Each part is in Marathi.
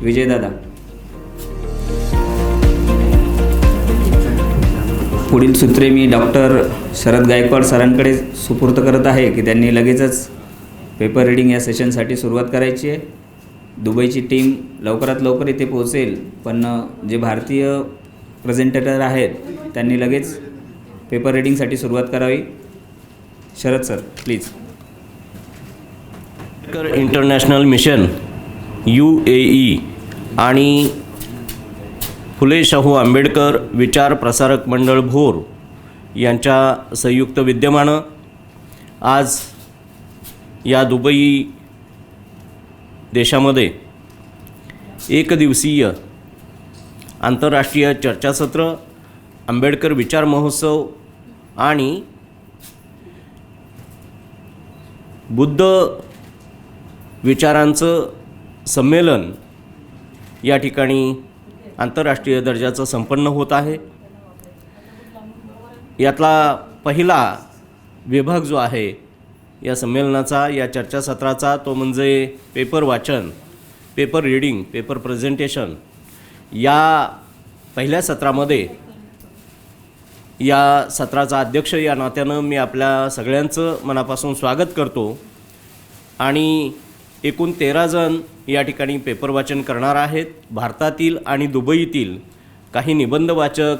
विजयदादा. पुढील सूत्रे मी डॉक्टर शरद गायकवाड सरांकडे सुपूर्द करत आहे की त्यांनी लगेचच पेपर रीडिंग या सेशनसाठी सुरुवात करायची आहे. दुबईची टीम लवकरात लवकर इथे पोहोचेल, पण जे भारतीय प्रेझेंटेटर आहेत त्यांनी लगेच पेपर रीडिंगसाठी सुरुवात करावी. Sharad sir please. International mission UAE आणि फुले शाहू आंबेडकर विचार प्रसारक मंडळ भोर यांच्या संयुक्त विद्यमानं आज या दुबई देशामध्ये एकदिवसीय आंतरराष्ट्रीय चर्चासत्र, आंबेडकर विचार महोत्सव आणि बुद्ध विचारांचं संमेलन या ठिकाणी आंतरराष्ट्रीय दर्जाचं संपन्न होत आहे. यातला पहिला विभाग जो आहे या संमेलनाचा, या चर्चासत्राचा, तो म्हणजे पेपर वाचन, पेपर रीडिंग, पेपर प्रेझेंटेशन. या पहिल्या सत्रामध्ये या सत्राचा अध्यक्ष या नात्यानं मी आपल्या सगळ्यांचं मनापासून स्वागत करतो. आणि एकूण 13 जण या ठिकाणी पेपर वाचन करणार आहेत. भारतातील आणि दुबईतील काही निबंध वाचक,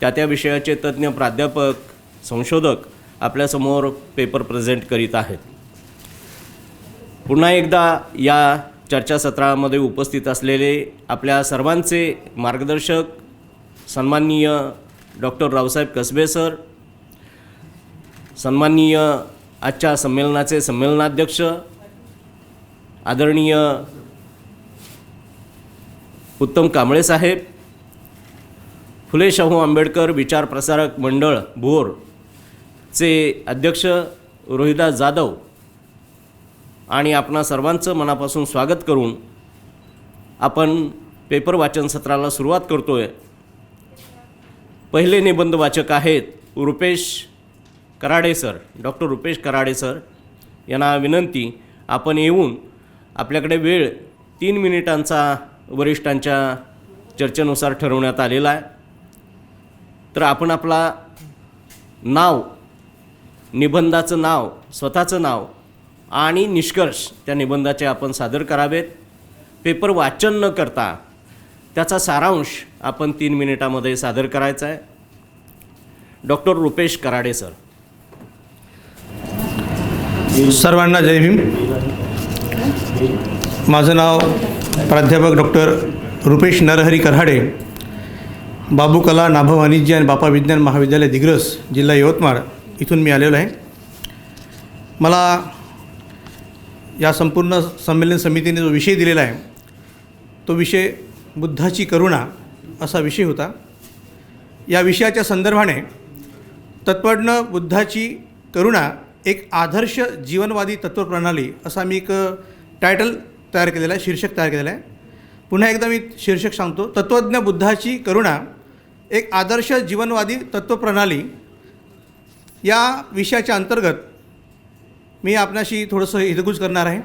त्या विषयाचे तज्ज्ञ प्राध्यापक, संशोधक आपल्यासमोर पेपर प्रेझेंट करीत आहेत. पुन्हा एकदा या चर्चासत्रामध्ये उपस्थित असलेले आपल्या सर्वांचे मार्गदर्शक सन्माननीय डॉक्टर रावसाहेब कसबे सर, सन्माननीय आजच्या संमेलनाचे संमेलनाध्यक्ष आदरणीय उत्तम कांबळे साहेब, फुले शाहू आंबेडकर विचार प्रसारक मंडळ भोरचे अध्यक्ष रोहिदास जाधव, आणि आपणा सर्वांचं मनापासून स्वागत करून आपण पेपर वाचन सत्राला सुरुवात करतो आहे. पहिले निबंध वाचक आहेत Rupesh Karade sir. Doctor Rupesh Karade sir यांना विनंती, आपण येऊन आपल्याकडे वेळ 3 मिनिटांचा वरिष्ठांच्या चर्चेनुसार ठरवण्यात आलेला आहे, तर आपण आपला नाव, निबंधाचं नाव, स्वतःचं नाव आणि निष्कर्ष त्या निबंधाचे आपण सादर करावेत. पेपर वाचन न करता त्याचा सारांश आपण 3 मिनिटामध्ये सादर करायचा आहे. Doctor Rupesh Karade sir. सर्वांना जय भीम. माझं नाव प्राध्यापक डॉक्टर रुपेश नरहरी कराडे, बाबू कला, नाभ वाणिज्य आणि बापा विज्ञान महाविद्यालय दिग्रस, जिल्हा यवतमाळ इथून मी आलेलो आहे. मला या संपूर्ण संमेलन समितीने जो विषय दिलेला आहे तो विषय बुद्धाची करुणा असा विषय होता. या विषयाच्या संदर्भाने तत्त्वज्ञ बुद्धाची करुणा एक आदर्श जीवनवादी तत्त्वप्रणाली असा मी एक टायटल तयार केलेला आहे, शीर्षक तयार केलेलं आहे. पुन्हा एकदा मी शीर्षक सांगतो. तत्त्वज्ञ बुद्धाची करुणा एक आदर्श जीवनवादी तत्त्वप्रणाली या विषयाच्या अंतर्गत मी आपणाशी थोडंसं हितगुज करणार आहे.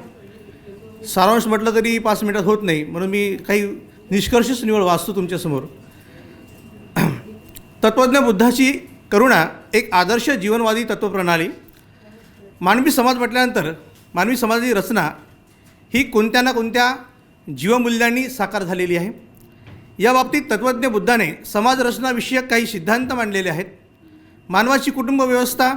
सारांश म्हटलं तरी 5 मिनिटात होत नाही, म्हणून मी काही निष्कर्षच निवड वाचतो तुमच्यासमोर. तत्त्वज्ञ बुद्धाची करुणा एक आदर्श जीवनवादी तत्त्वप्रणाली. मानवी समाज म्हटल्यानंतर मानवी समाजाची रचना ही कोणत्या ना कोणत्या जीवमूल्यांनी साकार झालेली आहे. या बाबतीत तत्त्वज्ञ बुद्धाने समाजरचनाविषयक काही सिद्धांत मांडलेले आहेत. मानवाची कुटुंब व्यवस्था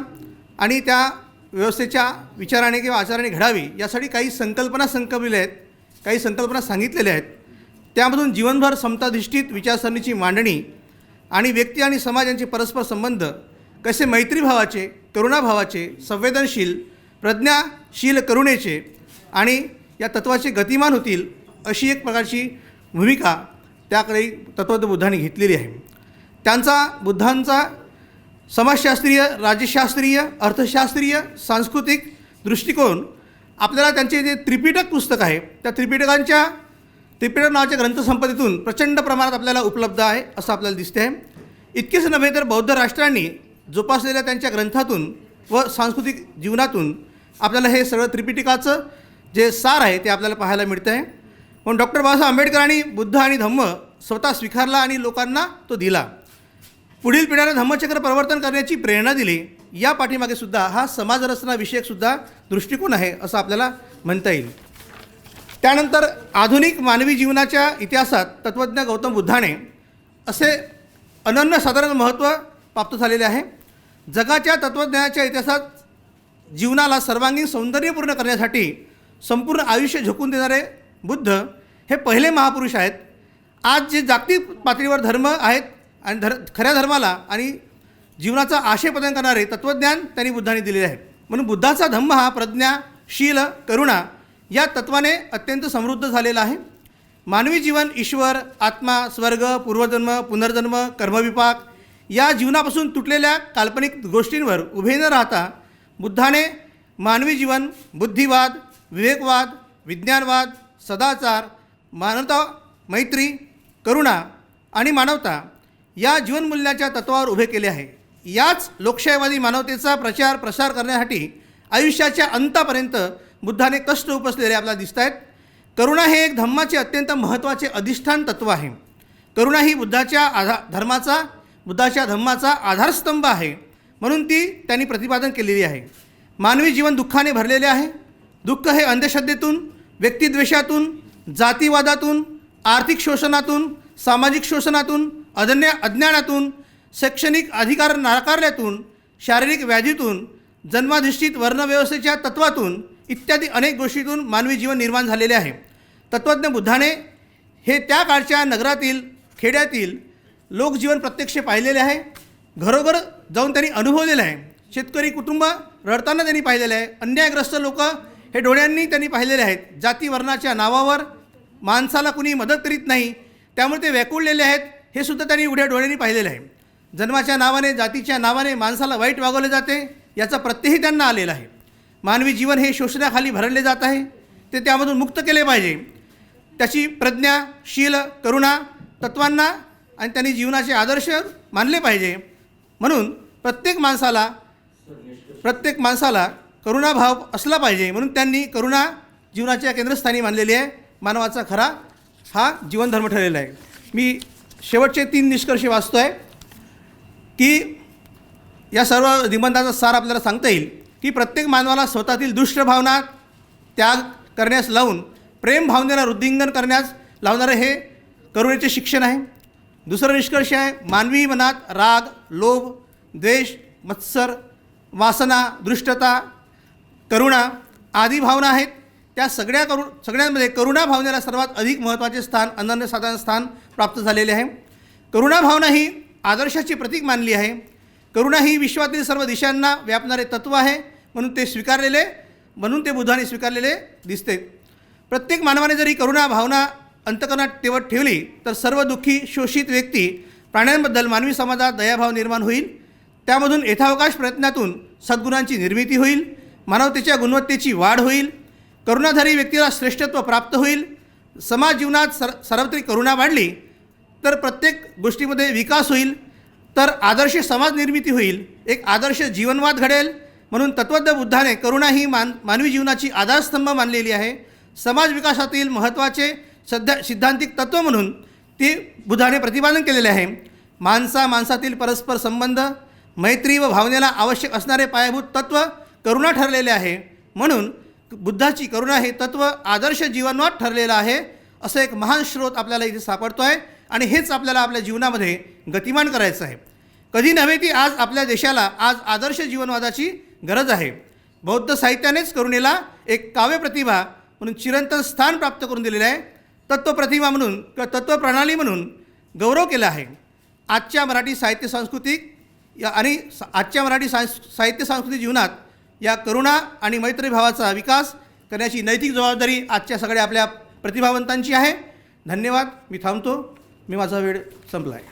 आणि त्या व्यवस्थेच्या विचाराने किंवा आचाराने घडावी यासाठी काही संकल्पना संकल्पलेल्या आहेत, काही संकल्पना सांगितलेल्या आहेत. त्यामधून जीवनभर समताधिष्ठित विचारसरणीची मांडणी आणि व्यक्ती आणि समाज यांचे परस्पर संबंध कसे मैत्रीभावाचे, करुणाभावाचे, संवेदनशील, प्रज्ञाशील करुणेचे आणि या तत्त्वाचे गतिमान होतील अशी एक प्रकारची भूमिका त्याकडे तत्त्वज्ञ बुद्धाने घेतलेली आहे. बुद्धांचा समाजशास्त्रीय, राज्यशास्त्रीय, अर्थशास्त्रीय, सांस्कृतिक दृष्टिकोन आपल्याला त्यांचे जे त्रिपिटक पुस्तक आहे त्या त्रिपिटक नावाच्या ग्रंथसंपदेतून प्रचंड प्रमाणात आपल्याला उपलब्ध आहे असं आपल्याला दिसते आहे. इतकेच नव्हे तर बौद्ध राष्ट्रांनी जोपासलेल्या त्यांच्या ग्रंथातून व सांस्कृतिक जीवनातून आपल्याला हे सगळं त्रिपिटकाचं जे सार आहे ते आपल्याला पाहायला मिळतं आहे. पण डॉक्टर बाबासाहेब आंबेडकरांनी बुद्ध आणि धम्म स्वतः स्वीकारला आणि लोकांना तो दिला. पुढील पिढ्यांना धम्मचक्र प्रवर्तन करण्याची प्रेरणा दिली. या पाठीमागे सुद्धा हा समाजरचना विषयकसुद्धा दृष्टिकोन आहे असं आपल्याला म्हणता येईल. त्यानंतर आधुनिक मानवी जीवनाच्या इतिहासात तत्त्वज्ञ गौतम बुद्धाने असे अनन्यसाधारण महत्त्व प्राप्त झालेले आहे. जगाच्या तत्त्वज्ञानाच्या इतिहासात जीवनाला सर्वांगीण सौंदर्यपूर्ण करण्यासाठी संपूर्ण आयुष्य झोकून देणारे बुद्ध हे पहिले महापुरुष आहेत. आज जे जागतिक पातळीवर धर्म आहेत आणि खऱ्या धर्माला आणि जीवनाचा आशय प्रदान करणारे तत्त्वज्ञान त्यांनी बुद्धांनी दिलेले आहे. म्हणून बुद्धाचा धम्म हा प्रज्ञा, शील, करुणा या तत्त्वाने अत्यंत समृद्ध झालेला आहे. मानवी जीवन ईश्वर, आत्मा, स्वर्ग, पूर्वजन्म, पुनर्जन्म, कर्मविपाक या जीवनापासून तुटलेल्या काल्पनिक गोष्टींवर उभे न राहता बुद्धाने मानवी जीवन बुद्धिवाद, विवेकवाद, विज्ञानवाद, सदाचार, मानवता, मैत्री, करुणा आणि मानवता या जीवनमूल्याच्या तत्त्वावर उभे केले आहे. याच लोकशाहीवादी मानवतेचा प्रचार प्रसार करण्यासाठी आयुष्याच्या अंतापर्यंत बुद्धाने कष्ट उपसलेले आपल्याला दिसत आहेत. करुणा हे एक धम्माचे अत्यंत महत्त्वाचे अधिष्ठान तत्त्व आहे. करुणा ही बुद्धाच्या धम्माचा आधारस्तंभ आहे, म्हणून ती त्यांनी प्रतिपादन केलेली आहे. मानवी जीवन दुःखाने भरलेले आहे. दुःख हे अंधश्रद्धेतून, व्यक्तिद्वेषातून, जातीवादातून, आर्थिक शोषणातून, सामाजिक शोषणातून, अज्ञानातून, शैक्षणिक अधिकार नाकारल्यातून, शारीरिक व्याधीतून, जन्माधिष्ठित वर्णव्यवस्थेच्या तत्वातून इत्यादी अनेक गोष्टीतून मानवी जीवन निर्माण झालेले आहे. तत्त्वज्ञ बुद्धाने हे त्या काळच्या नगरातील, खेड्यातील लोकजीवन प्रत्यक्ष पाहिलेले आहे. घरोघर जाऊन त्यांनी अनुभवलेलं आहे. शेतकरी कुटुंब रडताना त्यांनी पाहिलेलं आहे. अन्यायग्रस्त लोक हे डोळ्यांनी त्यांनी पाहिलेले आहेत. जाती वर्णाच्या नावावर माणसाला कुणी मदत करीत नाही, त्यामुळे ते व्याकुळलेले आहेत, हे सुद्धा त्यांनी उघड्या डोळ्यांनी पाहिलेलं आहे. जन्माच्या नावाने, जातीच्या नावाने माणसाला वाईट वागवले जाते, याचा प्रत्ययही त्यांना आलेला आहे. मानवी जीवन हे शोषणाखाली भरले जात आहे, ते त्यामधून मुक्त केले पाहिजे. त्याची प्रज्ञा, शील, करुणा तत्वांना आणि त्यांनी जीवनाचे आदर्श मानले पाहिजे. म्हणून प्रत्येक माणसाला करुणाभाव असला पाहिजे, म्हणून त्यांनी करुणा जीवनाच्या केंद्रस्थानी मानलेली आहे. मानवाचा खरा हा जीवनधर्म ठरलेला आहे. मी शेवटचे 3 निष्कर्ष वाचतो आहे की या सर्व निबंधाचा सार आपल्याला सांगता येईल की प्रत्येक मानवाला स्वतःतील दुष्ट भावना त्याग करण्यास लावून प्रेम भावनेला वृद्धिंगन करण्यास लावणारे हे करुणेचे शिक्षण आहे. दुसरा निष्कर्ष आहे, मानवी मनात राग, लोभ, द्वेष, मत्सर, वासना, दृष्टता, करुणा आदी भावना आहेत. त्या सगळ्यांमध्ये करुणा भावनेला सर्वात अधिक महत्त्वाचे स्थान, अनन्यसाधारण स्थान प्राप्त झालेले आहे. करुणा भावना ही आदर्शाची प्रतीक मानली आहे. करुणा ही विश्वातील सर्व दिशांना व्यापणारे तत्त्व आहे, म्हणून ते बुद्धाने स्वीकारलेले दिसते. प्रत्येक मानवाने जरी करुणा भावना अंतकरणात तेवत ठेवली तर सर्व दुःखी, शोषित व्यक्ती, प्राण्यांबद्दल मानवी समाजात दयाभाव निर्माण होईल. त्यामधून यथावकाश प्रयत्नातून सद्गुणांची निर्मिती होईल. मानवतेच्या गुणवत्तेची वाढ होईल. करुणाधारी व्यक्तीला श्रेष्ठत्व प्राप्त होईल. समाज जीवनात सार्वत्रिक करुणा वाढली तर प्रत्येक गोष्टीमध्ये विकास होईल, तर आदर्श समाज निर्मिती होईल, एक आदर्श जीवनवाद घडेल. म्हणून तत्त्वज्ञ बुद्धाने करुणा ही मानवी जीवनाची आधारस्तंभ मानलेली आहे. समाज विकासातील महत्त्वाचे सिद्धांतिक तत्त्व म्हणून ते बुद्धाने प्रतिपादन केलेले आहे. माणसातील परस्पर संबंध, मैत्री व भावनेला आवश्यक असणारे पायाभूत तत्त्व करुणा ठरलेले आहे. म्हणून बुद्धाची करुणा हे तत्त्व आदर्श जीवनवाद ठरलेलं आहे. असं एक महान स्रोत आपल्याला इथे सापडतो आहे आणि हेच आपल्याला आपल्या जीवनामध्ये गतिमान करायचं आहे. कधी नव्हे की आज आपल्या देशाला आज आदर्श जीवनवादाची गरज आहे. बौद्ध साहित्यानेच करुणेला एक काव्यप्रतिभा म्हणून चिरंतन स्थान प्राप्त करून दिलेलं आहे. तत्त्वप्रतिभा म्हणून किंवा तत्त्वप्रणाली म्हणून गौरव केला आहे. आजच्या मराठी साहित्य सांस्कृतिक जीवनात या करुणा आणि मैत्रीभावाचा विकास करण्याची नैतिक जबाबदारी आजच्या सगळ्या आपल्या प्रतिभावंतांची आहे. धन्यवाद. मी थांबतो. मी माझा वेळ संपला आहे.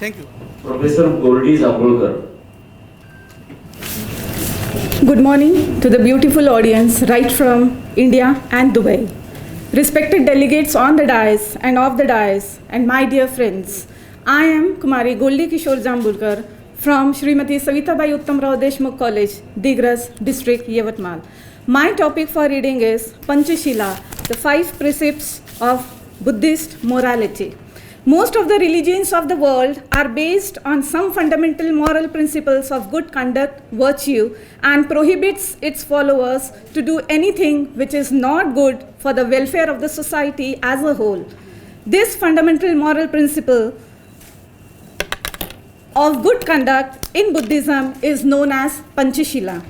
Thank you. Professor Gordi Jambhulkar. Good morning to the beautiful audience right from India and Dubai. Respected delegates on the dais and off the dais and my dear friends, I am Kumari Goldi Kishore Jambulkar from Shrimati Savitabai Uttam Deshmukh College, Digras District, Yavatmal. My topic for reading is Panchashila, the 5 precepts of Buddhist morality. Most of the religions of the world are based on some fundamental moral principles of good conduct, virtue, and prohibits its followers to do anything which is not good for the welfare of the society as a whole. This fundamental moral principle of good conduct in Buddhism is known as Panchashila.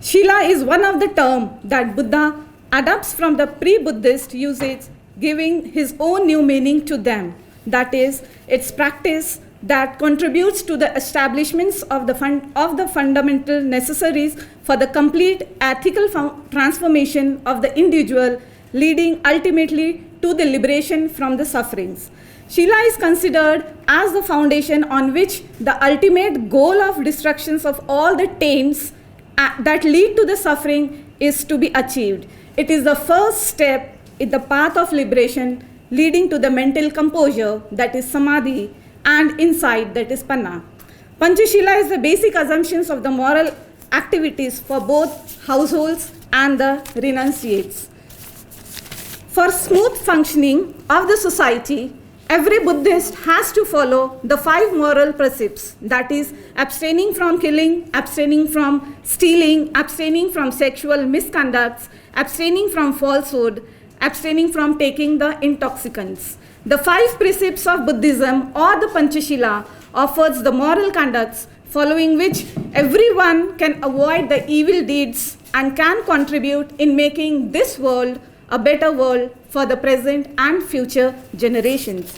Shila is one of the terms that Buddha adopts from the pre-Buddhist usage, giving his own new meaning to them. That is, its practice that contributes to the establishments of the fundamental necessaries for the complete ethical transformation of the individual, leading ultimately to the liberation from the sufferings. Shila is considered as the foundation on which the ultimate goal of destructions of all the taints that lead to the suffering is to be achieved. It is the first step in the path of liberation, leading to the mental composure, that is samadhi, and insight, that is panna. Panchashila is the basic assumptions of the moral activities for both households and the renunciates. For smooth functioning of the society, every Buddhist has to follow the 5 moral precepts, that is, abstaining from killing, abstaining from stealing, abstaining from sexual misconducts, abstaining from falsehood, abstaining from taking the intoxicants. The 5 precepts of Buddhism, or the Panchashila, offers the moral conducts following which everyone can avoid the evil deeds and can contribute in making this world a better world for the present and future generations.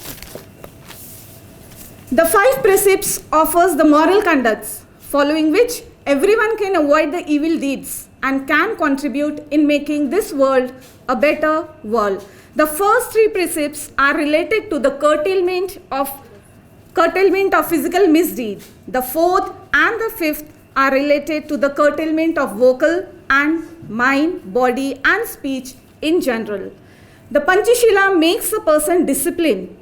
The 5 precepts offers the moral conducts following which everyone can avoid the evil deeds and can contribute in making this world a better world. The first 3 precepts are related to the curtailment of physical misdeed. The 4th and the 5th are related to the curtailment of vocal and mind, body, and speech in general. The Panchashila makes a person disciplined,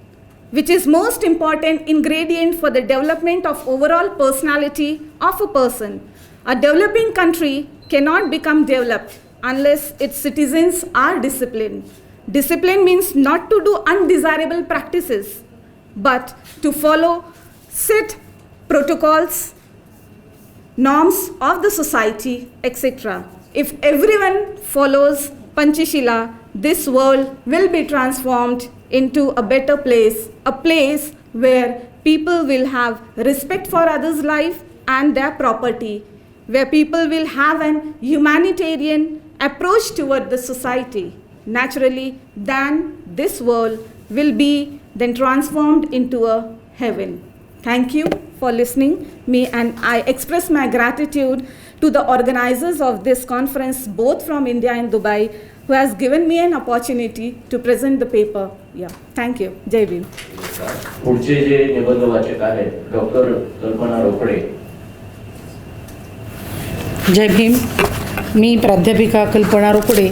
which is most important ingredient for the development of overall personality of a person. A developing country cannot become developed unless its citizens are disciplined. Discipline means not to do undesirable practices, but to follow set protocols, norms of the society, etc. If everyone follows Panchashila, this world will be transformed into a better place, a place where people will have respect for others' life and their property, where people will have an humanitarian approach toward the society. Naturally, then this world will be then transformed into a heaven. Thank you for listening me, and I express my gratitude to the organizers of this conference, both from India and Dubai, who has given me an opportunity to present the paper. Yeah, thank you. Jai Bhim. पुढचे जे निबंध वाचक आहेत डॉक्टर कल्पना रोकडे. जय भीम. मी प्राध्यापिका कल्पना रोकडे,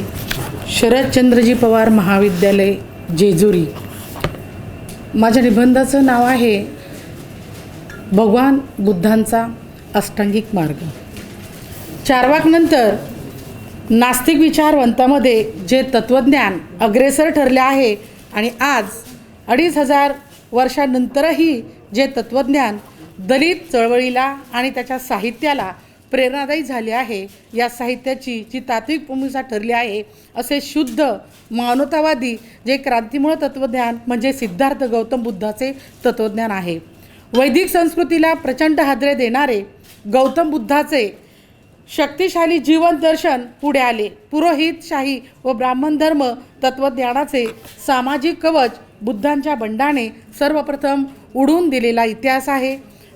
शरदचंद्रजी पवार महाविद्यालय जेजुरी. माझ्या निबंधाचं नाव आहे भगवान बुद्धांचा अष्टांगिक मार्ग. चार्वाकनंतर नास्तिक विचारवंतामध्ये जे तत्त्वज्ञान अग्रेसर ठरले आहे आणि आज 2500 वर्षांनंतरही जे तत्त्वज्ञान दलित चळवळीला आणि त्याच्या साहित्याला प्रेरणादायी झाले आहे, या साहित्याची जी तात्विक भूमिका ठरली आहे, असे शुद्ध मानवतावादी जे क्रांतीमूळ तत्त्वज्ञान म्हणजे सिद्धार्थ गौतम बुद्धाचे तत्त्वज्ञान आहे. वैदिक संस्कृतीला प्रचंड हादरे देणारे गौतम बुद्धाचे शक्तिशाली जीवन दर्शन पुढे आले. पुरोहितशाही व ब्राह्मण धर्म तत्त्वज्ञानाचे सामाजिक कवच बुद्धांच्या बंडाने सर्वप्रथम उडवून दिलेला इतिहास आहे.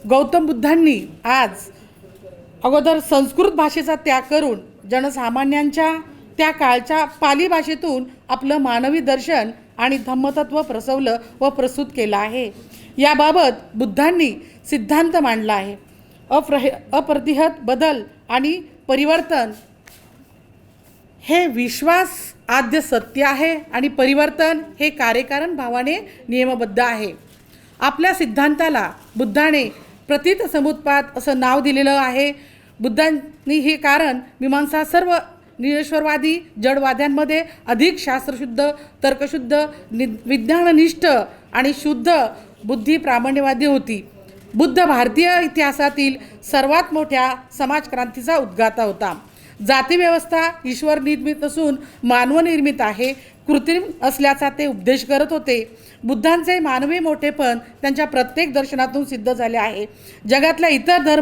गौतम बुद्धांनी आज अगोदर संस्कृत भाषेचा त्याग करून जनसामान्यांच्या त्या काळच्या पाली भाषेतून आपलं मानवी दर्शन आणि धम्मतत्व प्रसवलं व प्रस्तुत केलं आहे. याबाबत बुद्धांनी सिद्धांत मांडला आहे. अप्रतिहत बदल आणि परिवर्तन हे विश्वास आद्य सत्य आहे आणि परिवर्तन हे कार्यकारण भावाने नियमबद्ध आहे. आपल्या सिद्धांताला बुद्धाने प्रतीत समुत्पाद असं नाव दिलेलं आहे. बुद्धांनी हे कारण मीमांसा सर्व निरेश्वरवादी जडवाद्यांमध्ये अधिक शास्त्रशुद्ध, तर्कशुद्ध, विज्ञाननिष्ठ आणि शुद्ध बुद्धी प्रामाण्यवादी होती. बुद्ध भारतीय इतिहासातील सर्वात मोठ्या समाजक्रांतीचा उद्गाता होता. जातीव्यवस्था ईश्वर निर्मित नसून मानवनिर्मित आहे, कृत्रिम असल्याचा ते उपदेश करत होते. बुद्धांचे मानवी मोठेपण त्यांच्या प्रत्येक दर्शनातून सिद्ध झाले आहे. जगातल्या इतर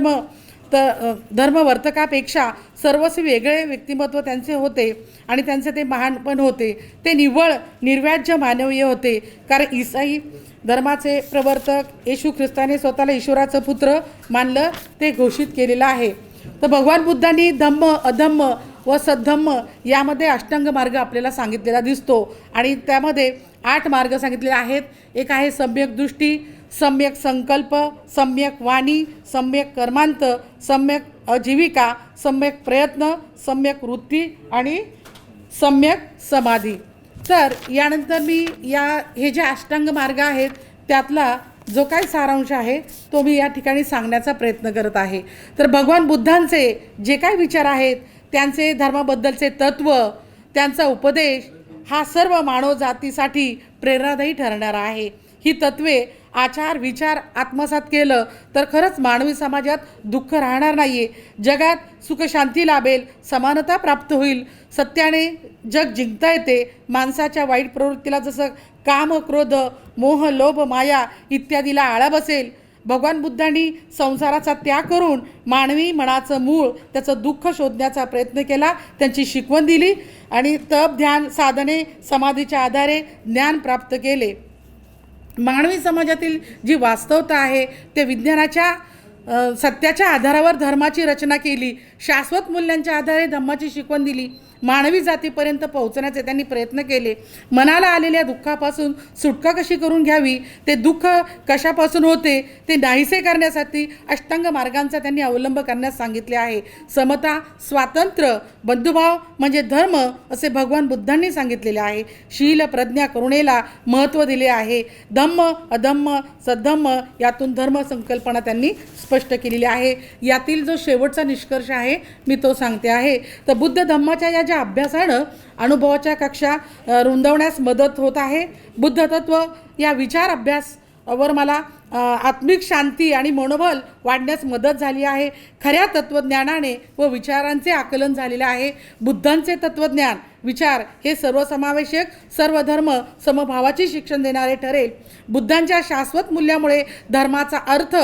धर्मवर्तकापेक्षा सर्वस्वी वेगळे व्यक्तिमत्व त्यांचे होते आणि त्यांचे ते महानपण होते. ते निव्वळ निर्व्याज्य मानवीय होते. कारण ईसाई धर्माचे प्रवर्तक येशू ख्रिस्ताने स्वतःला ईश्वराचं पुत्र मानलं, ते घोषित केलेलं आहे. तर भगवान बुद्धांनी धम्म, अधम्म व सद्धम्म यामध्ये अष्टांग मार्ग आपल्याला सांगितलेला दिसतो आणि त्यामध्ये 8 मार्ग सांगितलेले आहेत. एक आहे सम्यक दृष्टी, सम्यक संकल्प, सम्यक वाणी, सम्यक कर्मांत, सम्यक आजीविका, सम्यक प्रयत्न, सम्यक वृत्ती आणि सम्यक समाधी. तर यानंतर मी हे जे अष्टांग मार्ग आहेत त्यातला जो काही सारांश आहे तो मी या ठिकाणी सांगण्याचा प्रयत्न करत आहे. तर भगवान बुद्धांचे जे काही विचार आहेत, त्यांचे धर्माबद्दलचे तत्त्व, त्यांचा उपदेश हा सर्व मानव जातीसाठी प्रेरणादायी ठरणारा आहे. ही तत्त्वे आचार विचार आत्मसात केलं तर खरंच मानवी समाजात दुःख राहणार नाही आहे. जगात सुखशांती लाभेल, समानता प्राप्त होईल, सत्याने जग जिंकता येते. माणसाच्या वाईट प्रवृत्तीला जसं काम, क्रोध, मोह, लोभ, माया इत्यादीला आळा बसेल. भगवान बुद्धांनी संसाराचा त्याग करून मानवी मनाचं मूळ, त्याचं दुःख शोधण्याचा प्रयत्न केला, त्यांची शिकवण दिली आणि तप, ध्यान, साधने, समाधीच्या आधारे ज्ञान प्राप्त केले. मानवी समाजातील जी वास्तवता आहे ते विज्ञानाच्या सत्याच्या आधारावर धर्माची रचना केली. शाश्वत मूल्यांच्या आधारे धम्माची शिकवण दिली. मानवी जातीपर्यंत पोहोचण्याचे त्यांनी प्रयत्न केले. मनाला आलेल्या दुःखापासून सुटका कशी करून घ्यावी, ते दुःख कशापासून होते ते नाहीसे करण्यासाठी अष्टांग मार्गांचा त्यांनी अवलंब करण्यास सांगितले आहे. समता, स्वातंत्र्य, बंधुभाव म्हणजे धर्म असे भगवान बुद्धांनी सांगितलेले आहे. शील, प्रज्ञा, करुणेला महत्त्व दिले आहे. धम्म, अधम्म, सद्धम्म यातून धर्म संकल्पना त्यांनी स्पष्ट केलेली आहे. यातील जो शेवटचा निष्कर्ष आहे मी तो सांगते आहे. तर बुद्ध धम्माच्या या अभ्यासानं अनुभवाच्या कक्षा रुंदवण्यास मदत होत आहे. बुद्ध तत्व या विचार अभ्यासावर मला आत्मिक शांती आणि मनोबल वाढण्यास मदत झाली आहे. खऱ्या तत्त्वज्ञानाने व विचारांचे आकलन झालेले आहे. बुद्धांचे तत्त्वज्ञान विचार हे सर्वसमावेशक, सर्व धर्म समभावाची शिक्षण देणारे ठरेल. बुद्धांच्या शाश्वत मूल्यामुळे धर्माचा अर्थ,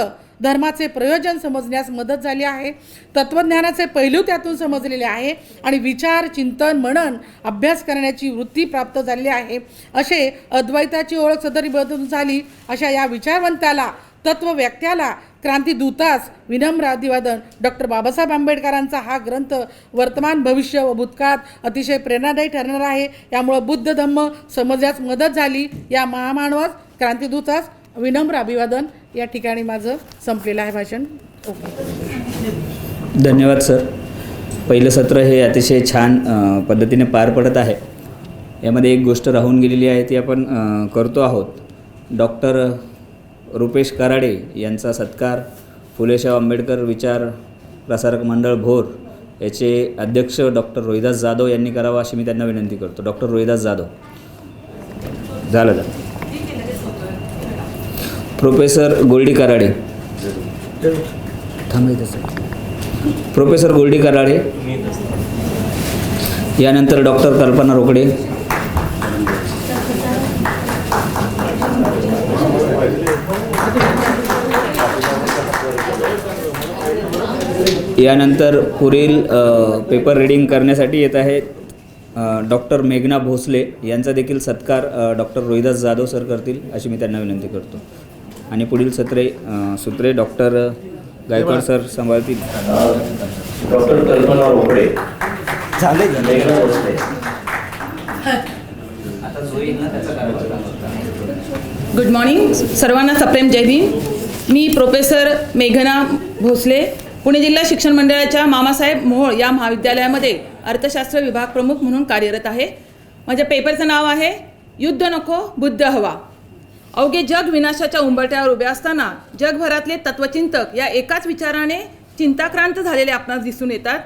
धर्माचे प्रयोजन समजण्यास मदत झाली आहे. तत्त्वज्ञानाचे पैलू त्यातून समजलेले आहे आणि विचार, चिंतन, मनन, अभ्यास करण्याची वृत्ती प्राप्त झालेली आहे. असे अद्वैताची ओळख सदरीबद्धून झाली. अशा या विचारवंताला, तत्त्वव्यक्त्याला, क्रांतिदूतास विनम्र अभिवादन. डॉक्टर बाबासाहेब आंबेडकरांचा हा ग्रंथ वर्तमान, भविष्य व भूतकाळात अतिशय प्रेरणादायी ठरणार आहे. यामुळे बुद्ध धम्म समजण्यास मदत झाली. या महामानवास, क्रांतिदूतास विनम्र अभिवादन. या ठिकाणी माझं संपलेलं आहे भाषण. धन्यवाद सर. पहिलं सत्र हे अतिशय छान पद्धतीने पार पडत आहे. यामध्ये एक गोष्ट राहून गेलेली आहे ती आपण करतो आहोत. डॉक्टर रुपेश कराडे यांचा सत्कार फुलेशाह आंबेडकर विचार प्रसारक मंडळ भोर याचे अध्यक्ष डॉक्टर रोहिदास जाधव यांनी करावा अशी मी त्यांना विनंती करतो. डॉक्टर रोहिदास जाधव. झालं. प्रोफेसर गोल्डी कराडे. प्रोफेसर गोल्डी कराडे. यानंतर डॉक्टर कल्पना रोकडे. यानंतर पुढील पेपर रीडिंग करण्यासाठी येत आहेत डॉक्टर मेघना भोसले. यांचा देखील सत्कार डॉक्टर रोहिदास जाधव सर करतील अशी मी त्यांना विनंती करतो. आणि पुढील सूत्रे डॉक्टर गायकवाड सर सांभाळतील. डॉक्टर कल्पना रोकडे. झाले. गुड मॉर्निंग सर्वांना. सप्रेम जय भीम. मी प्रोफेसर मेघना भोसले, पुणे जिल्हा शिक्षण मंडळाच्या मामासाहेब मोहोळ या महाविद्यालयामध्ये अर्थशास्त्र विभाग प्रमुख म्हणून कार्यरत आहे. माझ्या पेपरचं नाव आहे युद्ध नको बुद्ध हवा. अवघे जग विनाशाच्या उंबरठ्यावर उभे असताना जगभरातले तत्वचिंतक या एकाच विचाराने चिंताक्रांत झालेले आपणास दिसून येतात.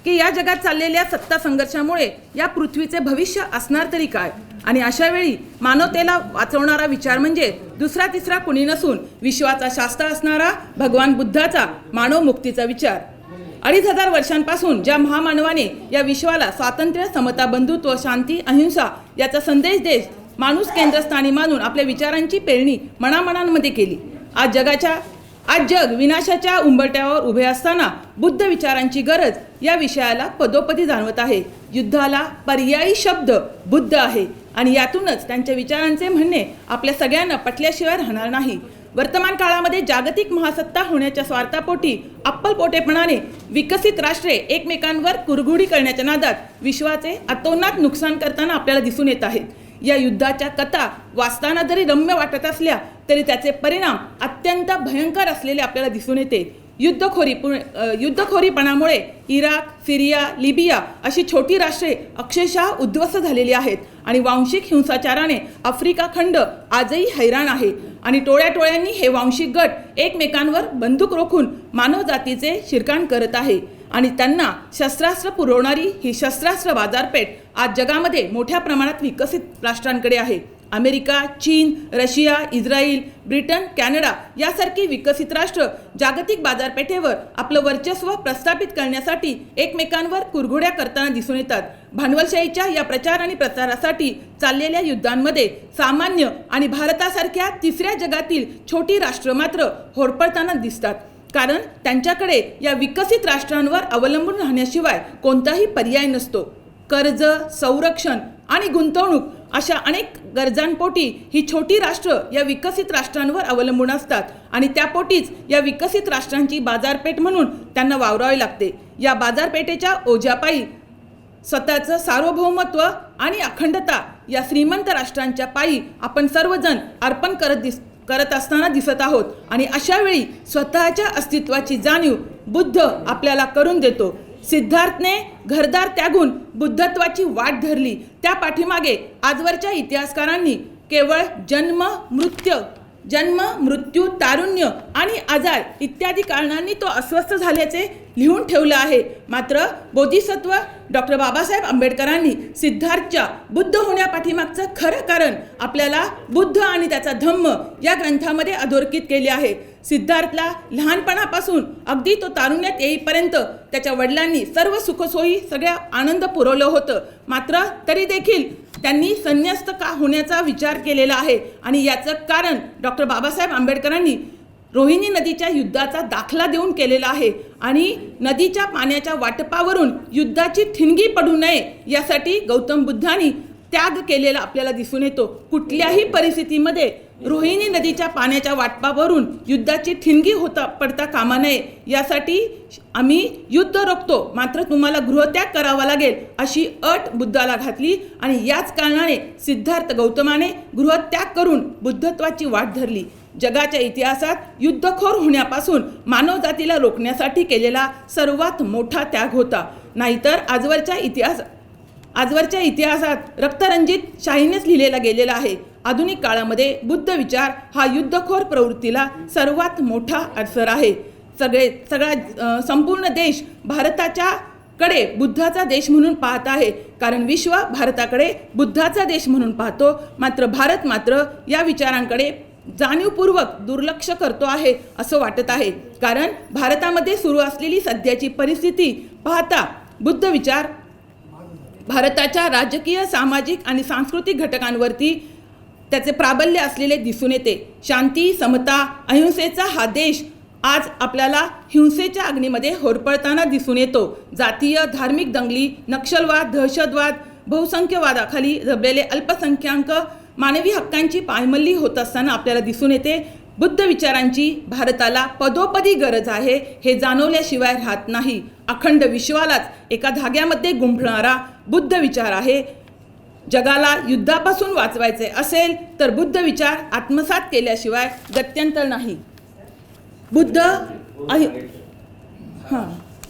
की या जगात चाललेल्या सत्ता संघर्षामुळे या पृथ्वीचे भविष्य असणार तरी काय. आणि अशा वेळी मानवतेला वाचवणारा विचार म्हणजे दुसरा तिसरा कुणी नसून विश्वाचा शास्त्र असणारा भगवान बुद्धाचा मानव मुक्तीचा विचार. 2500 वर्षांपासून ज्या महामानवाने या विश्वाला स्वातंत्र्य, समता, बंधुत्व, शांती, अहिंसा याचा संदेश देत माणूस केंद्रस्थानी मानून आपल्या विचारांची पेरणी मनामनांमध्ये केली. आज जग विनाशाच्या उंबरठ्यावर उभे असताना बुद्ध विचारांची गरज या विषयाला पदोपदी जाणवत आहे. युद्धाला पर्यायी शब्द बुद्ध आहे आणि यातूनच त्यांच्या विचारांचे म्हणणे आपल्या सगळ्यांना पटल्याशिवाय राहणार नाही. वर्तमान काळामध्ये जागतिक महासत्ता होण्याच्या स्वार्थापोटी अप्पलपोटेपणाने विकसित राष्ट्रे एकमेकांवर कुरघोडी करण्याच्या नादात विश्वाचे अतोनात नुकसान करताना आपल्याला दिसून येत आहेत. या युद्धाच्या कथा वाचताना जरी रम्य वाटत असल्या तरी त्याचे परिणाम अत्यंत भयंकर असलेले आपल्याला दिसून येते. युद्धखोरीपणामुळे इराक, सिरिया, लिबिया अशी छोटी राष्ट्रे अक्षरशः उद्ध्वस्त झालेली आहेत आणि वांशिक हिंसाचाराने आफ्रिका खंड आजही हैराण आहे. आणि टोळ्याटोळ्यांनी हे वांशिक गट एकमेकांवर बंदूक रोखून मानवजातीचे शिरकाण करत आहे आणि त्यांना शस्त्रास्त्र पुरवणारी ही शस्त्रास्त्र बाजारपेठ आज जगामध्ये मोठ्या प्रमाणात विकसित राष्ट्रांकडे आहे. अमेरिका, चीन, रशिया, इस्रायल, ब्रिटन, कॅनडा यासारखी विकसित राष्ट्र जागतिक बाजारपेठेवर आपलं वर्चस्व प्रस्थापित करण्यासाठी एकमेकांवर कुरघोड्या करताना दिसून येतात. भांडवलशाहीच्या या प्रचार आणि प्रसारासाठी चाललेल्या युद्धांमध्ये सामान्य आणि भारतासारख्या तिसऱ्या जगातील छोटी राष्ट्र मात्र होरपळताना दिसतात, कारण त्यांच्याकडे या विकसित राष्ट्रांवर अवलंबून राहण्याशिवाय कोणताही पर्याय नसतो. कर्ज, संरक्षण आणि गुंतवणूक अशा अनेक गरजांपोटी ही छोटी राष्ट्र या विकसित राष्ट्रांवर अवलंबून असतात आणि त्यापोटीच या विकसित राष्ट्रांची बाजारपेठ म्हणून त्यांना वावरावे लागते. या बाजारपेठेच्या ओझ्यापायी स्वतःचं सार्वभौमत्व आणि अखंडता या श्रीमंत राष्ट्रांच्या पायी आपण सर्वजण अर्पण करत असताना दिसत आहोत. आणि अशा वेळी स्वतःच्या अस्तित्वाची जाणीव बुद्ध आपल्याला करून देतो. सिद्धार्थने घरदार त्यागून बुद्धत्वाची वाट धरली. त्या पाठीमागे आजवरच्या इतिहासकारांनी केवळ जन्म, मृत्यू, तारुण्य आणि आजार इत्यादी कारणांनी तो अस्वस्थ झाल्याचे लिहून ठेवलं आहे. मात्र बोधिसत्व डॉक्टर बाबासाहेब आंबेडकरांनी सिद्धार्थच्या बुद्ध होण्यापाठीमागचं खरं कारण आपल्याला बुद्ध आणि त्याचा धम्म या ग्रंथामध्ये अधोरेखित केले आहे. सिद्धार्थला लहानपणापासून अगदी तो तारुण्यात येईपर्यंत त्याच्या वडिलांनी सर्व सुखसोयी, सगळ्या आनंद पुरवलं होतं. मात्र तरी देखील त्यांनी संन्यस्त का होण्याचा विचार केलेला आहे आणि याचं कारण डॉक्टर बाबासाहेब आंबेडकरांनी रोहिणी नदीच्या युद्धाचा दाखला देऊन केलेला आहे. आणि नदीच्या पाण्याच्या वाटपावरून युद्धाची ठिणगी पडू नये यासाठी गौतम बुद्धांनी त्याग केलेला आपल्याला दिसून येतो. कुठल्याही परिस्थितीमध्ये रोहिणी नदीच्या पाण्याच्या वाटपावरून युद्धाची ठिणगी पडता कामा नये यासाठी आम्ही युद्ध रोखतो, मात्र तुम्हाला गृहत्याग करावा लागेल अशी अट बुद्धाला घातली. आणि याच कारणाने सिद्धार्थ गौतमाने गृहत्याग करून बुद्धत्वाची वाट धरली. जगाच्या इतिहासात युद्धखोर होण्यापासून मानवजातीला रोखण्यासाठी केलेला सर्वात मोठा त्याग होता. नाहीतर आजवरच्या इतिहासात रक्तरंजित शाहीनेच लिहिलेला गेलेला आहे. आधुनिक काळामध्ये बुद्ध विचार हा युद्धखोर प्रवृत्तीला सर्वात मोठा अडसर आहे. संपूर्ण देश भारताच्या कडे बुद्धाचा देश म्हणून पाहत आहे, कारण विश्व भारताकडे बुद्धाचा देश म्हणून पाहतो. मात्र भारत मात्र या विचारांकडे जाणीवपूर्वक दुर्लक्ष करतो आहे असं वाटत आहे. कारण भारतामध्ये सुरू असलेली सध्याची परिस्थिती पाहता बुद्ध विचार भारताच्या राजकीय, सामाजिक आणि सांस्कृतिक घटकांवरती त्याचे प्राबल्य असलेले दिसून येते. शांती, समता, अहिंसेचा हा देश आज आपल्याला हिंसेच्या अग्नीमध्ये होरपळताना दिसून येतो. जातीय, धार्मिक दंगली, नक्षलवाद, दहशतवाद, बहुसंख्यवादाखाली दबलेले अल्पसंख्याक मानवी हक्कांची पायमल्ली होत असताना आपल्याला दिसून येते. बुद्ध विचारांची भारताला पदोपदी गरज आहे हे जाणवल्याशिवाय राहत नाही. अखंड विश्वालाच एका धाग्यामध्ये गुंफणारा बुद्ध विचार आहे. जगाला युद्धापासून वाचवायचे असेल तर बुद्ध विचार आत्मसात केल्याशिवाय गत्यंतर नाही.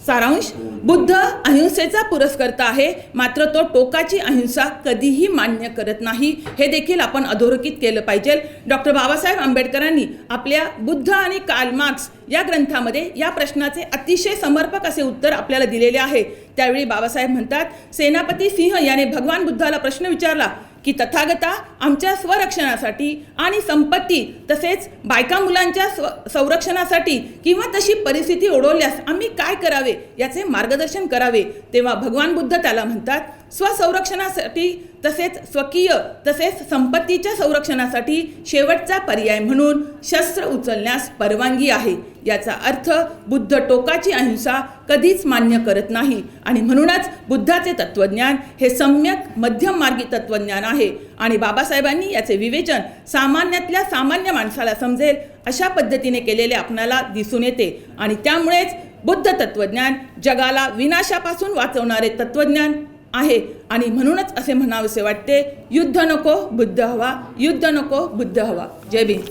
सारांश, बुद्ध अहिंसेचा पुरस्कर्ता आहे, मात्र तो टोकाची अहिंसा कधीही मान्य करत नाही, हे देखील आपण अधोरेखित केलं पाहिजे. डॉक्टर बाबासाहेब आंबेडकरांनी आपल्या बुद्ध आणि कार्ल मार्क्स या ग्रंथामध्ये या प्रश्नाचे अतिशय समर्पक असे उत्तर आपल्याला दिलेले आहे. त्यावेळी बाबासाहेब म्हणतात, सेनापती सिंह याने भगवान बुद्धाला प्रश्न विचारला की तथागता, आमच्या स्वरक्षणासाठी आणि संपत्ती तसेच बायका मुलांच्या संरक्षणासाठी किंवा तशी परिस्थिती ओढवल्यास आम्ही काय करावे याचे मार्गदर्शन करावे. तेव्हा भगवान बुद्ध त्याला म्हणतात, स्वसंरक्षणासाठी तसेच स्वकीय तसेच संपत्तीच्या संरक्षणासाठी शेवटचा पर्याय म्हणून शस्त्र उचलण्यास परवानगी आहे. याचा अर्थ बुद्ध टोकाची अहिंसा कधीच मान्य करत नाही आणि म्हणूनच बुद्धाचे तत्त्वज्ञान हे सम्यक मध्यम मार्गी तत्त्वज्ञान आहे आणि बाबासाहेबांनी याचे विवेचन सामान्यातल्या सामान्य माणसाला समजेल अशा पद्धतीने केलेले आपणाला दिसून येते आणि त्यामुळेच बुद्ध तत्त्वज्ञान जगाला विनाशापासून वाचवणारे तत्त्वज्ञान आहे आणि म्हणूनच असे म्हणावेसे वाटते, युद्ध नको बुद्ध हवा, युद्ध नको बुद्ध हवा. जय भीम.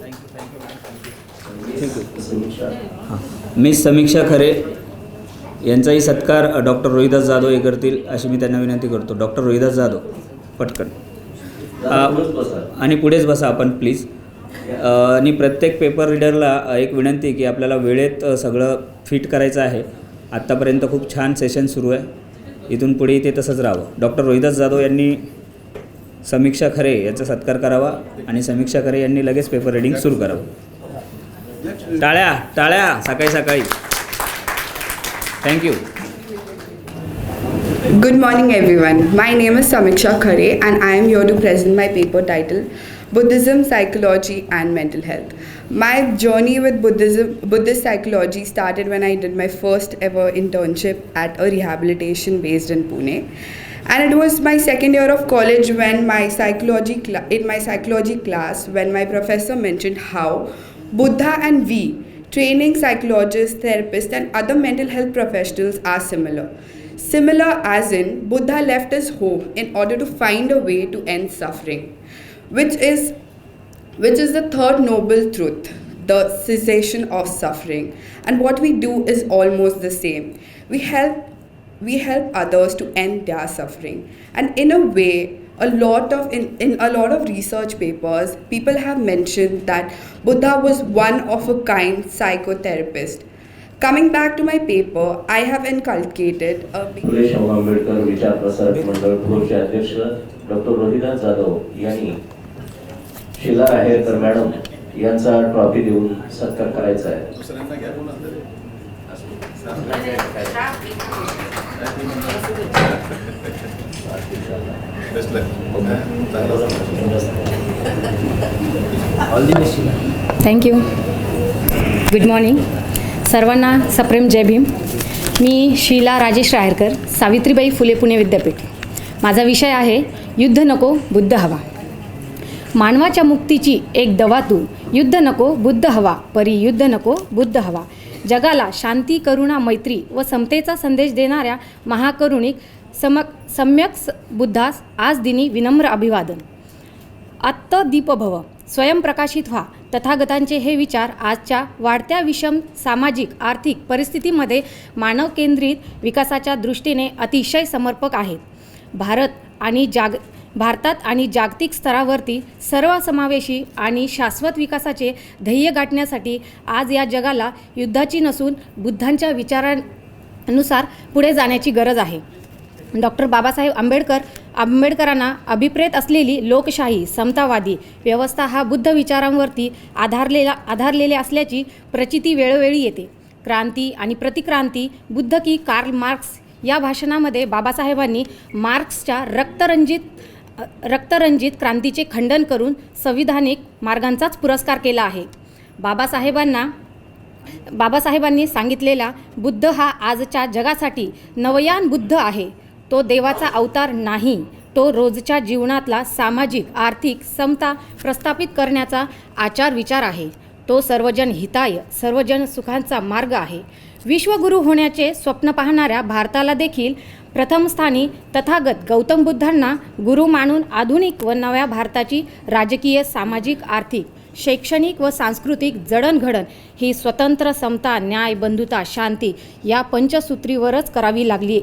मी समीक्षा खरे यांचाही सत्कार डॉक्टर रोहिदास जाधव हे करतील अशी मी त्यांना विनंती करतो. डॉक्टर रोहिदास जाधव पटकन आणि पुढेच बसा आपण प्लीज. आणि प्रत्येक पेपर रीडरला एक विनंती की आपल्याला वेळेत सगळं फिट करायचं आहे. आत्तापर्यंत खूप छान सेशन सुरू आहे, इथून पुढे ते तसंच राहावं. डॉक्टर रोहिदास जाधव यांनी समीक्षा खरे यांचा सत्कार करावा आणि समीक्षा खरे यांनी लगेच पेपर रीडिंग सुरू करावं. टाळ्या टाळ्या सकाळी सकाळी. Thank you. Good morning everyone. My name is Samiksha Khare and I am here to present my paper titled Buddhism, Psychology and Mental Health. My journey with Buddhist psychology started when I did my first ever internship at a rehabilitation based in Pune. And it was my second year of college when in my psychology class when my professor mentioned how Buddha and we, training psychologists, therapists and other mental health professionals are similar. Similar as in Buddha left his home in order to find a way to end suffering, which is the third noble truth, the cessation of suffering. And what we do is almost the same. We help others to end their suffering. And in a way, in a lot of research papers, people have mentioned that Buddha was one of a kind psychotherapist. Coming back to my paper, I have inculcated a Phule Shahu Ambedkar विचार प्रसारक मंडळ भोरचे अध्यक्ष डॉक्टर रोहिदास जाधव यांनी शीला राहेकर मॅडम यांचा ट्रॉफी देऊन सत्कार करायचा आहे. थँक्यू. गुड मॉर्निंग सर्वांना. सप्रेम जय भीम. मी शीला राजेश राहेकर, सावित्रीबाई फुले पुणे विद्यापीठ. माझा विषय आहे युद्ध नको बुद्ध हवा. मानवाच्या मुक्तीची एक दवा तू, युद्ध नको बुद्ध हवा, परी युद्ध नको बुद्ध हवा. जगाला शांती, करुणा, मैत्री व समतेचा संदेश देणाऱ्या महाकरुणिक सम्यक बुद्धास आज दिनी विनम्र अभिवादन. आत्मदीप भव, स्वयंप्रकाशित व्हा. तथागतांचे हे विचार आजच्या वाढत्या विषम सामाजिक आर्थिक परिस्थितीमध्ये मानव केंद्रित विकासाच्या दृष्टीने अतिशय समर्पक आहेत. भारतात आणि जागतिक स्तरावरती सर्वसमावेशी आणि शाश्वत विकासाचे ध्येय गाठण्यासाठी आज या जगाला युद्धाची नसून बुद्धांच्या विचारानुसार पुढे जाण्याची गरज आहे. डॉक्टर बाबासाहेब आंबेडकरांना अभिप्रेत असलेली लोकशाही समतावादी व्यवस्था हा बुद्ध विचारांवरती आधारलेले असल्याची प्रचिती वेळोवेळी येते. क्रांती आणि प्रतिक्रांती, बुद्ध की कार्ल मार्क्स या भाषणामध्ये बाबासाहेबांनी मार्क्सच्या रक्तरंजित क्रांतीचे खंडन करून संविधानिक मार्गांचाच पुरस्कार केला आहे. बाबासाहेबांनी सांगितलेला बुद्ध हा आजच्या जगासाठी नवयान बुद्ध आहे. तो देवाचा अवतार नाही, तो रोजच्या जीवनातला सामाजिक आर्थिक समता प्रस्थापित करण्याचा आचार विचार आहे. तो सर्वजन हिताय, सर्वजन सुखांचा मार्ग आहे. विश्वगुरू होण्याचे स्वप्न पाहणाऱ्या भारताला देखील प्रथम स्थानी तथागत गौतम बुद्धांना गुरु मानून आधुनिक व नव्या भारताची राजकीय, सामाजिक, आर्थिक शैक्षणिक व सांस्कृतिक जडणघडण ही स्वतंत्र, समता, न्याय, बंधुता, शांती या पंचसूत्रीवरच करावी लागली.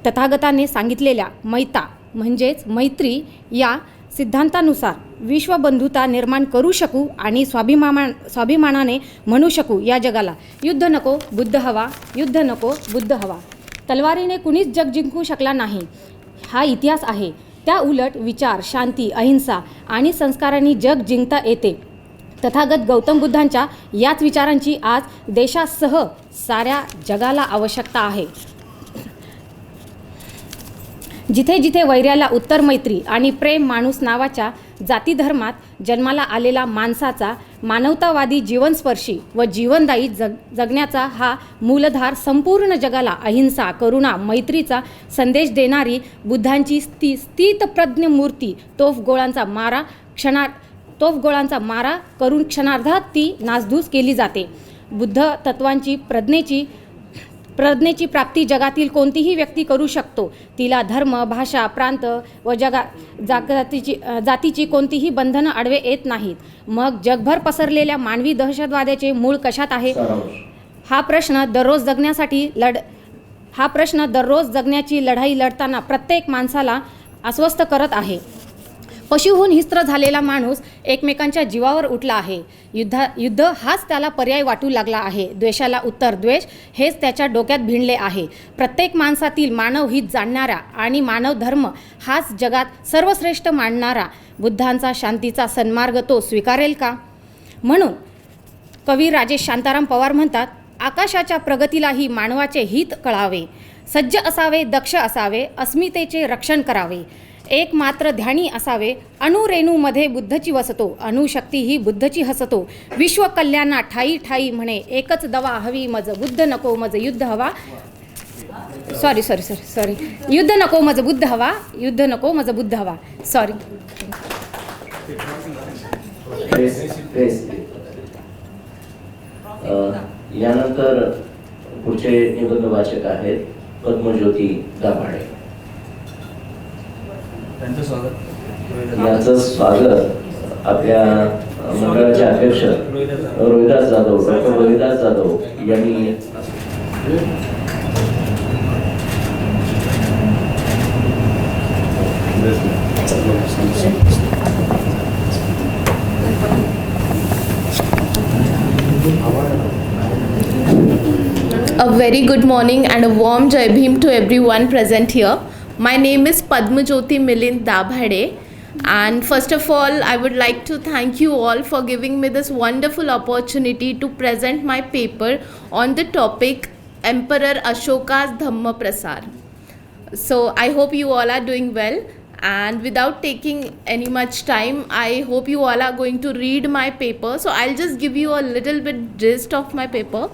तथागताने सांगितलेल्या मैता म्हणजेच मैत्री या सिद्धांतानुसार विश्वबंधुता निर्माण करू शकू आणि स्वाभिमानाने म्हणू शकू या जगाला, युद्ध नको बुद्ध हवा, युद्ध नको बुद्ध हवा. तलवारीने कुणीच जग जिंकू शकला नाही हा इतिहास आहे. त्या उलट विचार, शांती, अहिंसा आणि संस्कारांनी जग जिंकता येते. तथागत गौतम बुद्धांच्या याच विचारांची आज देशासह साऱ्या जगाला आवश्यकता आहे. जिथे जिथे वैऱ्याला उत्तर मैत्री आणि प्रेम माणूस नावाच्या जातीधर्मात जन्माला आलेला माणसाचा मानवतावादी, जीवनस्पर्शी व जीवनदायी जगण्याचा हा मूलधार संपूर्ण जगाला अहिंसा, करुणा, मैत्रीचा संदेश देणारी बुद्धांची स्थितप्रज्ञ मूर्ती तोफगोळांचा मारा करून क्षणार्धात ती नासधूस केली जाते. बुद्ध तत्वांची प्रज्ञेची प्राप्ती जगातील कोणतीही व्यक्ती करू शकतो. तिला धर्म, भाषा, प्रांत व जातीची कोणतीही बंधनं आडवे येत नाहीत. मग जगभर पसरलेल्या मानवी दहशतवादाचे मूळ कशात आहे? हा प्रश्न दररोज जगण्याची लढाई लढताना प्रत्येक माणसाला अस्वस्थ करत आहे. पशुहून हिस्त्र झालेला माणूस एकमेकांच्या जीवावर उठला आहे. युद्ध हाच त्याला पर्याय वाटू लागला आहे. द्वेषाला उत्तर द्वेष हेच त्याच्या डोक्यात भिनले आहे. प्रत्येक माणसातील मानव हित जाणणारा आणि मानव धर्म हाच जगात सर्वश्रेष्ठ मानणारा बुद्धांचा शांतीचा सन्मार्ग तो स्वीकारेल का? म्हणून कवी राजेश शांताराम पवार म्हणतात, आकाशाच्या प्रगतीलाही मानवाचे हित कळावे. सज्ज असावे, दक्ष असावे, अस्मितेचे रक्षण करावे. एक मात्र ध्यानी असावे, अणुरेणूमध्ये बुद्धची वसतो, अणुशक्ती ही बुद्धची हसतो. विश्वकल्याणा ठाई ठाई म्हणे, एकच दवा हवी मज बुद्ध नको मज युद्ध हवा. सॉरी युद्ध नको मज बुद्ध हवा, युद्ध नको मज बुद्ध हवा. सॉरी. यानंतर पुढचे निबंध वाचक आहेत पद्मज्योती दाभाडे. याचं स्वागत आपल्या मंडळाचे अध्यक्ष डॉक्टर रोहिदास जाधव यांनी A very good morning and a warm Jai Bhim to everyone present here. My name is Padmajyoti Milind Dabhade, and first of all I would like to thank you all for giving me this wonderful opportunity to present my paper on the topic Emperor Ashoka's Dhamma Prasar. So I hope you all are doing well, and without taking any much time, I hope you all are going to read my paper. So I'll just give you a little bit gist of my paper.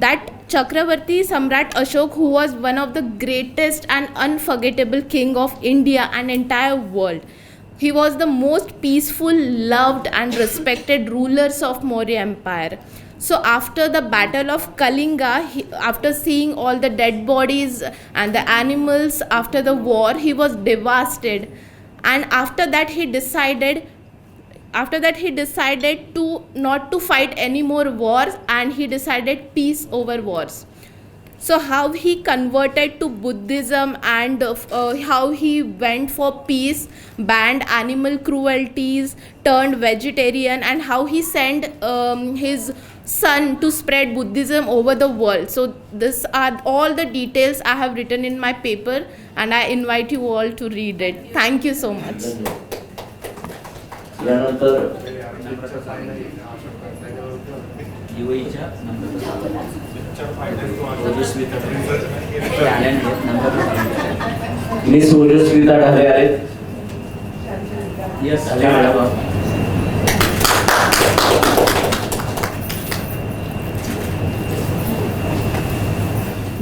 That Chakravarti Samrat Ashok, who was one of the greatest and unforgettable king of India and entire world, he was the most peaceful, loved and respected rulers of Maurya Empire. So after the battle of Kalinga, after seeing all the dead bodies and the animals after the war, he was devastated, and after that he decided to not to fight any more wars, and he decided peace over wars. So how he converted to Buddhism, and how he went for peace, banned animal cruelties, turned vegetarian, and how he sent his son to spread Buddhism over the world. So these are all the details I have written in my paper, and I invite you all to read it. Thank you so much. यानंतर मिस ओजस्विता ढाले आहेत.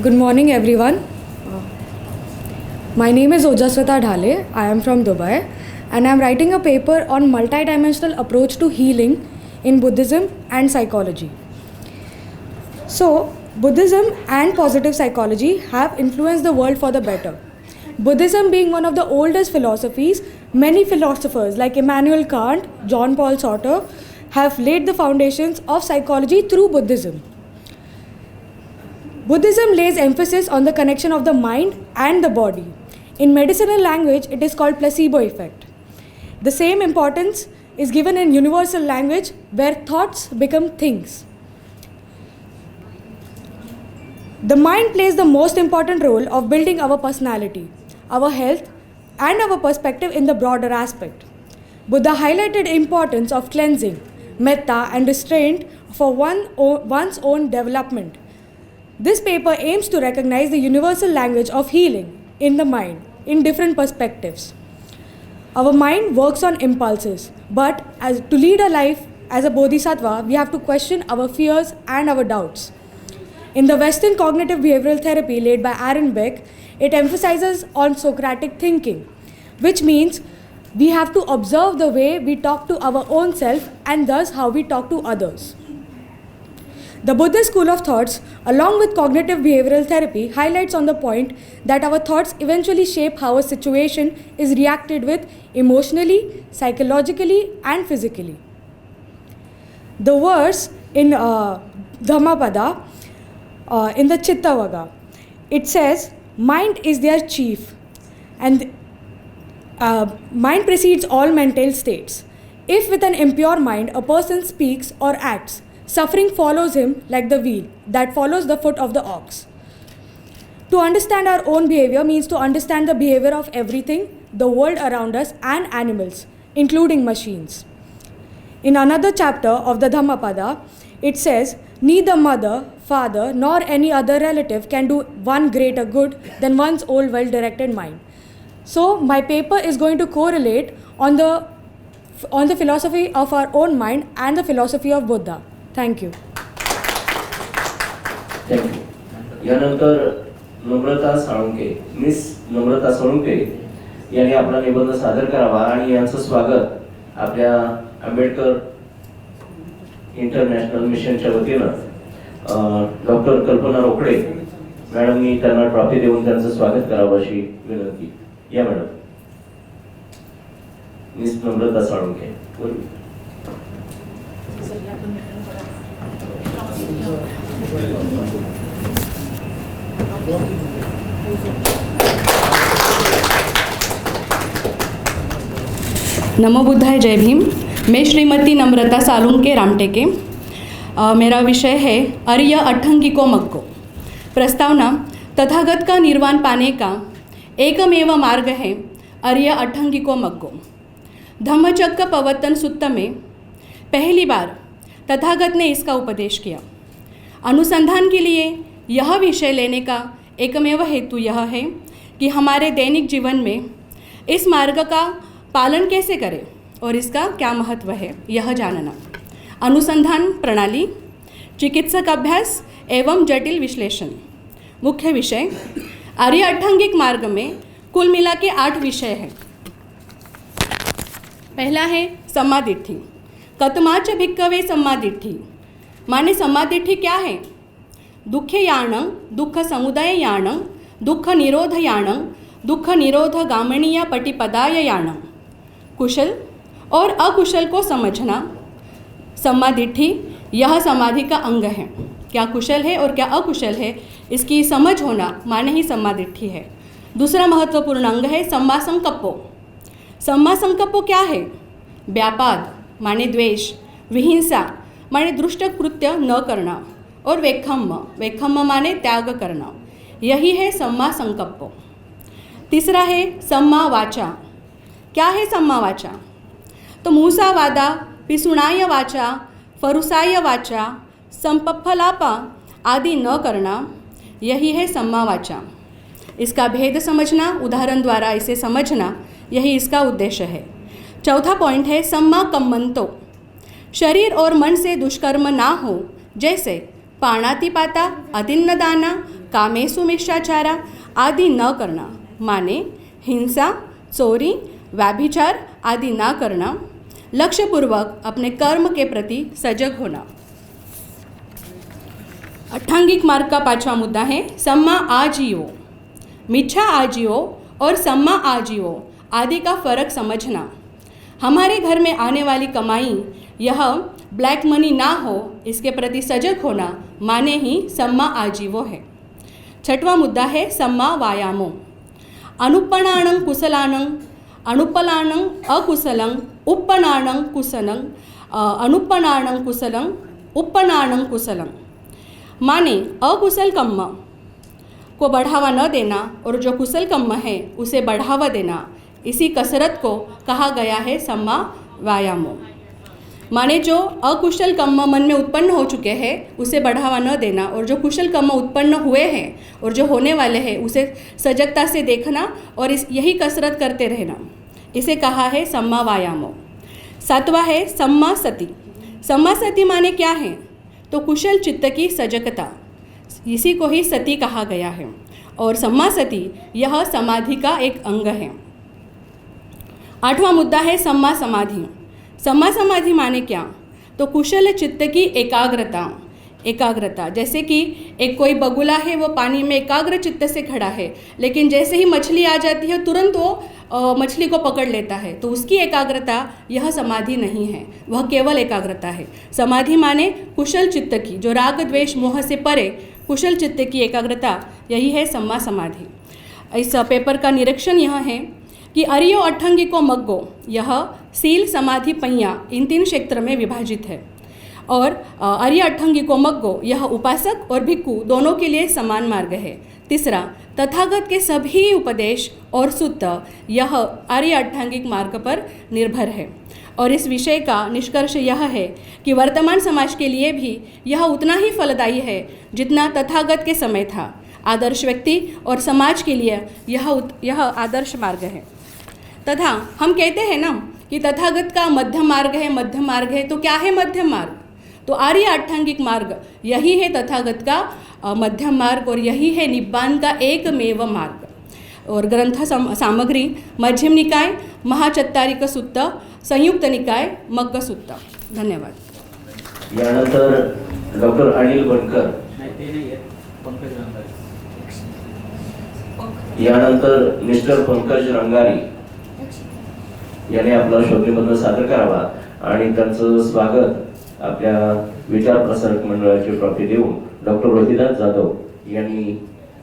Good morning everyone. My name is Ojaswita Dhale. I am from Dubai, and I am writing a paper on multidimensional approach to healing in Buddhism and psychology. So, Buddhism and positive psychology have influenced the world for the better. Buddhism being one of the oldest philosophies, many philosophers like Immanuel Kant, John Paul Sartre have laid the foundations of psychology through Buddhism. Buddhism lays emphasis on the connection of the mind and the body. In medicinal language, it is called placebo effect. The same importance is given in universal language, where thoughts become things. The mind plays the most important role of building our personality, our health, and our perspective in the broader aspect. Buddha highlighted the importance of cleansing, metta, and restraint for one's own development. This paper aims to recognize the universal language of healing in the mind in different perspectives. Our mind works on impulses, but to lead a life as a bodhisattva, we have to question our fears and our doubts. In the Western cognitive behavioral therapy led by Aaron Beck, it emphasizes on Socratic thinking, which means we have to observe the way we talk to our own self and thus how we talk to others. The Buddhist school of thoughts, along with cognitive behavioral therapy, highlights on the point that our thoughts eventually shape how a situation is reacted with emotionally, psychologically, and physically. The verse in Dhammapada, in the Chittavaga, it says, mind is their chief, and mind precedes all mental states. If with an impure mind a person speaks or acts, suffering follows him like the wheel that follows the foot of the ox. To understand our own behavior means to understand the behavior of everything, the world around us, and animals, including machines. In another chapter of the Dhammapada, it says, neither mother, father, nor any other relative can do one greater good than one's own well-directed mind. So my paper is going to correlate on the philosophy of our own mind and the philosophy of Buddha. Thank you. Thank you. यानंतर नम्रता साळुंके, मिस नम्रता साळुंके यांनी आपला निबंध सादर करावा आणि यांचं स्वागत आपल्या आंबेडकर इंटरनॅशनल मिशनच्या वतीनं डॉक्टर कल्पना रोकडे मॅडमनी त्यांना ट्रॉफी देऊन त्यांचं स्वागत करावं अशी विनंती. या मॅडम. मिस नम्रता साळुंके. नमो बुद्धाय, जय भीम. मैं श्रीमती नम्रता सालुंके रामटेके. मेरा विषय है अर्य अठंगिको मग्गो. प्रस्तावना: तथागत का निर्वाण पाने का एकमेव मार्ग है अर्य अठंगिको मग्गो. धम्मचक्र प्रवर्तन सूत्र में पहली बार तथागत ने इसका उपदेश किया. अनुसंधान के लिए यह विषय लेने का एकमेव हेतु यह है कि हमारे दैनिक जीवन में इस मार्ग का पालन कैसे करें और इसका क्या महत्व है यह जानना. अनुसंधान प्रणाली, चिकित्सक अभ्यास एवं जटिल विश्लेषण. मुख्य विषय: आर्य अठंगिक मार्ग में कुल मिला के 8 विषय हैं. पहला है सम्मादिट्ठी. कतमाच भिक्कवे सम्मादिट्ठी. माने सम्मादिट्ठी क्या है? दुःखे याणं, दुःख समुदय याणं, दुःख निरोध याणं, दुःख निरोध गामणीय पटिपदाय याणं. कुशल और अकुशल को समझना. सम्मादिट्ठी यह समाधि का अंग है. क्या कुशल है और क्या अकुशल है इसकी समझ होना माने ही सम्मादिट्ठी है. दूसरा महत्वपूर्ण अंग है सम्मा संकप्पो. सम्मा संकप्पो क्या है? व्यापाद माने द्वेष, विहिंसा माने दुष्ट कृत्य न करना, और वेखम्म माने त्याग करना. यही है सम्मा संकप्पो. तीसरा है सम्मा वाचा. क्या है सम्मा वाचा? तो मूसा वादा, पिसुणाय वाचा, फरुसाय वाचा, संपफलापा आदि न करना. यही है सम्मा वाचा. इसका भेद समझना, उदाहरण द्वारा इसे समझना, यही इसका उद्देश्य है. चौथा पॉइंट है सम्मा कम्मंतो. शरीर और मन से दुष्कर्म ना हो, जैसे पाणातिपाता, अतिन्नदाना, कामेसु मिष्टाचारा आदि न करना. माने हिंसा, चोरी, व्यभिचार आदि ना करना. लक्ष्यपूर्वक अपने कर्म के प्रति सजग होना. अठांगिक मार्ग का 5वां मुद्दा है सम्मा आजीवो. मिच्छा आजीवो और सम्मा आजीवो आदि का फर्क समझना. हमारे घर में आने वाली कमाई यह ब्लैक मनी ना हो, इसके प्रति सजग होना माने ही सम्मा आजीवो है। छठवां मुद्दा है सम्मा वायामो। अनुप्पणानं कुशलानं, अनुपलानं अकुशलं, uppanaनं कुशलं, अनुप्पणानं कुशलं, uppanaनं कुशलं। माने अकुशल कर्म को बढ़ावा न देना और जो कुशल कर्म है उसे बढ़ावा देना, इसी कसरत को कहा गया है सम्मा वायामो। माने जो अकुशल कर्म मन में उत्पन्न हो चुके हैं उसे बढ़ावा न देना और जो कुशल कर्म उत्पन्न हुए हैं और जो होने वाले हैं उसे सजगता से देखना और यही कसरत करते रहना, इसे कहा है सम्मा वायामो। सातवां है सम्मा सति। सम्मा सति माने क्या है? तो कुशल चित्त की सजगता, इसी को ही सती कहा गया है। और सम्मा सति यह समाधि का एक अंग है। आठवां मुद्दा है सम्मा समाधि। सम्मा समाधि माने क्या? तो कुशल चित्त की एकाग्रता। एकाग्रता जैसे कि एक कोई बगुला है, वो पानी में एकाग्र चित्त से खड़ा है, लेकिन जैसे ही मछली आ जाती है तुरंत वो मछली को पकड़ लेता है, तो उसकी एकाग्रता यह समाधि नहीं है, वह केवल एकाग्रता है। समाधि माने कुशल चित्त की, जो राग द्वेष मोह से परे कुशल चित्त की एकाग्रता, यही है सम्मा समाधि। इस पेपर का निरीक्षण यह है कि अरियो अठंगिको मग्गो, यह सील समाधि पहिया इन 3 क्षेत्र में विभाजित है। और आर्य अठंगिको मग्गो, यह उपासक और भिक्खु दोनों के लिए समान मार्ग है। तीसरा, तथागत के सभी उपदेश और सूत्र यह आर्य अठांगिक मार्ग पर निर्भर है। और इस विषय का निष्कर्ष यह है कि वर्तमान समाज के लिए भी यह उतना ही फलदायी है जितना तथागत के समय था। आदर्श व्यक्ति और समाज के लिए यह आदर्श मार्ग है। तथा हम कहते हैं ना कि तथागत का मध्यम मार्ग है, मध्यम मार्ग है, तो क्या है मध्यम मार्ग? तो आर्य अठांगिक मार्ग यही है तथागत का मध्यम मार्ग और यही है निब्बान का एकमेव मार्ग। और ग्रंथ सामग्री मध्यम निकाय महाचत्तारिक सुत्त, संयुक्त निकाय मग्ग सुत्त। धन्यवाद। यानंतर डॉक्टर अनिल बनकर, यानंतर मिस्टर पंकज रंगारी याने आपला शोधनिबंध सादर करावा आणि त्यांचं स्वागत आपल्या विचार प्रसारक मंडळाची ट्रॉफी देऊन डॉक्टर रोहिदास जाधव यांनी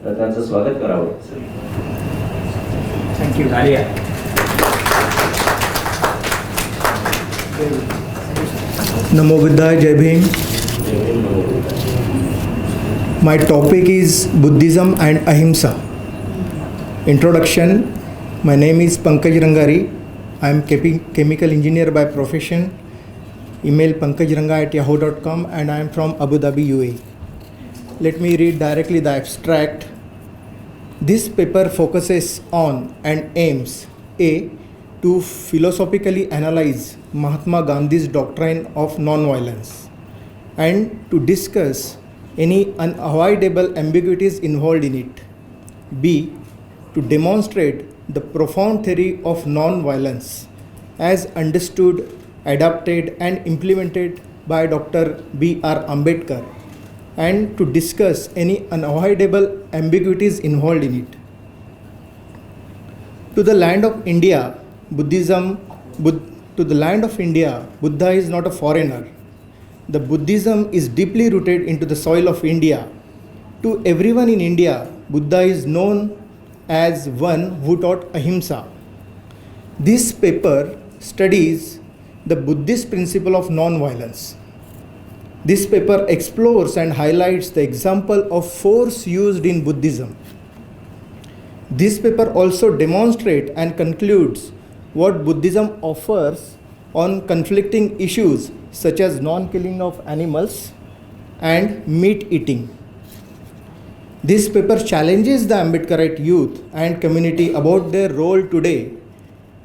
त्यांचं स्वागत करावं। थँक्यू। आर्या नमो बुद्धाय, जय Bhim. My topic is Buddhism and Ahimsa. Introduction. My name is Pankaj Rangari. I am chemical engineer by profession. Email pankajranga@yahoo.com and I am from Abu Dhabi, UAE. Let me read directly the abstract. This paper focuses on and aims A. to philosophically analyze Mahatma Gandhi's doctrine of non-violence and to discuss any unavoidable ambiguities involved in it. B. to demonstrate the profound theory of non-violence as understood, adapted and implemented by Dr. B.R. Ambedkar and to discuss any unavoidable ambiguities involved in it. To the land of India, Buddha is not a foreigner. The Buddhism is deeply rooted into the soil of India. To everyone in India, Buddha is known as one who taught ahimsa. This paper studies the Buddhist principle of non-violence. This paper explores and highlights the example of force used in Buddhism. This paper also demonstrates and concludes what Buddhism offers on conflicting issues such as non-killing of animals and meat eating. This paper challenges the Ambedkarite youth and community about their role today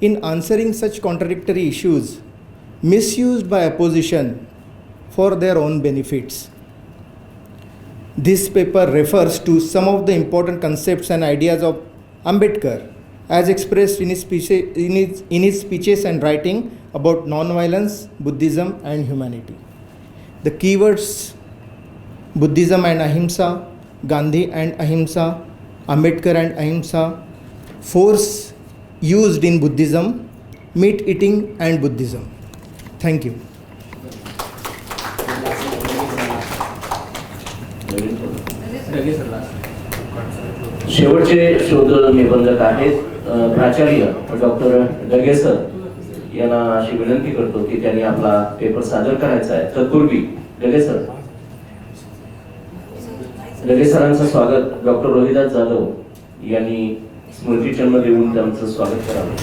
in answering such contradictory issues misused by opposition for their own benefits. This paper refers to some of the important concepts and ideas of Ambedkar as expressed in his speeches and writing about non-violence, Buddhism and humanity. The keywords Buddhism and Ahimsa, Gandhi and Ahimsa, Ambedkar and Ahimsa, force used in Buddhism, meat eating and Buddhism. Thank you. शेवटचे शोध निबंधक आहेत प्राचार्य डॉक्टर डगे सर यांना अशी विनंती करतो की त्यांनी आपला पेपर सादर करायचा आहे. तत्पूर्वी डगे सरांचं स्वागत डॉक्टर रोहिदास जाधव यांनी स्मृतिचिन्ह देऊन त्यांचं स्वागत करावं.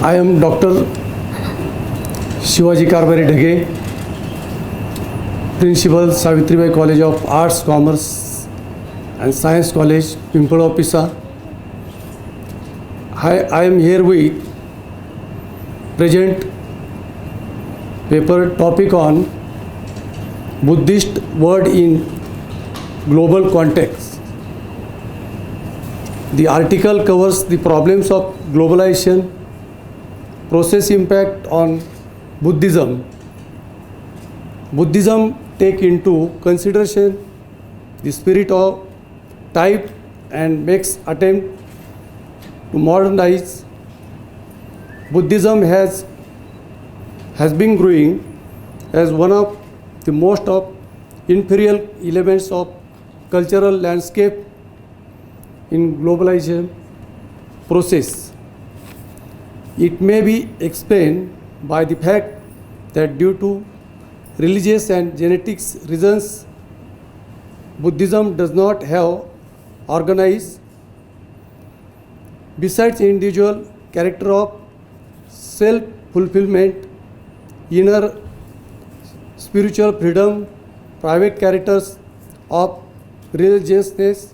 I am Dr. Shivaji Karbari Dhage, Principal Savitribai College of Arts, Commerce and Science College, Pimpal Pisa. I am here with present paper topic on Buddhist word in global context. The article covers the problems of globalization, process impact on Buddhism. Buddhism take into consideration the spirit of type and makes attempt to modernize. Buddhism has been growing as one of the most of inferior elements of cultural landscape in globalization process. It may be explained by the fact that due to religious and genetics reasons, Buddhism does not have organized. Besides individual character of self-fulfillment, inner spiritual freedom, private characters of religiousness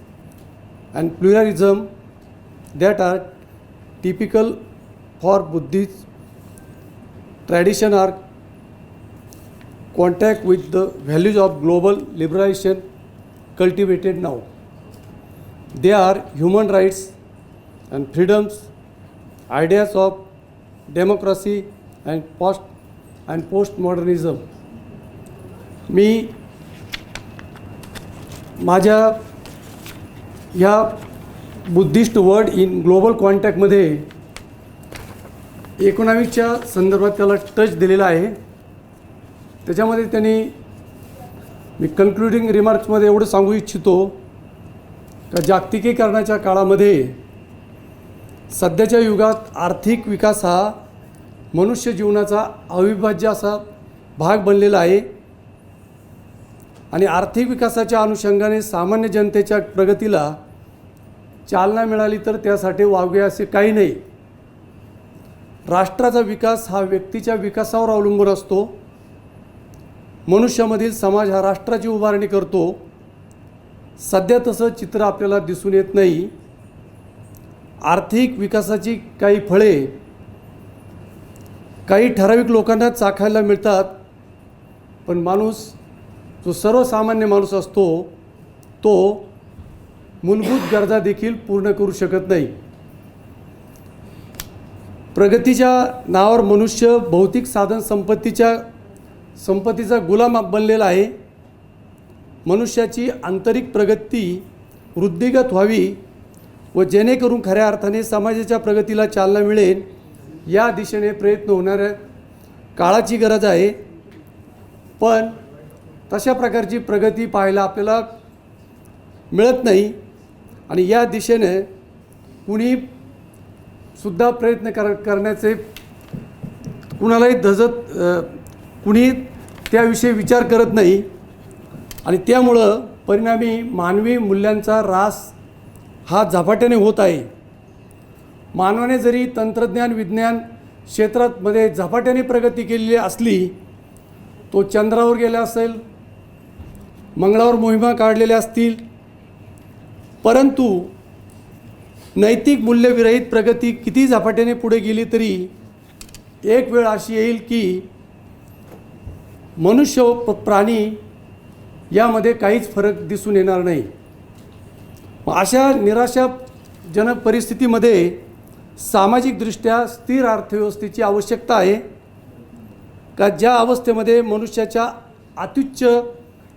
and pluralism that are typical for Buddhist tradition are contact with the values of global liberation cultivated now. They are human rights and freedoms, ideas of democracy and postmodernism. मी माझ्या ह्या बुद्धिस्ट वर्ड इन ग्लोबल कॉन्टॅक्टमध्ये 19च्या संदर्भात त्याला टच दिलेला आहे. त्याच्यामध्ये त्यांनी मी कन्क्लुडिंग रिमार्क्समध्ये एवढं सांगू इच्छितो का जागतिकीकरणाच्या काळामध्ये सध्याच्या युगात आर्थिक विकास हा मनुष्य जीवनाचा अविभाज्य असा भाग बनलेला आहे आणि आर्थिक विकासाच्या अनुषंगाने सामान्य जनतेच्या प्रगतीला चालना मिळाली तर त्यासाठी वावगे असे काही नाही. राष्ट्राचा विकास हा व्यक्तीच्या विकासावर अवलंबून असतो. मनुष्यामधील समाज हा राष्ट्राची उभारणी करतो. सध्या तसं चित्र आपल्याला दिसून येत नाही. आर्थिक विकासाची काही फळे काही ठराविक लोकांना चाखायला मिळतात, पण माणूस जो सर्वसामान्य माणूस असतो तो मूलभूत गरजा देखील पूर्ण करू शकत नाही. प्रगतीच्या नावावर मनुष्य भौतिक साधन संपत्तीचा गुलाम बनलेला आहे. मनुष्याची आंतरिक प्रगती वृद्धिगत व्हावी व जेणेकरून खऱ्या अर्थाने समाजाच्या प्रगतीला चालना मिळेल या दिशेने प्रयत्न होणाऱ्या काळाची गरज आहे. पण तशा प्रकारची प्रगती पाहायला आपल्याला मिळत नाही आणि या दिशेने कुणी सुद्धा प्रयत्न करण्याचे कुणालाही कुणी त्याविषयी विचार करत नाही आणि त्यामुळं परिणामी मानवी मूल्यांचा ऱ्हास हा झपाट्याने होत आहे. मानवाने जरी तंत्रज्ञान विज्ञान क्षेत्रामध्ये झपाट्याने प्रगती केलेली असली, तो चंद्रावर गेला असेल, मंगळावर मोहिमा काढलेल्या असतील, परंतु नैतिक मूल्यविरहित प्रगती किती झपाट्याने पुढे गेली तरी एक वेळ अशी येईल की मनुष्य व प्राणी यामध्ये काहीच फरक दिसून येणार नाही. अशा निराशाजनक परिस्थितीमध्ये सामाजिकदृष्ट्या स्थिर अर्थव्यवस्थेची आवश्यकता आहे का ज्या अवस्थेमध्ये मनुष्याच्या अत्युच्च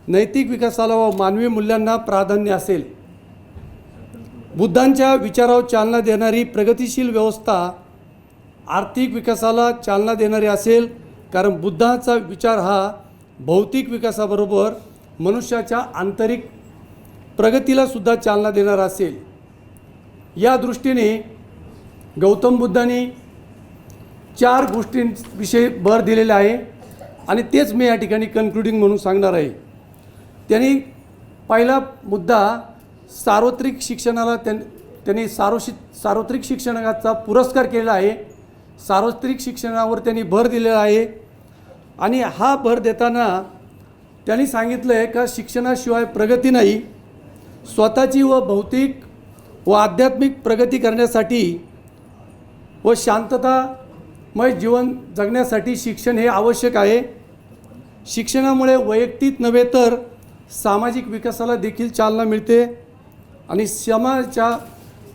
नैतिक विकासाला व मानवी मूल्यांना प्राधान्य असेल. बुद्धांच्या विचारावर चालना देणारी प्रगतिशील व्यवस्था आर्थिक विकासाला चालना देणारे असेल, कारण बुद्धाचा विचार हा भौतिक विकासाबरोबर मनुष्याच्या आंतरिक प्रगतीलासुद्धा चालना देणारा असेल. या दृष्टीने गौतम बुद्धांनी 4 गोष्टींविषयी भर दिलेला आहे आणि तेच मी या ठिकाणी कन्क्लुडिंग म्हणून सांगणार आहे. त्यांनी पहिला मुद्दा सार्वत्रिक शिक्षणाला त्यांनी सार्वत्रिक शिक्षणाचा पुरस्कार केलेला आहे. सार्वत्रिक शिक्षणावर त्यांनी भर दिलेला आहे आणि हा भर देताना त्यांनी सांगितलं आहे का शिक्षणाशिवाय प्रगती नाही. स्वतःची व भौतिक व आध्यात्मिक प्रगती करण्यासाठी व शांततामय जीवन जगण्यासाठी शिक्षण हे आवश्यक आहे. शिक्षणामुळे वैयक्तिक नव्हे तर सामाजिक विकासाला देखील चालना मिळते आणि समाजाच्या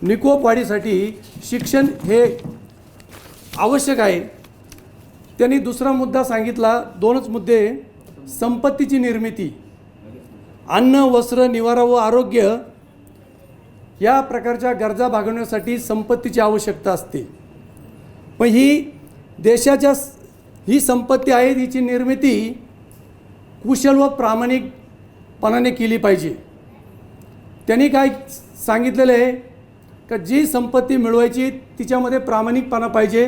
निकोप वाढीसाठी शिक्षण हे आवश्यक आहे. त्यांनी दुसरा मुद्दा सांगितला, 2च मुद्दे, संपत्तीची निर्मिती. अन्न, वस्त्र, निवारा व आरोग्य या प्रकारच्या गरजा भागवण्यासाठी संपत्तीची आवश्यकता असते. पण ही देशाच्या ही संपत्ती आहे, हिची निर्मिती कुशल व प्रामाणिकपणाने केली पाहिजे. त्यांनी काय सांगितलेलं आहे का जी संपत्ती मिळवायची तिच्यामध्ये प्रामाणिकपणा पाहिजे.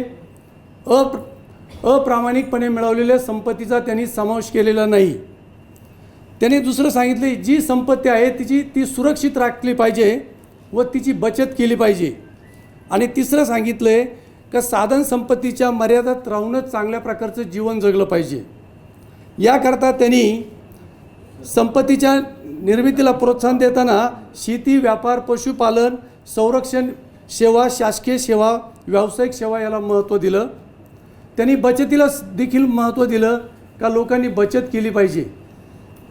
अप्रामाणिकपणे मिळवलेल्या संपत्तीचा त्यांनी समावेश केलेला नाही. त्यांनी दुसरं सांगितले, जी संपत्ती आहे ती सुरक्षित राखली पाहिजे व तिची बचत केली पाहिजे. आणि तिसरं सांगितलं आहे का साधन संपत्तीच्या मर्यादेत राहूनच चांगल्या प्रकारचं जीवन जगलं पाहिजे. याकरता त्यांनी संपत्तीच्या निर्मितीला प्रोत्साहन देताना शेती, व्यापार, पशुपालन, संरक्षण सेवा, शासकीय सेवा, व्यावसायिक सेवा याला महत्त्व दिलं. त्यांनी बचतीला देखील महत्त्व दिलं का लोकांनी बचत केली पाहिजे.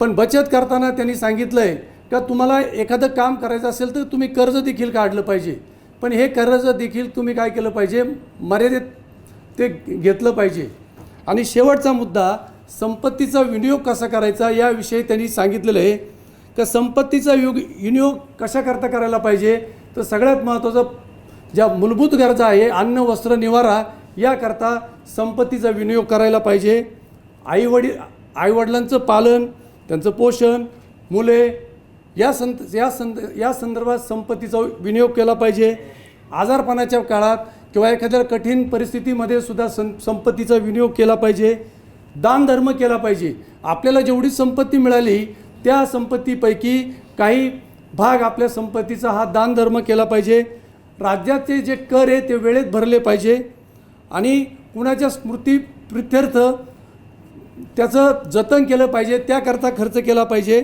पण बचत करताना त्यांनी सांगितलं आहे का तुम्हाला एखादं काम करायचं असेल तर तुम्ही कर्ज देखील काढलं पाहिजे. पण हे कर्ज देखील तुम्ही काय केलं पाहिजे, मर्यादेत ते घेतलं पाहिजे. आणि शेवटचा मुद्दा, संपत्तीचा विनियोग कसा करायचा याविषयी त्यांनी सांगितलेलं आहे का संपत्तीचा विनियोग कशाकरता करायला पाहिजे. तर सगळ्यात महत्त्वाचं ज्या मूलभूत गरजा आहे, अन्न, वस्त्र, निवारा, याकरता संपत्तीचा विनियोग करायला पाहिजे. आईवडिलांचं पालन, त्यांचं पोषण, मुले या संदर्भात संपत्तीचा विनियोग केला पाहिजे. आजारपणाच्या काळात किंवा एखाद्या कठीण परिस्थितीमध्ये सुद्धा संपत्तीचा विनियोग केला पाहिजे. दानधर्म केला पाहिजे. आपल्याला जेवढी संपत्ती मिळाली त्या संपत्तीपैकी काही भाग आपल्या संपत्तीचा हा दानधर्म केला पाहिजे. राज्याचे जे कर आहे ते वेळेत भरले पाहिजे आणि कुणाच्या स्मृतीप्रित्यर्थ त्याचं जतन केलं पाहिजे, त्याकरता खर्च केला पाहिजे.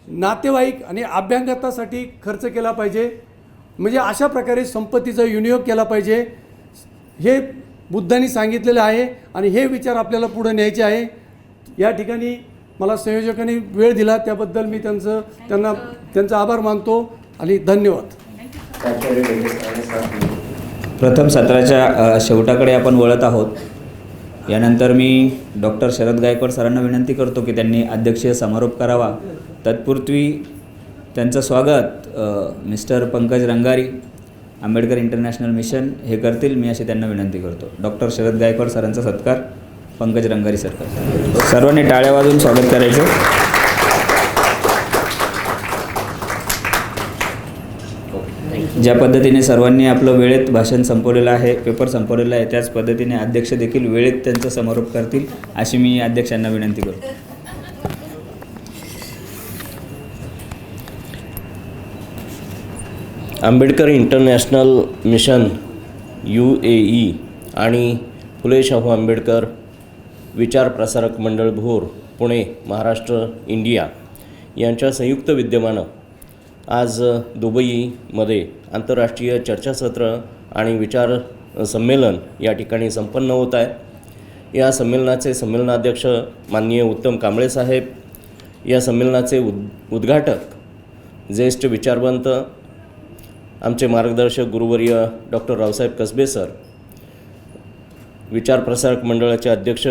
नातेवाईक आणि अभ्यागतासाठी खर्च केला पाहिजे. म्हणजे अशा प्रकारे संपत्तीचा विनियोग केला पाहिजे. हे बुद्धांनी सांगितलेलं आहे आणि हे विचार आपल्याला पुढे न्यायचे आहे. या ठिकाणी मला संयोजकांनी वेळ दिला त्याबद्दल मी त्यांचा आभार मानतो आणि धन्यवाद. प्रथम सत्राच्या शेवटाकडे आपण वळत आहोत. यानंतर मी डॉक्टर शरद गायकवाड सरांना विनंती करतो की त्यांनी अध्यक्षीय समारोप करावा. तत्पूर्वी त्यांचं स्वागत mister Pankaj Rangari, Ambedkar International mission हे करतील, मी अशी त्यांना विनंती करतो. डॉक्टर शरद गायकवाड सरांचा सत्कार पंकज रंगारी सर करतात. सर्वांनी टाळ्या वाजवून स्वागत करायचं. ज्या पद्धतीने सर्वांनी आपलं वेळेत भाषण संपवलेलं आहे, पेपर संपवलेला आहे, त्याच पद्धतीने अध्यक्ष देखील वेळेत त्यांचा समारोप करतील अशी मी अध्यक्षांना विनंती करतो. आंबेडकर इंटरनॅशनल मिशन UAE आणि फुले शाहू आंबेडकर विचार प्रसारक मंडळ भोर, पुणे, महाराष्ट्र, इंडिया यांच्या संयुक्त विद्यमानं आज दुबईमध्ये आंतरराष्ट्रीय चर्चासत्र आणि विचार संमेलन या ठिकाणी संपन्न होत आहे. या संमेलनाचे संमेलनाध्यक्ष माननीय उत्तम कांबळे साहेब, या संमेलनाचे उद्घाटक ज्येष्ठ विचारवंत आमचे मार्गदर्शक गुरुवर्य डॉक्टर रावसाहेब कसबे सर, विचार प्रसारक मंडळाचे अध्यक्ष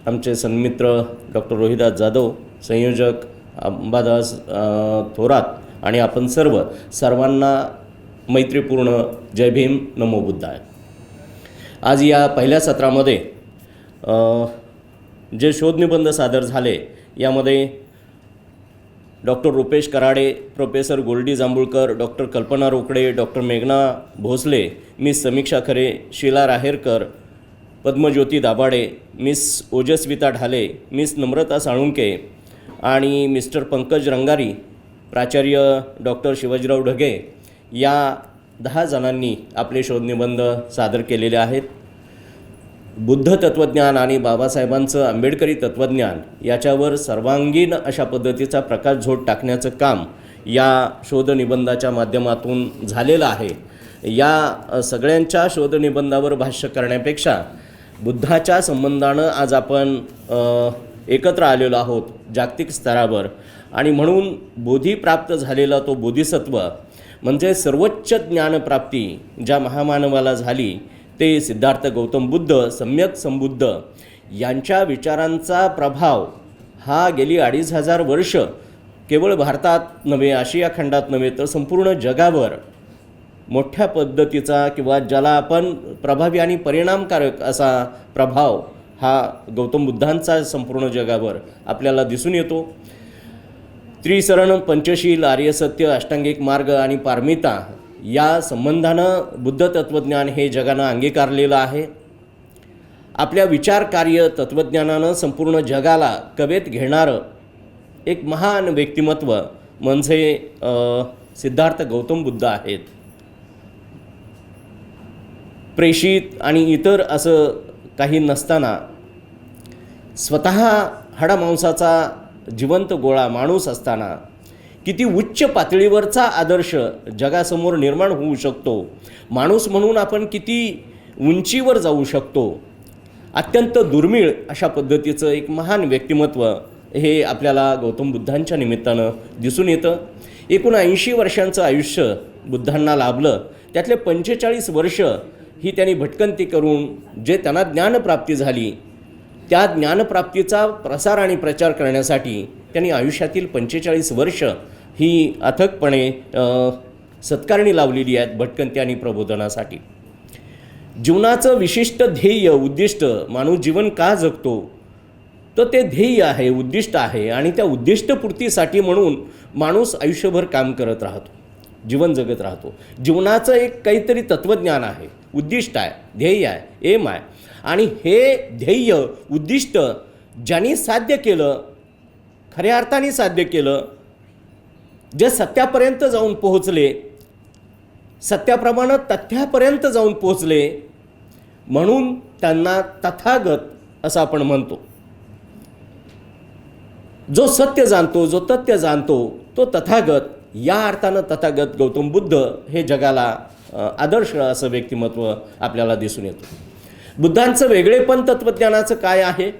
आमचे सन्मित्र डॉक्टर रोहिदास जाधव, संयोजक अंबादास थोरात आणि आपण सर्वांना मैत्रीपूर्ण जय भीम, नमो बुद्धाय. आज या पहिल्या सत्रामध्ये जे शोधनिबंध सादर झाले यामध्ये doctor Rupesh Karade, professor Goldi Jambhulkar, doctor Kalpana Rokade, doctor मेघना Bhosale, miss Samiksha Khare, Sheela Raherkar, Padmajyoti Dabhade, miss Ojaswita Dhale, miss Namrata Salunke आणि मिस्टर पंकज रंगारी, प्राचार्य डॉक्टर शिवाजीराव ढगे या 10 जणांनी आपले शोधनिबंध सादर केलेले आहेत. बुद्ध तत्त्वज्ञान आणि बाबासाहेबांचं आंबेडकरी तत्त्वज्ञान याच्यावर सर्वांगीण अशा पद्धतीचा प्रकाशझोत टाकण्याचं काम या शोधनिबंधाच्या माध्यमातून झालेलं आहे. या सगळ्यांच्या शोधनिबंधावर भाष्य करण्यापेक्षा बुद्धाच्या संबंधानं आज आपण एकत्र आलेलो आहोत जागतिक स्तरावर आणि म्हणून बोधी प्राप्त झालेला तो बोधिसत्व म्हणजे सर्वोच्च ज्ञानप्राप्ती ज्या महामानवाला झाली ते सिद्धार्थ गौतम बुद्ध सम्यक संबुद्ध यांच्या विचारांचा प्रभाव हा गेली 2500 वर्ष केवळ भारतात नव्हे, आशिया खंडात नव्हे तर संपूर्ण जगावर मोठ्या पद्धतीचा किंवा ज्याला आपण प्रभावी आणि परिणामकारक असा प्रभाव हा गौतम बुद्धांचा संपूर्ण जगावर आपल्याला दिसून येतो. त्रिसरण, पंचशील, आर्यसत्य, अष्टांगिक मार्ग आणि पारमिता या संबंधानं बुद्ध तत्त्वज्ञान हे जगानं अंगीकारलेलं आहे. आपल्या विचारकार्य तत्त्वज्ञानानं संपूर्ण जगाला कवेत घेणारं एक महान व्यक्तिमत्व म्हणजे सिद्धार्थ गौतम बुद्ध आहेत. प्रेषित आणि इतर असं काही नसताना स्वतः हाडामांसाचा जिवंत गोळा माणूस असताना किती उच्च पातळीवरचा आदर्श जगासमोर निर्माण होऊ शकतो, माणूस म्हणून आपण किती उंचीवर जाऊ शकतो, अत्यंत दुर्मिळ अशा पद्धतीचं एक महान व्यक्तिमत्व हे आपल्याला गौतम बुद्धांच्या निमित्तानं दिसून येतं. एकूण 80 वर्षांचं आयुष्य बुद्धांना लाभलं. त्यातले 45 वर्ष ही त्यांनी भटकंती करून जे त्यांना ज्ञानप्राप्ती झाली त्या ज्ञानप्राप्तीचा प्रसार आणि प्रचार करण्यासाठी त्यांनी आयुष्यातील 45 वर्ष ही अथकपणे सत्कारणी लावलेली आहेत भटकंती आणि प्रबोधनासाठी. जीवनाचं विशिष्ट ध्येय उद्दिष्ट माणूस जीवन का जगतो तर ते ध्येय आहे, उद्दिष्ट आहे आणि त्या उद्दिष्टपूर्तीसाठी म्हणून माणूस आयुष्यभर काम करत राहतो, जीवन जगत राहतो. जीवनाचं एक काहीतरी तत्त्वज्ञान आहे, उद्दिष्ट आहे, ध्येय आहे, एम आहे आणि हे ध्येय उद्दिष्ट ज्यांनी साध्य केलं, खऱ्या अर्थाने साध्य केलं, जे सत्यापर्यंत जाऊन पोहोचले, सत्याप्रमाणे तथ्यापर्यंत जाऊन पोहोचले म्हणून त्यांना तथागत असं आपण म्हणतो. जो सत्य जाणतो, जो तथ्य जाणतो तो तथागत. या अर्थानं तथागत गौतम बुद्ध हे जगाला आदर्श असं व्यक्तिमत्व आपल्याला दिसून येतं. बुद्धांचं वेगळेपण तत्त्वज्ञानाचं काय आहे?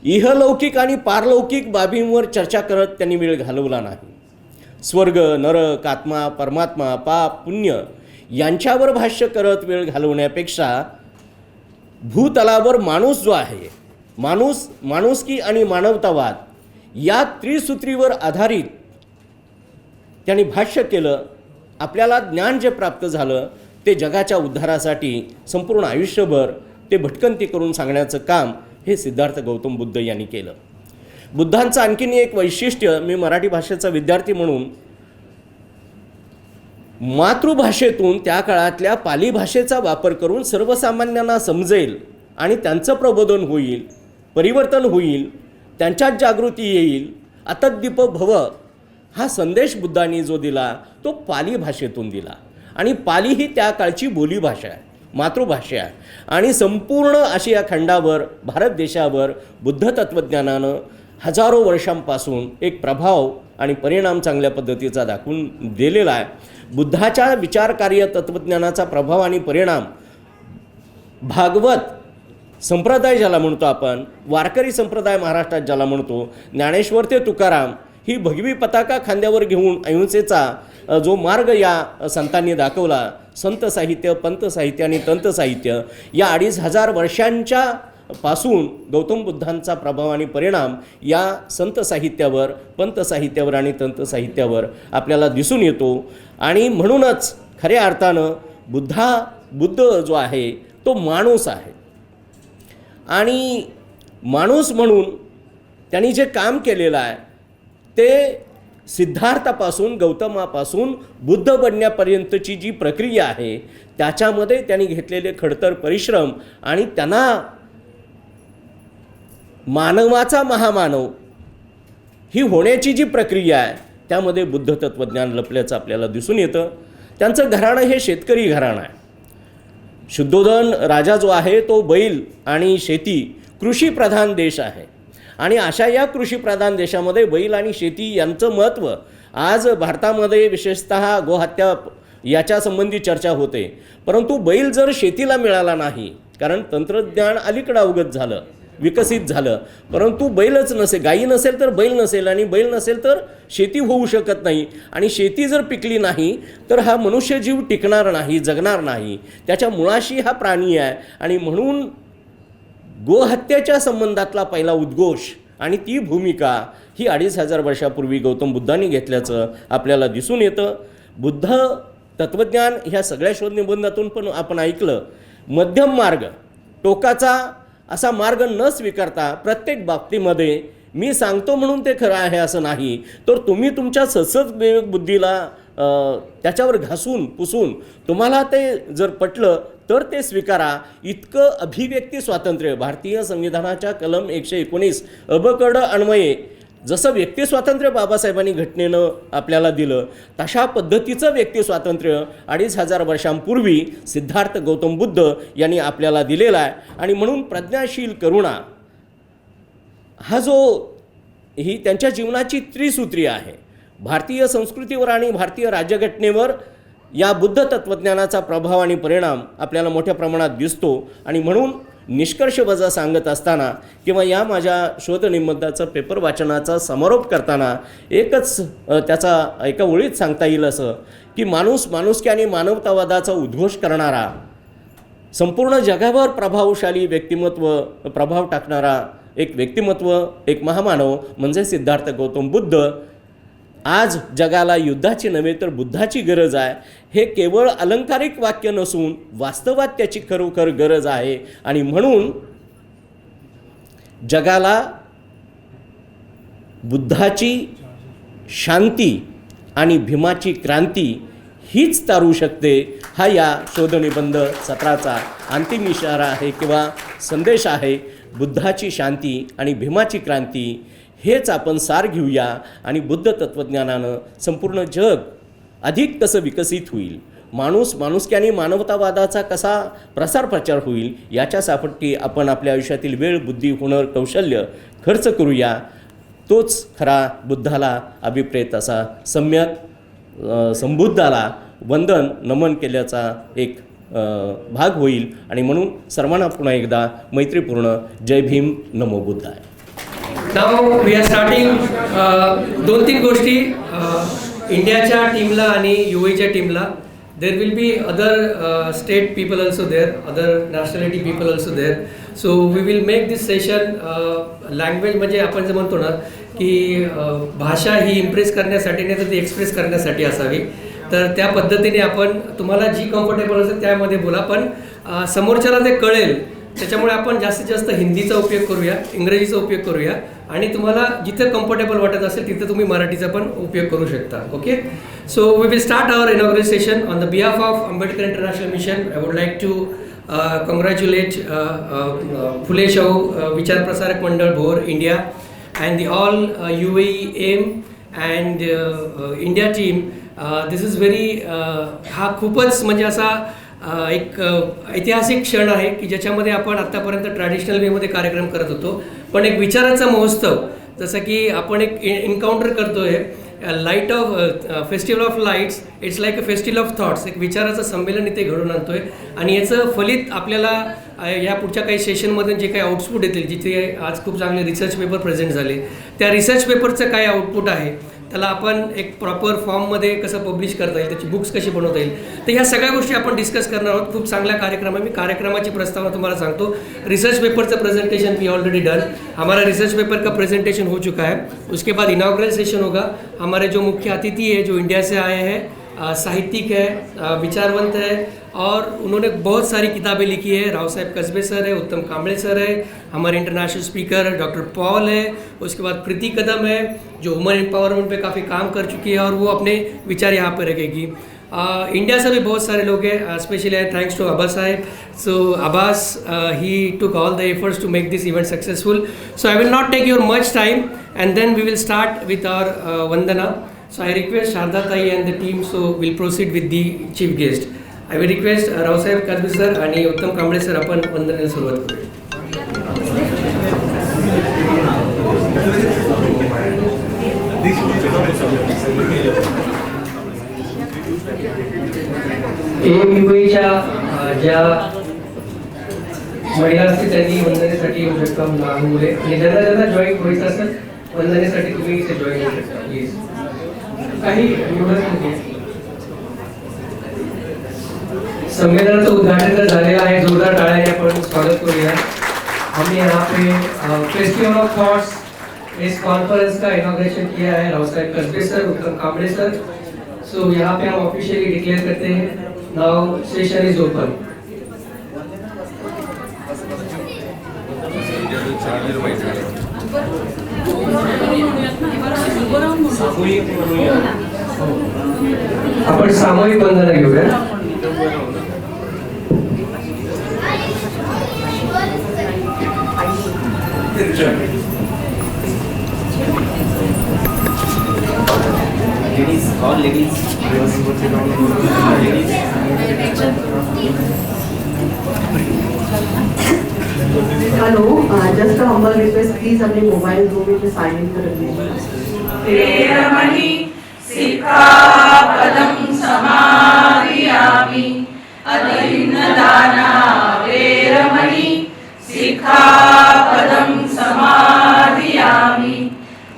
इहलौकिक आणि पारलौकिक बाबींवर चर्चा करत त्यांनी वेळ घालवला नाही. स्वर्ग, नरक, आत्मा, परमात्मा, पाप, पुण्य यांच्यावर भाष्य करत वेळ घालवण्यापेक्षा भूतलावर माणूस जो आहे, माणुसकी आणि मानवतावाद या त्रिसूत्रीवर आधारित त्यांनी भाष्य केलं. आपल्याला ज्ञान जे प्राप्त झालं ते जगाच्या उद्धारासाठी संपूर्ण आयुष्यभर ते भटकंती करून सांगण्याचं काम हे सिद्धार्थ गौतम बुद्ध यांनी केलं. बुद्धांचं आणखीन एक वैशिष्ट्य, मी मराठी भाषेचा विद्यार्थी म्हणून मातृभाषेतून त्या काळातल्या पाली भाषेचा वापर करून सर्वसामान्यांना समजेल आणि त्यांचं प्रबोधन होईल, परिवर्तन होईल, त्यांच्यात जागृती येईल, अतद्दीप भव हा संदेश बुद्धांनी जो दिला तो पाली भाषेतून दिला. आणि पाली ही त्या काळची बोलीभाषा आहे, मातृभाषा आहे आणि संपूर्ण आशिया खंडावर, भारत देशावर बुद्ध तत्त्वज्ञानानं हजारो वर्षांपासून एक प्रभाव आणि परिणाम चांगल्या पद्धतीचा दाखवून दिलेला आहे. बुद्धाच्या विचारकार्य तत्त्वज्ञानाचा प्रभाव आणि परिणाम भागवत संप्रदाय ज्याला म्हणतो आपण, वारकरी संप्रदाय महाराष्ट्रात ज्याला म्हणतो, ज्ञानेश्वर ते तुकाराम ही भगवी पताका खांद्यावर घेऊन अहिंसेचा जो मार्ग या संतांनी दाखवला, संत साहित्य, पंत साहित्य आणि तंत साहित्य या 2500 वर्षांच्या पासून गौतम बुद्धांचा प्रभाव आणि परिणाम या संत साहित्यावर, पंत साहित्यावर आणि तंत साहित्यावर आपल्याला दिसून येतो. आणि म्हणूनच खऱ्या अर्थानं बुद्ध जो आहे तो माणूस आहे. आणि माणूस म्हणून त्यांनी जे काम केलेलं आहे ते सिद्धार्थापासून गौतमापासून बुद्ध बनण्यापर्यंतची जी प्रक्रिया आहे त्याच्यामध्ये त्यांनी घेतलेले खडतर परिश्रम आणि त्यांना मानवाचा महामानव ही होण्याची जी प्रक्रिया आहे त्यामध्ये बुद्ध तत्त्वज्ञान लपल्याचं आपल्याला दिसून येतं. त्यांचं घराणं हे शेतकरी घराणं आहे. शुद्धोधन राजा जो आहे तो बैल आणि शेती कृषीप्रधान देश आहे. आणि अशा या कृषीप्रधान देशामध्ये बैल आणि शेती यांचं महत्त्व आज भारतामध्ये विशेषतः गोहत्या याच्या संबंधी चर्चा होते. परंतु बैल जर शेतीला मिळाला नाही, कारण तंत्रज्ञान अलीकडं अवगत झालं, विकसित झालं, परंतु बैलच नसेल, गायी नसेल तर बैल नसेल, आणि बैल नसेल तर शेती होऊ शकत नाही. आणि शेती जर पिकली नाही तर हा मनुष्यजीव टिकणार नाही, जगणार नाही. त्याच्या मुळाशी हा प्राणी आहे. आणि म्हणून गोहत्याच्या संबंधातला पहिला उद्घोष आणि ती भूमिका ही 2500 वर्षापूर्वी गौतम बुद्धांनी घेतल्याचं आपल्याला दिसून येतं. बुद्ध तत्त्वज्ञान ह्या सगळ्या शोधनिबंधातून पण आपण ऐकलं, मध्यम मार्ग, टोकाचा असा मार्ग न स्वीकारता प्रत्येक बाबतीमध्ये मी सांगतो म्हणून ते खरं आहे असं नाही, तर तुम्ही तुमच्या सतत विवेक बुद्धीला त्याच्यावर घासून पुसून तुम्हाला ते जर पटलं तर ते स्वीकारा. इतकं अभिव्यक्ती स्वातंत्र्य भारतीय संविधानाच्या कलम 119 अबकड अन्वये जसं व्यक्ती स्वातंत्र्य बाबासाहेबांनी घटनेनं आपल्याला दिलं, तशा पद्धतीचं व्यक्ती स्वातंत्र्य 2500 वर्षांपूर्वी सिद्धार्थ गौतम बुद्ध यांनी आपल्याला दिलेला आहे. आणि म्हणून प्रज्ञाशील करुणा हा जो ही त्यांच्या जीवनाची त्रिसूत्री आहे. भारतीय संस्कृतीवर आणि भारतीय राज्यघटनेवर या बुद्ध तत्त्वज्ञानाचा प्रभाव आणि परिणाम आपल्याला मोठ्या प्रमाणात दिसतो. आणि म्हणून निष्कर्ष वजा सांगत असताना किंवा या माझ्या शोधनिबंधाचं पेपर वाचनाचा समारोप करताना एकच त्याचा एका ओळीत सांगता येईल असं की माणुसकी आणि मानवतावादाचा उद्घोष करणारा, संपूर्ण जगावर प्रभावशाली व्यक्तिमत्व, प्रभाव टाकणारा एक व्यक्तिमत्व, एक महामानव म्हणजे सिद्धार्थ गौतम बुद्ध. आज जगाला युद्धाची नव्हे तर बुद्धाची गरज आहे. हे केवळ अलंकारिक वाक्य नसून वास्तवात त्याची खरोखर गरज आहे. आणि म्हणून जगाला बुद्धाची शांती आणि भीमाची क्रांती हीच तारू शकते. हा या शोधनिबंध सत्राचा अंतिम इशारा आहे किंवा संदेश आहे. बुद्धाची शांती आणि भीमाची क्रांती हेच आपण सार घेऊया आणि बुद्ध तत्त्वज्ञानानं संपूर्ण जग अधिक कसं विकसित होईल, माणुसकी आणि मानवतावादाचा कसा प्रसार प्रचार होईल याच्यासाठी आपण आपल्या आयुष्यातील वेळ, बुद्धी, हुनर, कौशल्य खर्च करूया. तोच खरा बुद्धाला अभिप्रेत असा सम्यक संबुद्धाला वंदन नमन केल्याचा एक भाग होईल. आणि म्हणून सर्वांना पुन्हा एकदा मैत्रीपूर्ण जय भीम, नमो बुद्धाय. नाव वी आर स्टार्टिंग 2-3 गोष्टी इंडियाच्या टीमला आणि UAEच्या टीमला. There will be other state people also there, other nationality people also there. So we will make this session language म्हणजे आपण जे म्हणतो ना की भाषा ही इम्प्रेस करण्यासाठी नाही तर ती एक्सप्रेस करण्यासाठी असावी. तर त्या पद्धतीने आपण तुम्हाला जी कम्फर्टेबल असेल त्यामध्ये बोला, पण समोरच्याला ते कळेल त्याच्यामुळे आपण जास्तीत जास्त हिंदीचा उपयोग करूया, इंग्रजीचा उपयोग करूया आणि तुम्हाला जिथे कम्फर्टेबल वाटत असेल तिथे तुम्ही मराठीचा पण उपयोग करू शकता. Okay, so we will start our inaugural session on the behalf of Ambedkar International Mission. I would like to congratulate Phule Shahu Vichar Prasarak Mandal Bhor India and the all UAE AIM and India team. This is very हा खूपच म्हणजे असा एक ऐतिहासिक क्षण आहे की ज्याच्यामध्ये आपण आत्तापर्यंत ट्रॅडिशनल वेमध्ये कार्यक्रम करत होतो, पण एक विचाराचा महोत्सव जसं की आपण एक एन्काउंटर करतोय, light of festival of lights, it's like a festival of thoughts. एक विचाराचं संमेलन इथे घडून आणतोय आणि याचं फलित आपल्याला या पुढच्या काही सेशनमध्ये जे काही आउटपुट येतील, जिथे आज खूप चांगले रिसर्च पेपर प्रेझेंट झाले, त्या रिसर्च पेपरचं काय आउटपुट आहे त्याला आपण एक प्रॉपर फॉर्ममध्ये कसं पब्लिश करता येईल, त्याची बुक्स कशी बनवता येईल, तर ह्या सगळ्या गोष्टी आपण डिस्कस करणार आहोत. खूप चांगला कार्यक्रम आहे. मी कार्यक्रमाची प्रस्तावना तुम्हाला सांगतो. रिसर्च पेपर का प्रेजेंटेशन वी ऑलरेडी डन, हमारा रिसर्च पेपर का प्रेजेंटेशन हो चुका है. उसके बाद इनॉग्रल सेशन होगा. हमारे जो मुख्य अतिथि है जो इंडिया से आए हैं साहित्यिक है, विचारवंत है और उन्होंने बहुत सारी किताबें लिखी है। रावसाहेब कस्बे सर है, उत्तम कांबळे सर है, हमारे इंटरनेशनल स्पीकर डॉक्टर पॉल है, उसके बाद प्रीति कदम है जो वुमेन एम्पावरमेंट पे काफ़ी काम कर चुकी है और वो अपने विचार यहाँ पर रखेगी। इंडिया से भी बहुत सारे लोग हैं, specially thanks to Abbas Saheb. So Abbas he took all the efforts to make this event successful. So I will not take your much time and then we will start with our Vandana. So I request Sharda Tai and the team, so we'll proceed with the chief guest. I will request Raosaheb Kasbe sir आणि उत्तम कांबळे सर आपण वंदनेला सुरुवात करूया. AMUAच्या ज्या महिला असतील त्यांनी वंदनेसाठी येऊ शकता लहान मुले आणि ज्यांना ज्यांना जॉईन व्हायचं असेल वंदनेसाठी तुम्ही इथे जॉईन होऊ शकता प्लीज. काही संमेलनाचं उद्घाटन तर झालेलं आहे, जोरदार टाळ्याने आपण स्वागत करूया. हमने यहाँ पे फेस्टिवल ऑफ थॉट्स इस कॉन्फ्रेंस का इनॉग्रेशन किया है रावसाहेब कस्बे सर, उत्तम कांबळे सर. सो यहाँ पे हम ऑफिशियली डिक्लेयर करते हैं नाउ सेशन इज ओपन. आपण सामूहिक वंदना घेऊया. Hello, just humble request, please अपने मोबाइल 2 मिनट साइलेंट कर रखिए. रमणी सिक्खा पदम समादियामि अदीनदाना वेरमणि सिक्खा पदम समादियामि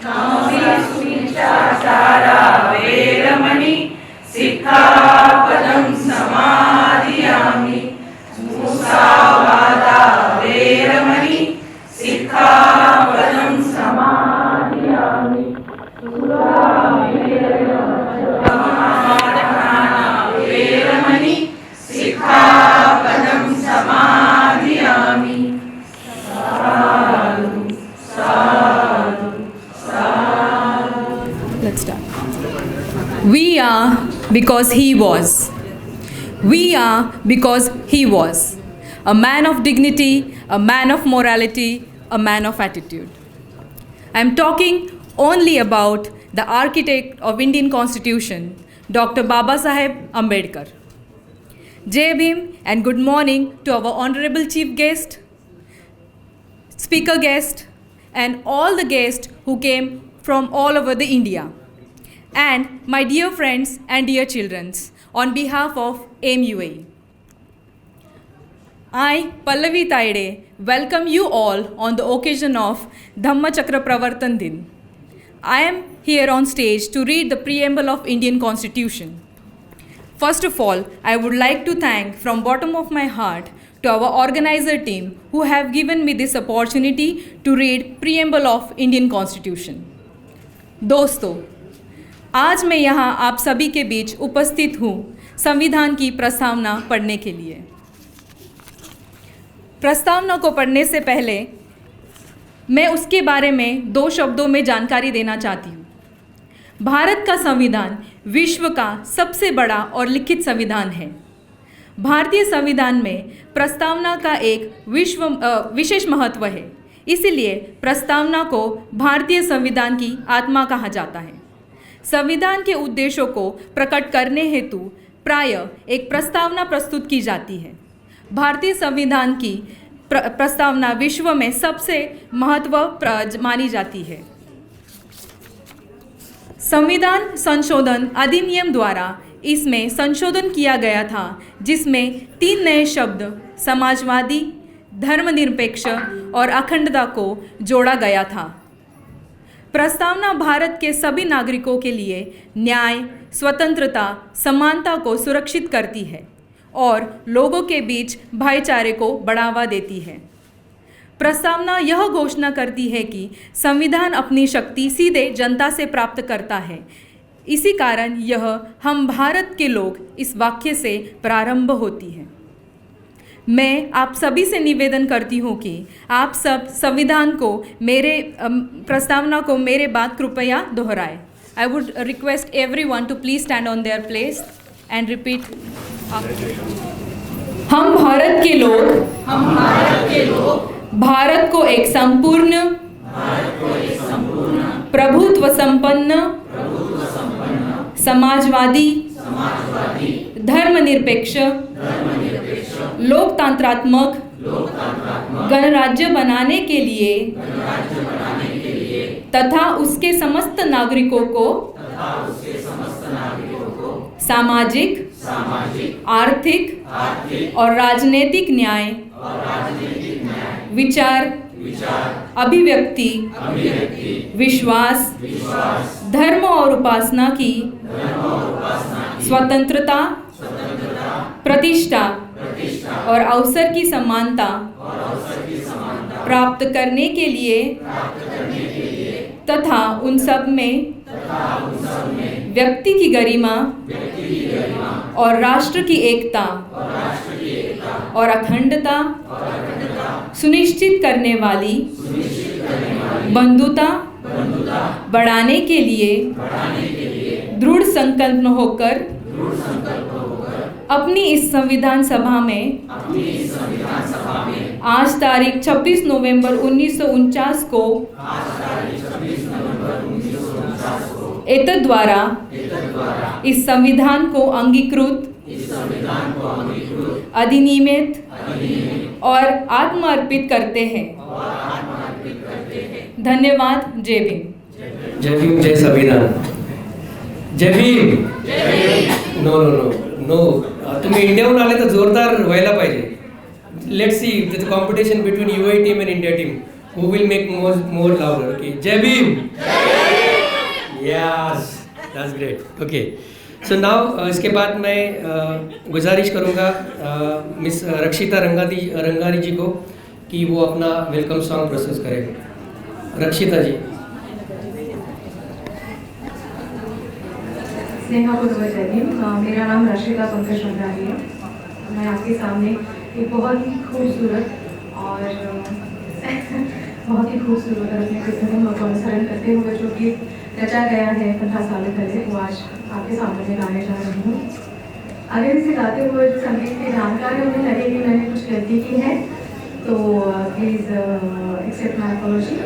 कामविचारा वेरमणि सिक्खा पदम समादियामि मुसावादा वेरमणि सिक्खापदं समादियामि. वेरमणि सिक्खापदं समादियामि. साधु साधु साधु. Let's start. We are because he was. We are because he was a man of dignity, a man of morality, a man of attitude. I am talking only about the architect of Indian Constitution, Dr. Babasaheb Ambedkar. Jai Bhim and good morning to our honorable chief guest, speaker guest, and all the guests who came from all over the India. And my dear friends and dear children, on behalf of AMUA, I, Pallavi Taide, welcome you all on the occasion of Dhammachakra Pravartan Din. I am here on stage to read the preamble of Indian Constitution. First of all, I would like to thank from bottom of my heart to our organizer team who have given me this opportunity to read preamble of Indian Constitution. दोस्तों, आज मैं यहाँ आप सभी के बीच उपस्थित हूँ संविधान की प्रस्तावना पढ़ने के लिए. प्रस्तावना को पढ़ने से पहले मैं उसके बारे में 2 शब्दों में जानकारी देना चाहती हूँ. भारत का संविधान विश्व का सबसे बड़ा और लिखित संविधान है. भारतीय संविधान में प्रस्तावना का एक विशेष महत्व है. इसीलिए प्रस्तावना को भारतीय संविधान की आत्मा कहा जाता है. संविधान के उद्देश्यों को प्रकट करने हेतु प्रायः एक प्रस्तावना प्रस्तुत की जाती है. भारतीय संविधान की प्रस्तावना विश्व में सबसे महत्वपूर्ण मानी जाती है. संविधान संशोधन अधिनियम द्वारा इसमें संशोधन किया गया था, जिसमें 3 नए शब्द समाजवादी, धर्मनिरपेक्ष और अखंडता को जोड़ा गया था. प्रस्तावना भारत के सभी नागरिकों के लिए न्याय, स्वतंत्रता, समानता को सुरक्षित करती है और लोगों के बीच भाईचारे को बढ़ावा देती है. प्रस्तावना यह घोषणा करती है कि संविधान अपनी शक्ति सीधे जनता से प्राप्त करता है. इसी कारण यह हम भारत के लोग इस वाक्य से प्रारंभ होती है। मैं आप सभी से निवेदन करती हूँ कि आप सब संविधान को प्रस्तावना को मेरे बाद कृपया दोहराएं। I would request everyone to please stand on their place and repeat after me. हम भारत के लोग भारत को एक संपूर्ण प्रभुत्व संपन्न समाजवादी धर्मनिरपेक्ष लोकतंत्रात्मक गणराज्य बनाने के लिए तथा उसके समस्त नागरिकों को सामाजिक आर्थिक और राजनीतिक न्याय विचार अभिव्यक्ति विश्वास धर्म और उपासना की स्वतंत्रता प्रतिष्ठा और अवसर की समानता प्राप्त करने के लिए तथा उन सब में व्यक्ति की गरिमा और राष्ट्र की एकता और अखंडता सुनिश्चित करने वाली बंधुता बढ़ाने के लिए दृढ़ संकल्प होकर अपनी इस संविधान सभा में आज तारीख 26 नवंबर 1949 को एतद् द्वारा इस संविधान को अंगीकृत अधिनियमित और आत्मार्पित करते हैं। धन्यवाद। जय भीम। जय भीम, जय संविधान। जय Bhim. No no no no, तुम्ही इंडियाहून आले तर जोरदार व्हायला पाहिजे. Let's see the competition between UI team and India team, who will make more louder. Okay, जय Bhim. Yes, that's great. Okay, so now इसके बाद मैं गुजारिश करूँगा मिस रक्षिता रंगारी जी को कि वो अपना वेलकम सॉन्ग प्रस्तुत करें. रक्षिता जी. मेरा नाम रक्षिता पंकज रंगारी है. मैं आपके सामने एक बहुत ही खूबसूरत और बहुत ही खूबसूरत अपने कृष्ण को अनुसरण करते हुए जो कि रचा गया है 15 साल पहले, वो आज आपके सामने में गाने जा रही हूँ. अगर इसे गाते हुए जो संगीत की जानकारी उन्हें लगे कि मैंने कुछ गलती की है तो प्लीज़ एक्सेप्ट माय अपॉलॉजी.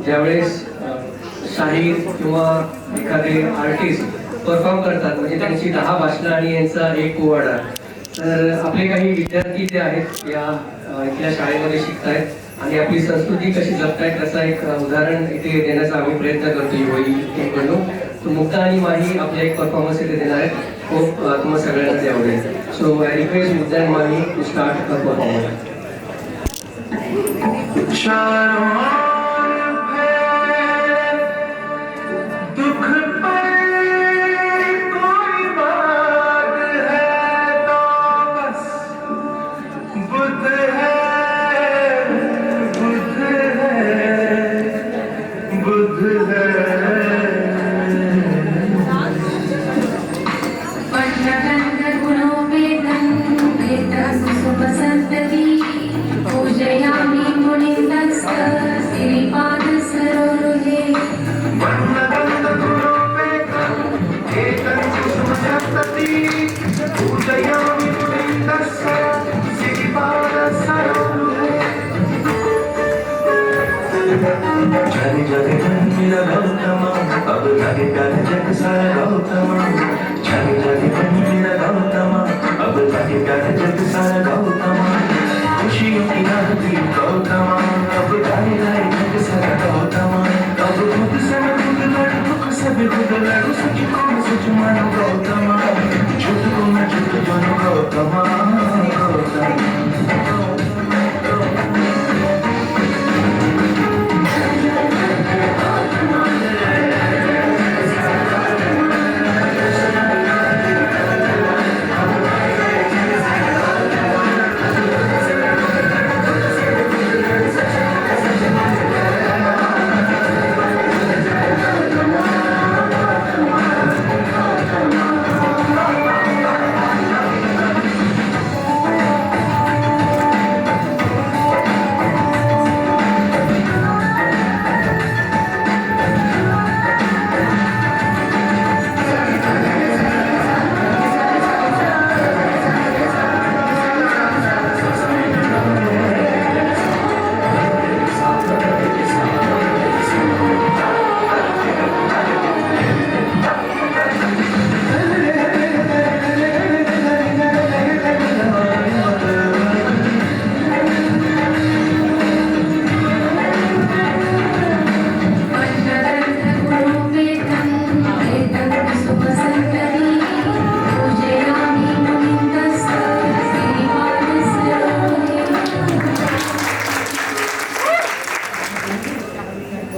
ज्यावेळेस शाहीर किंवा एखादे आर्टिस्ट परफॉर्म करतात, म्हणजे त्यांची 10 भाषणं आणि यांचा एक पोवाडा, तर आपले काही विद्यार्थी जे आहेत या इथल्या शाळेमध्ये शिकतायत आणि आपली संस्कृती कशी जपतायत त्याचा एक उदाहरण इथे देण्याचा आम्ही प्रयत्न करतो युवाई टीमकडून. तो मुक्ता आणि माही आपले एक परफॉर्मन्स इथे देणार आहेत. होप तुम्हाला सगळ्यांना ते आवडेल. सो आय रिक्वेस्ट मुक्ता आणि Mahi to start a performance.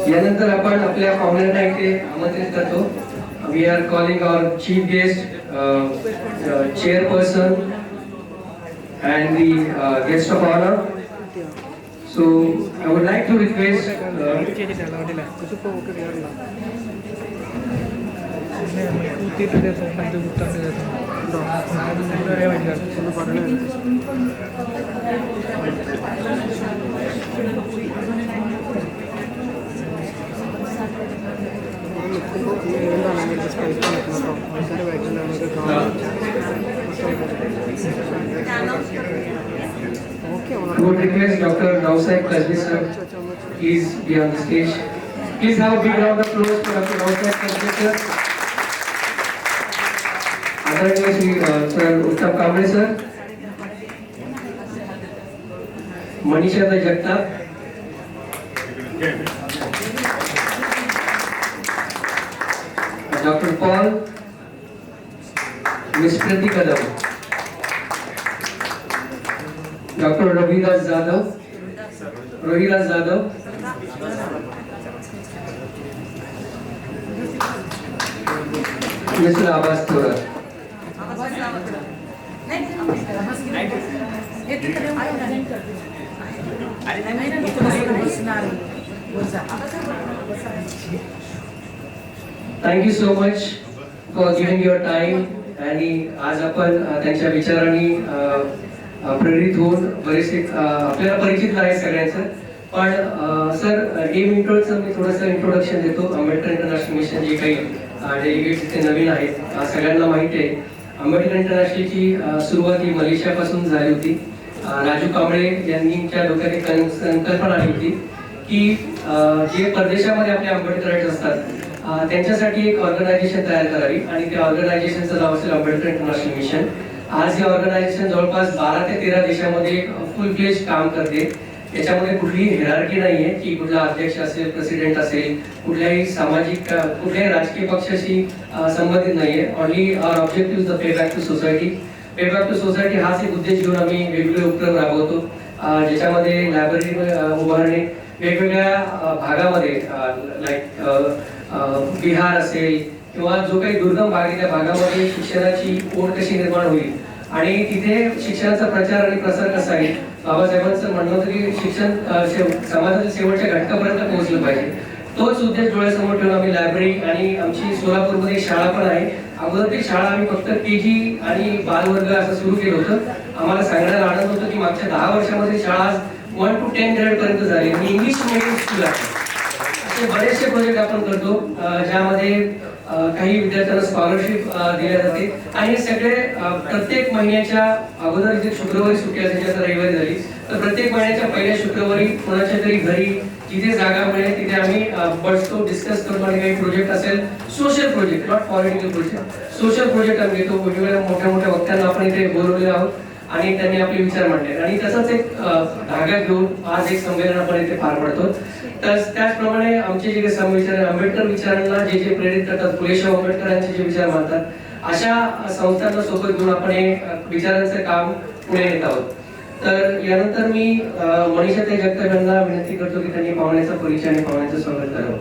यानंतर आपण आपल्या पाहुण्यांना इथे आमंत्रित करतो. We are calling our chief guest, chairperson and the guest of honor. So I would like to request I would request Dr. Raosaheb Kasbe sir, please be on the stage. Please have a big round of applause for Dr. Raosaheb Kasbe sir. Other Sir Uttam Kamble sir, Manisha Jagtap, Dr. Paul, Miss Preeti Varade, Dr. Rohiraj Zadav, Mr. Abbas Thora. Thank you so much for giving your time. आणि आज आपण त्यांच्या विचारांनी प्रेरित होऊन बरेचसे आपल्याला परिचित आहे सगळ्यांचं. पण सर एम इंट्रोचं मी थोडंसं इंट्रोडक्शन देतो. आंबेडकर इंटरनॅशनल मिशन जे काही डेलिगेट्स ते नवीन आहेत सगळ्यांना माहिती आहे. आंबेडकर इंटरनॅशनलची सुरुवात ही मलेशियापासून झाली होती. राजू कांबळे यांच्या डोक्यात एक संकल्पना आली होती की जे परदेशामध्ये आपले आंबेडकराईट असतात त्यांच्यासाठी एक ऑर्गनायझेशन तयार करावी आणि त्या ऑर्गनायझेशनचं नाव असेल आंबेडकर इंटरनॅशनल मिशन. आज हे ऑर्गनायझेशन जवळपास 12 ते 13 देशामध्ये फुल फ्लेज काम करते. याच्यामध्ये कुठलीही हिरार्की नाही आहे की कुठला अध्यक्ष असेल, प्रेसिडेंट असेल, कुठल्याही सामाजिक कुठल्याही राजकीय पक्षाशी संबंधित नाही आहे. Only our objective the pay back to society. Pay back to society हाच एक उद्देश घेऊन आम्ही वेगवेगळे उपक्रम राबवतो, ज्याच्यामध्ये लायब्ररी उभारणे, वेगवेगळ्या भागामध्ये लाईक बिहार असेल किंवा जो काही दुर्गम भाग आहे त्या भागामध्ये शिक्षणाची ओढ कशी निर्माण होईल आणि तिथे शिक्षणाचा प्रचार आणि प्रसार कसा आहे. बाबासाहेबांचं म्हणणं होतं की शिक्षण समाजाच्या शेवटच्या घटकापर्यंत पोहोचलं पाहिजे. तोच उद्देश डोळ्यासमोर ठेवून आम्ही लायब्ररी आणि आमची सोलापूरमध्ये एक शाळा पण आहे. अगोदर ती शाळा आम्ही फक्त KG आणि बालवर्ग असं सुरू केलं होतं. आम्हाला सांगण्याला आनंद होतो की मागच्या 10 वर्षामध्ये शाळा 1 to 10 ग्रेड पर्यंत झाली आणि इंग्लिश मीडियम स्कूल आहे. असे बरेचसे प्रोजेक्ट आपण करतो ज्यामध्ये काही विद्यार्थ्यांना स्कॉलरशिप दिल्या जाते आणि हे सगळे प्रत्येक महिन्याच्या अगोदर जे शुक्रवारी सुट्टी असायची आता रविवारी झाली तर प्रत्येक महिन्याच्या पहिल्या शुक्रवारी कोणाच्या तरी घरी जिथे जागा मिळेल तिथे आम्ही बसतो, डिस्कस करतो आणि काही प्रोजेक्ट असेल, social project, not political project, social project आम्ही घेतो. वेगवेगळ्या मोठ्या मोठ्या वक्त्यांना आपण इथे बोलवलेले आहोत आणि त्यांनी आपले विचार मांडले आणि तसाच एक धागा घेऊन आज एक संमेलन आपण इथे पार पडतो. त्याचप्रमाणे आमचे जे काही विचार आंबेडकर विचारांना जे जे प्रेरित करतात, फुले शाहू आंबेडकरांचे जे विचार मानतात, अशा संस्थांना सोबत घेऊन आपण हे विचारांचं काम पुढे नेत आहोत. तर यानंतर मी मनीषाताई जगताप यांना विनंती करतो की त्यांनी पाहुण्याचा परिचय आणि पाहुण्याचं स्वागत करावं.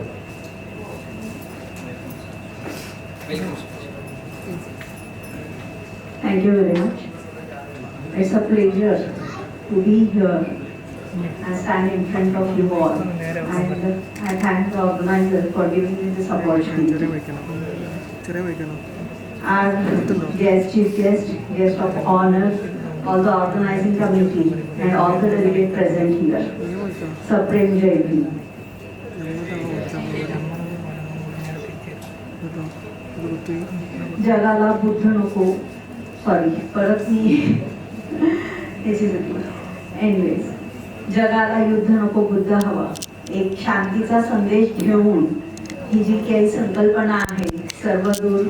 Thank you very much. It's a pleasure to be here and stand in front of you all. And I thank the organizer for giving me this opportunity. Our guest, chief guest, guest of honor, all the organizing committee and all the delegates present here. Supreme Jai Bhim. जगाला बुद्ध नको, सॉरी परत मी एनिवेज, जगाला युद्ध नको बुद्ध हवा, एक शांतीचा संदेश घेऊन ही जी काही संकल्पना आहे सर्वदूर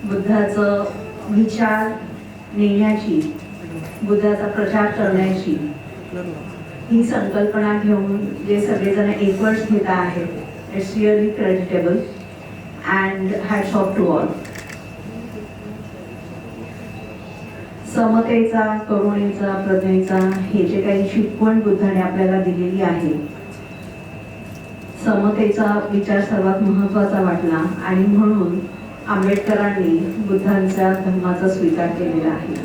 बुद्धाचं विचार नेण्याची, बुद्धाचा प्रचार करण्याची, ही संकल्पना घेऊन जे सगळेजण एफर्ट्स घेत आहेत, it's really creditable and hats off to all. समतेचा, करुणेचा, प्रज्ञेचा हे जे काही शिकवण बुद्धाने आपल्याला दिलेली आहे, समतेचा विचार सर्वात महत्त्वाचा वाटला आणि म्हणून आंबेडकरांनी बुद्धांच्या धर्माचा स्वीकार केलेला आहे.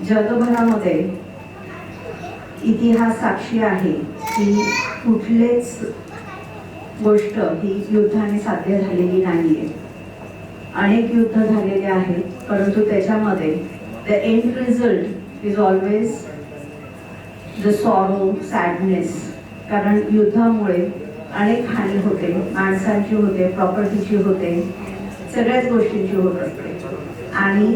जगभरामध्ये इतिहास साक्षी आहे की कुठलेच गोष्ट ही युद्धाने साध्य झालेली नाहीये. अनेक युद्ध झालेले आहेत परंतु त्याच्यामध्ये the end result is always the sorrow, sadness. कारण युद्धामुळे अनेक हानी होते, माणसांची होते, प्रॉपर्टीची होते, सगळ्याच गोष्टींची होत असते आणि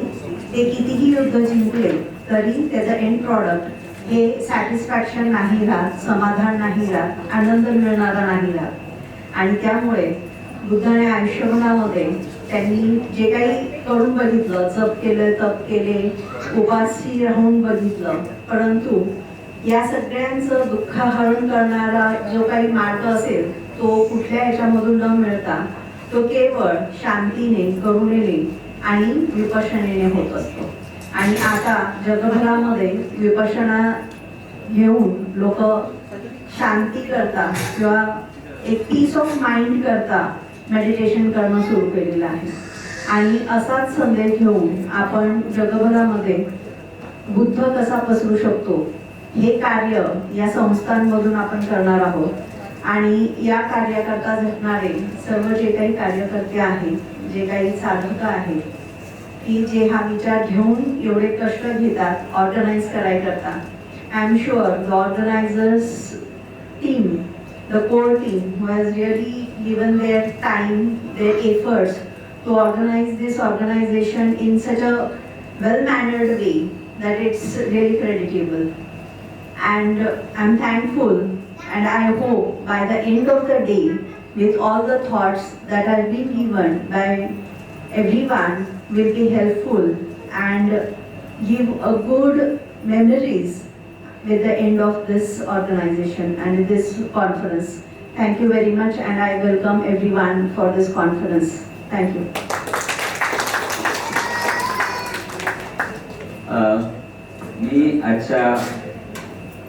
ते कितीही युद्ध जिंकले तरी त्याचं एंड प्रॉडक्ट हे सॅटिस्फॅक्शन नाही राहत, समाधान नाही राहत, आनंद मिळणारा नाही राहत. आणि त्यामुळे बुद्धाने आयुष्यभरामध्ये त्यांनी जे काही करून बघितलं, जप केलं, तप केले, उपासी राहून बघितलं, परंतु या सगळ्यांचं दुःख हरण करणारा जो काही मार्ग असेल तो कुठल्या ह्याच्यामधून न मिळता तो केवळ शांतीने, करुणेने आणि विपश्यनेने होत असतो. आणि आता जगभरामध्ये विपश्यना घेऊन लोक शांती करता किंवा एक पीस ऑफ माइंड करता मेडिटेशन करणं सुरू केलेलं आहे. आणि असाच संदेश घेऊन आपण जगभरामध्ये बुद्ध कसा पसरू शकतो हे कार्य या संस्थांमधून आपण करणार आहोत. आणि या कार्याकरता झटणारे सर्व जे काही कार्यकर्ते आहेत, जे काही साधक आहेत की जे हा विचार घेऊन एवढे कष्ट घेतात ऑर्गनाईज करायकरता, I am sure the organisers team, the core team who has really given their time, their efforts to organize this organization in such a well-mannered way that it's really creditable. And I'm thankful and I hope by the end of the day, with all the thoughts that have been given by everyone, will be helpful and give a good memories with the end of this organization and this conference. Thank you very much, and I welcome everyone for this conference. Thank you. मी आजच्या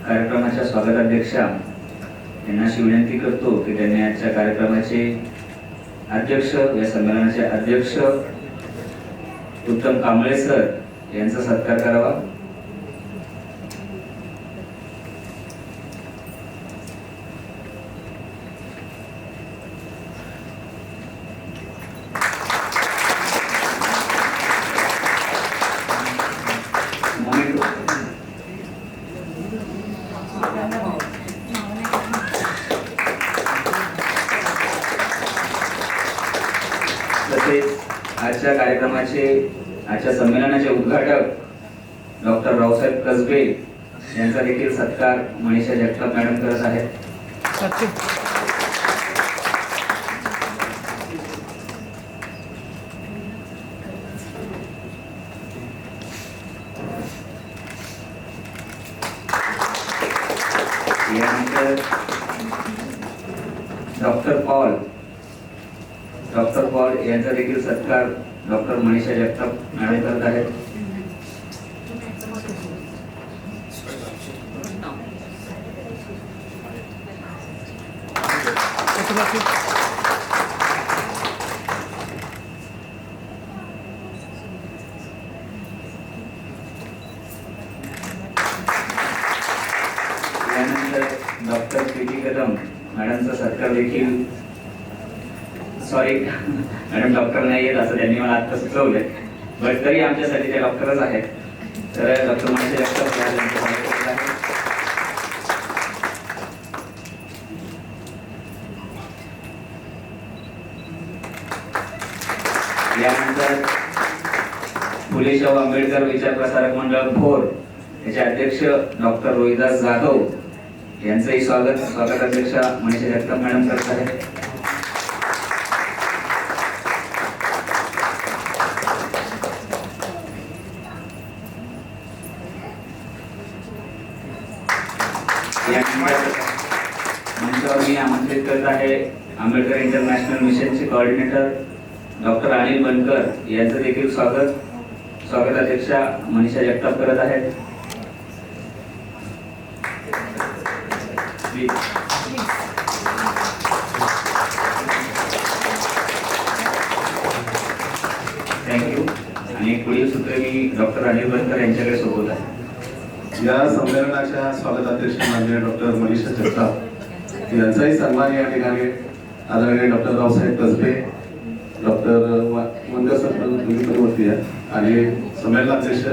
कार्यक्रमाच्या स्वागताध्यक्षा यांना अशी विनंती करतो की त्यांनी आजच्या कार्यक्रमाचे अध्यक्ष, या संमेलनाचे अध्यक्ष उत्तम कांबळे सर यांचा सत्कार करावा. आजच्या कार्यक्रमाचे, आजच्या संमेलनाचे उद्घाटक डॉक्टर रावसाहेब कसबे यांचा देखील सत्कार मनीषा जगताप मॅडम करत आहेत. यानंतर डॉक्टर पॉल यांचा देखील सत्कार डॉक्टर मनीषा जगताप मॅडम करत आहेत. यानंतर डॉक्टर प्रीती कदम मॅडमचा सत्कार देखील, सॉरी मॅडम डॉक्टर नाही आहेत असं त्यांनी मला आता सुचवलंय, बट तरी आमच्यासाठी ते डॉक्टरच आहेत. तर डॉक्टर मनीषा जगताप यांचं स्वागत करत आहे. यानंतर फुले शाहू आंबेडकर विचार प्रसारक मंडळ भोर याचे अध्यक्ष डॉक्टर रोहिदास जाधव यांचंही स्वागताध्यक्षा मनीषा जगताप मॅडम करत आहेत. मंचावर मी आमंत्रित करत आहे आंबेडकर इंटरनॅशनल मिशनचे कोऑर्डिनेटर डॉक्टर अनिल बनकर यांचं देखील स्वागताध्यक्षा मनीषा जगताप करत आहेत. थँक्यू. आणि पुढील सूत्र मी डॉक्टर अनिल बनकर यांच्याकडे सोबत आहे. या संमेलनाच्या स्वागताध्यक्ष माननीय डॉक्टर मनीषा जगताप यांचाही सन्मान या ठिकाणी आदरणीय डॉक्टर रावसाहेब कसबे, डॉक्टर मंगल सर आणि संमेलनाध्यक्ष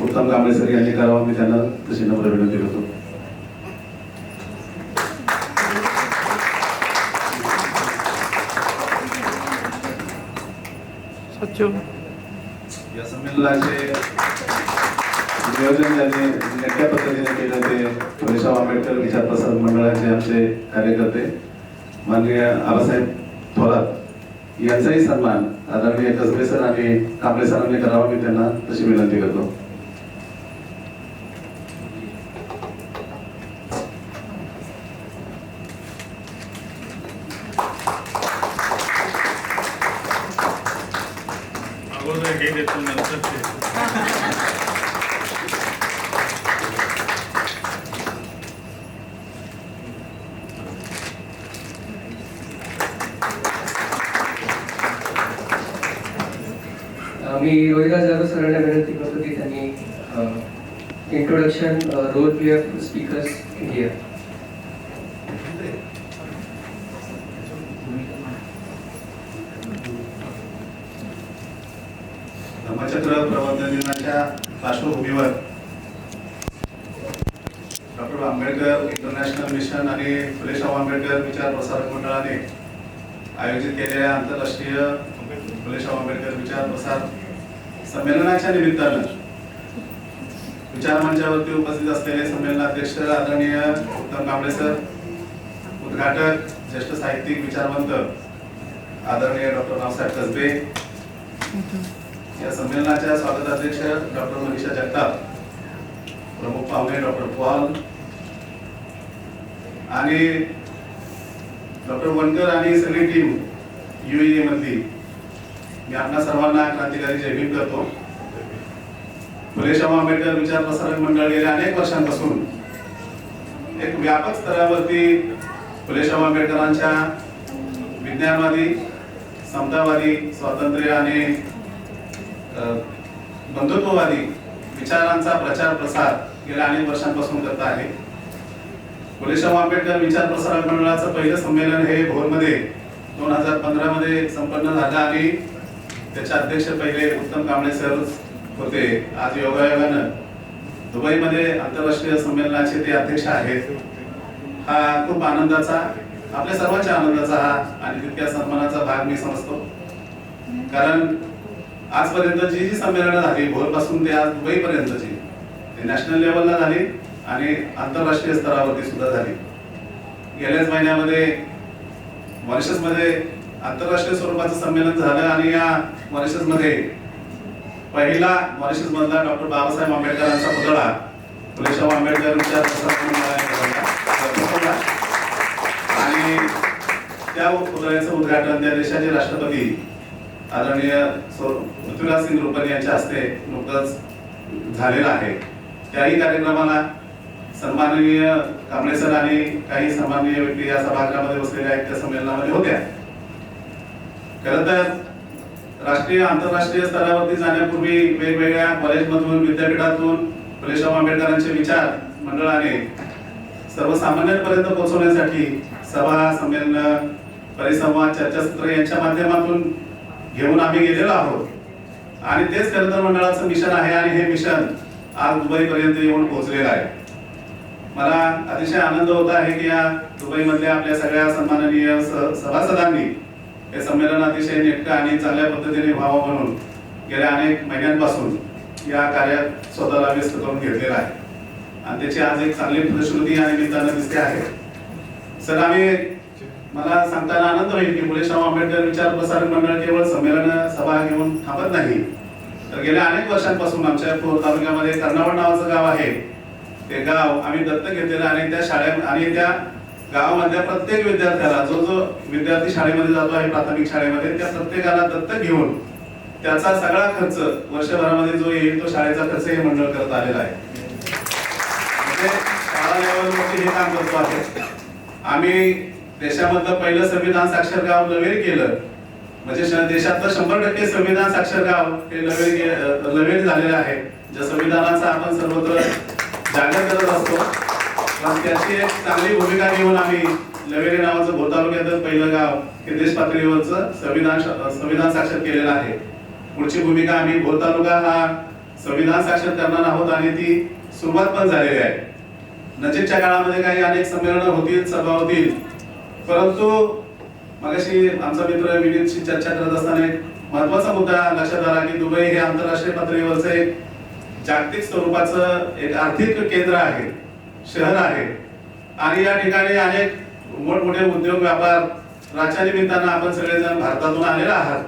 उत्तम कांबळे सर यांनी करावा, मी त्यांना तशी नम्र विनंती करतो. या संमेलनाचे नियोजन त्यांनी नेमक्या पद्धतीने केलं ते फुले शाहू आंबेडकर विचार प्रसारक मंडळाचे आमचे कार्यकर्ते माननीय आबासाहेब थोरात यांचाही सन्मान आदरणीय कसबे सर आणि कांबळे सरांनी करावा, मी त्यांना तशी विनंती करतो. मी रोहिदास जाधव सरांना विनंती करतो की त्यांनी introduction role play of speakers India. धम्मचक्र प्रवर्तन दिनाच्या पार्श्वभूमीवर डॉक्टर आंबेडकर इंटरनॅशनल मिशन आणि फुले शाहू आंबेडकर विचार प्रसारक मंडळाने आयोजित केलेल्या आंतरराष्ट्रीय फुले शाहू आंबेडकर विचार प्रसार संमेलनाच्या निमित्तानं विचार मंचावरती उपस्थित असलेले संमेलनाध्यक्ष आदरणीय उत्तम कांबळे सर, उद्घाटक ज्येष्ठ साहित्यिक विचारवंत आदरणीय डॉक्टर रावसाहेब कसबे, या संमेलनाच्या स्वागताध्यक्ष डॉक्टर मनीषा जगताप, प्रमुख पाहुणे डॉक्टर पॉल आणि डॉक्टर वनकर आणि सगळी टीम UAE मधली, मी आपल्या सर्वांना क्रांतिकारी जय भीम करतो. फुले शाहू आंबेडकर विचार प्रसारक मंडळ गेल्या अनेक वर्षांपासून एक व्यापक स्तरावरती फुले शाहू आंबेडकरांच्या विज्ञानवादी, समतावादी, स्वातंत्र्य आणि बंधुत्ववादी विचारांचा प्रचार प्रसार गेल्या अनेक वर्षांपासून करत आहे. फुले शाहू आंबेडकर विचार प्रसारक मंडळाचं पहिलं संमेलन हे भोरमध्ये 2015 मध्ये संपन्न झालं आणि त्याचे अध्यक्ष पहिले उत्तम कांबळे सर होते. आज योगायोगानं दुबईमध्ये आंतरराष्ट्रीय संमेलनाचे ते अध्यक्ष आहेत. हा खूप आनंदाचा, आपल्या सर्वांच्या आनंदाचा हा आणि तितक्या सन्मानाचा भाग मी समजतो. कारण आजपर्यंत जी संमेलनं झाली भोरपासून ते आज दुबईपर्यंतची, ते नॅशनल लेवलला झाली आणि आंतरराष्ट्रीय स्तरावरती सुद्धा झाली. गेल्याच महिन्यामध्ये मॉरिशसमध्ये आंतरराष्ट्रीय स्वरूपाचं संमेलन झालं आणि या मॉरिशसमध्ये पहिला मॉरिशस मधला डॉक्टर बाबासाहेब आंबेडकरांचा पुतळा फुले शाहू आंबेडकर विचार प्रसारक मंडळाने आणि त्या पुतळ्याचं उद्घाटन त्या देशाचे राष्ट्रपती आदरणीय पृथ्वीराज सिंग रूपन यांच्या हस्ते नुकतंच झालेलं आहे. त्याही कार्यक्रमाला सन्माननीय कांबळे सर आणि काही सन्माननीय व्यक्ती या सभागृहामध्ये बसलेल्या आहेत, त्या संमेलनामध्ये होत्या. खरं तर राष्ट्रीय आंतरराष्ट्रीय स्तरावरती जाण्यापूर्वी वेगवेगळ्या कॉलेजमधून, विद्यापीठातून फुले शाहू आंबेडकरांचे विचार मंडळाने सर्वसामान्यांपर्यंत पोहोचवण्यासाठी सभा, संमेलन, परिसंवाद, चर्चासत्र यांच्या माध्यमातून घेऊन आम्ही गेलेलो आहोत. आणि तेच खरं तर मंडळाचं मिशन आहे आणि हे मिशन आज दुबईपर्यंत येऊन पोहोचलेलं आहे. मला अतिशय आनंद होत आहे की या दुबईमधल्या आपल्या सगळ्या सन्माननीय सभासदांनी हे संमेलन अतिशय नेटकं आणि चांगल्या पद्धतीने व्हावं म्हणून गेल्या अनेक महिन्यांपासून या कार्यात स्वतःला व्यस्त करून घेतलेला आहे आणि त्याची आज एक चांगली फलश्रुती आणि निमित्तानं दिसते आहे. सर, मला सांगताना आनंद होईल की फुले शाहू आंबेडकर विचार प्रसारक मंडळ केवळ संमेलन सभा घेऊन थांबत नाही, तर गेल्या अनेक वर्षांपासून आमच्या भोर तालुक्यामध्ये कर्नावड नावाचं गाव आहे, ते गाव आम्ही दत्तक घेतलेलं आणि त्या शाळेत आणि त्या गावामधल्या प्रत्येक विद्यार्थ्याला, जो विद्यार्थी शाळेमध्ये जातो आहे प्राथमिक शाळेमध्ये, त्या प्रत्येकाला दत्तक घेऊन त्याचा सगळा खर्च वर्षभरामध्ये जो येईल तो शाळेचा खर्च हे मंडळ करत आलेला आहे. म्हणजे शाळा लेवलवरती हे काम करतो आहे. आम्ही देशामधलं पहिलं संविधान साक्षर गाव लवेरी केलं, म्हणजे देशातलं 100% संविधान साक्षर गाव हे लवेरी झालेलं आहे. ज्या संविधानाचा आपण सर्वत्र जागर करत असतो, पण त्याची एक चांगली भूमिका घेऊन आम्ही लवेरी नावाचं भोर तालुक्यातलं पहिलं गाव हे देश पातळीवरचं संविधान साक्षर केलेलं आहे. पुढची भूमिका आम्ही भोर तालुका हा संविधान साक्षर करणार आहोत आणि ती सुरुवात पण झालेली आहे. नजीकच्या काळामध्ये काही अनेक संमेलनं होतील, सभा होतील, परंतु मगाशी आमचा मित्र विनीतशी चर्चा करत असताना एक महत्वाचा मुद्दा लक्षात आला की दुबई हे आंतरराष्ट्रीय पातळीवरचं एक जागतिक स्वरूपाचं एक आर्थिक केंद्र आहे, शहर आहे आणि या ठिकाणी अनेक मोठमोठे उद्योग व्यापार राच्या निमित्तानं आपण सगळेजण भारतातून आलेले आहात.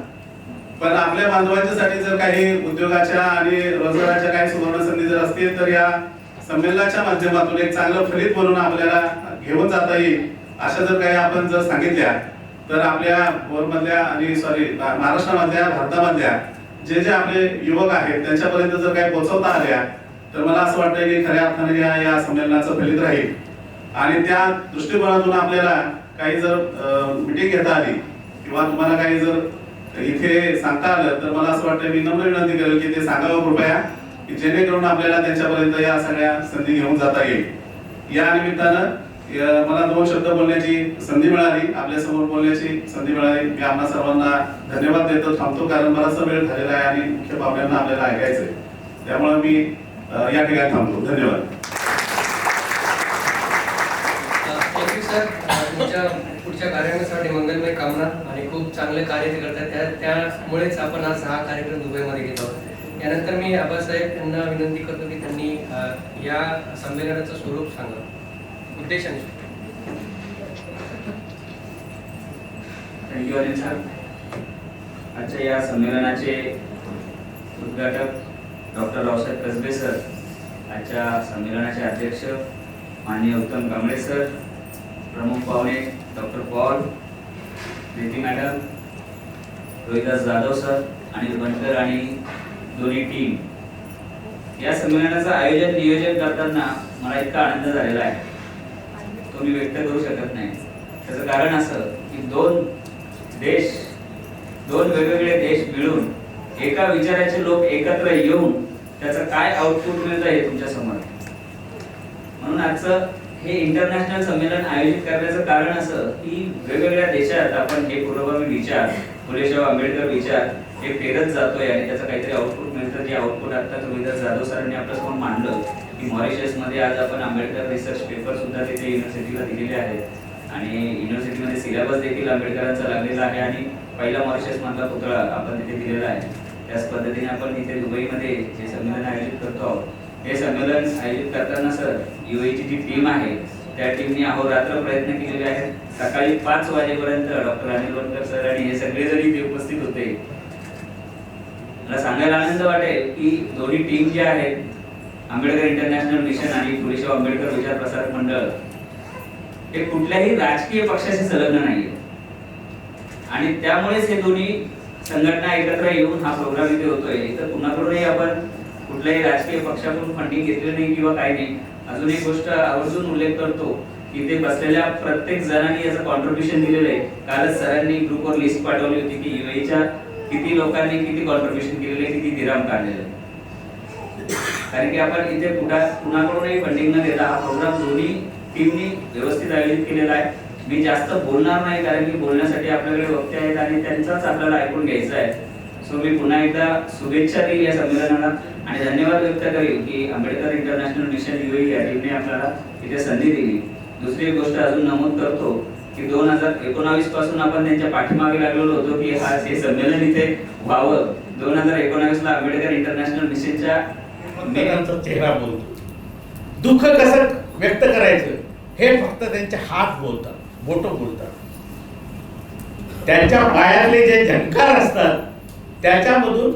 पण आपल्या बांधवांच्यासाठी जर काही उद्योगाच्या आणि रोजगाराच्या काही सुवर्ण संधी जर असतील तर या संमेलनाच्या माध्यमातून एक चांगलं फलित बनवून आपल्याला घेऊन जाता येईल अशा जर काही आपण जर सांगितल्या तर आपल्या भोरमधल्या आणि महाराष्ट्रामधल्या, भारतामधल्या जे जे आपले युवक आहेत त्यांच्यापर्यंत जर काही पोहोचवता आल्या तर मला असं वाटतं की खऱ्या अर्थाने या संमेलनाचं फलित राहील. आणि त्या दृष्टिकोनातून आपल्याला काही जर मीटिंग घेता आली किंवा तुम्हाला काही जर इथे सांगता आलं तर मला असं वाटतं, मी नम्र विनंती करेल की ते सांगावं कृपया, की जेणेकरून आपल्याला त्यांच्यापर्यंत या सगळ्या संधी घेऊन जाता येईल. या निमित्तानं मला 2 शब्द बोलण्याची संधी मिळाली, आपल्या समोर बोलण्याची संधी मिळाली. मी आपल्या सर्वांना धन्यवाद देतो, थांबतो, कारण बराचसा वेळ झालेला आहे आणि मुख्य पाहुण्यांना आपल्याला ऐकायचंय, त्यामुळे मी या ठिकाणी थांबतो. धन्यवाद. Thank you sir. तुमच्या पुढच्या कार्यासाठी मंगलमय कामना आणि खूप चांगले कार्य ते करतात, त्यामुळेच आपण आज हा कार्यक्रम दुबईमध्ये घेत आहोत. यानंतर मी आबासाहेब यांना विनंती करतो की त्यांनी या संमेलनाचं स्वरूप सांगावं, उद्देशाने. Thank you Anil sir. आजच्या या संमेलनाचे उद्घाटक डॉक्टर रावसाहेब कसबे सर, आजच्या संमेलनाचे अध्यक्ष माननीय उत्तम कांबळे सर, प्रमुख पाहुणे doctor Paul, Preeti madam, Rohidas Jadhav sir, Anil Bankar आणि दोन्ही टीम. या संमेलनाचं आयोजन नियोजन करताना मला इतका आनंद झालेला आहे तो मी व्यक्त करू शकत नाही. त्याचं कारण असं की दोन वेगवेगळे देश मिळून एका विचाराचे लोक एकत्र येऊन त्याचं काय आउटपुट मिळतं हे तुमच्या समोर. म्हणून आजचं हे इंटरनॅशनल संमेलन आयोजित करण्याचं कारण असं की वेगवेगळ्या देशात आपण हे पूर्वगामी विचार, फुलेशाह आंबेडकर विचार हे पेरत जातोय आणि त्याचं काहीतरी आउटपुट मिळतं. जे आउटपुट आता रोहिदास जाधव सरांनी आपल्यासमोर मांडलं की मॉरिशसमध्ये आज आपण आंबेडकर रिसर्च पेपर सुद्धा तिथे युनिव्हर्सिटीला दिलेले आहेत आणि युनिव्हर्सिटीमध्ये सिलेबस देखील आंबेडकरांचा लागलेला आहे आणि पहिला मॉरिशस मधला पुतळा आपण तिथे दिलेला आहे. त्याच पद्धतीने आपण इथे दुबईमध्ये जे संमेलन आयोजित करतो आहोत, हे संमेलन आयोजित करताना सर UAE ची जी टीम आहे त्या टीमने अहोरात्र प्रयत्न केलेले आहेत. सकाळी 5 वाजेपर्यंत डॉक्टर अनिल बनकर सर आणि हे सगळेजण इथे उपस्थित होते. मला सांगायला आनंद वाटेल की दोन्ही टीम जे आहेत, आंबेडकर इंटरनॅशनल मिशन आणि फुलेशाह आंबेडकर विचार प्रसारक मंडळ, हे कुठल्याही राजकीय पक्षाशी संलग्न नाहीये आणि त्यामुळेच हे दोन्ही संघटना एकत्र येऊन हा प्रोग्राम इथे होतोय. इथं कुणाकडूनही आपण कुठल्याही राजकीय पक्षाकडून फंडिंग घेतलेलं नाही किंवा काही नाही. अजून एक गोष्ट आवर्जून उल्लेख करतो की ते बसलेल्या प्रत्येक जणांनी याचं कॉन्ट्रीब्युशन दिलेलं आहे. कालच सरांनी ग्रुपवर लिस्ट पाठवली होती की UAEच्या किती लोकांनी किती कॉन्ट्रीब्युशन केलेलं आहे, किती दिराम काढलेलं आहे. कारण की आपण इथे कुणाकडूनही फंडिंग न देता हा प्रोग्राम दोन्ही टीमनी व्यवस्थित आयोजित केलेला आहे. मी जास्त बोलणार नाही कारण की बोलण्यासाठी आपल्याकडे वक्ते आहेत आणि त्यांचाच आपल्याला ऐकून घ्यायचं आहे. सो मी पुन्हा एकदा शुभेच्छा देईल या संमेलनाला आणि धन्यवाद व्यक्त करेल की आंबेडकर इंटरनॅशनल मिशन UAE या टीमने आपल्याला इथे संधी दिली. दुसरी एक गोष्ट अजून नमूद करतो की 2019 पासून आपण त्यांच्या पाठीमागे लागलेलो होतो की हे संमेलन इथे व्हावं. 2019 ला आंबेडकर इंटरनॅशनल मिशनच्या मेघांचा चेहरा बोलतो. दुःख कसं व्यक्त करायचं हे फक्त त्यांचे हात बोलतात, बोटं बोलतात. त्यांच्या पायातले जे झंकार असतात त्याच्यामधून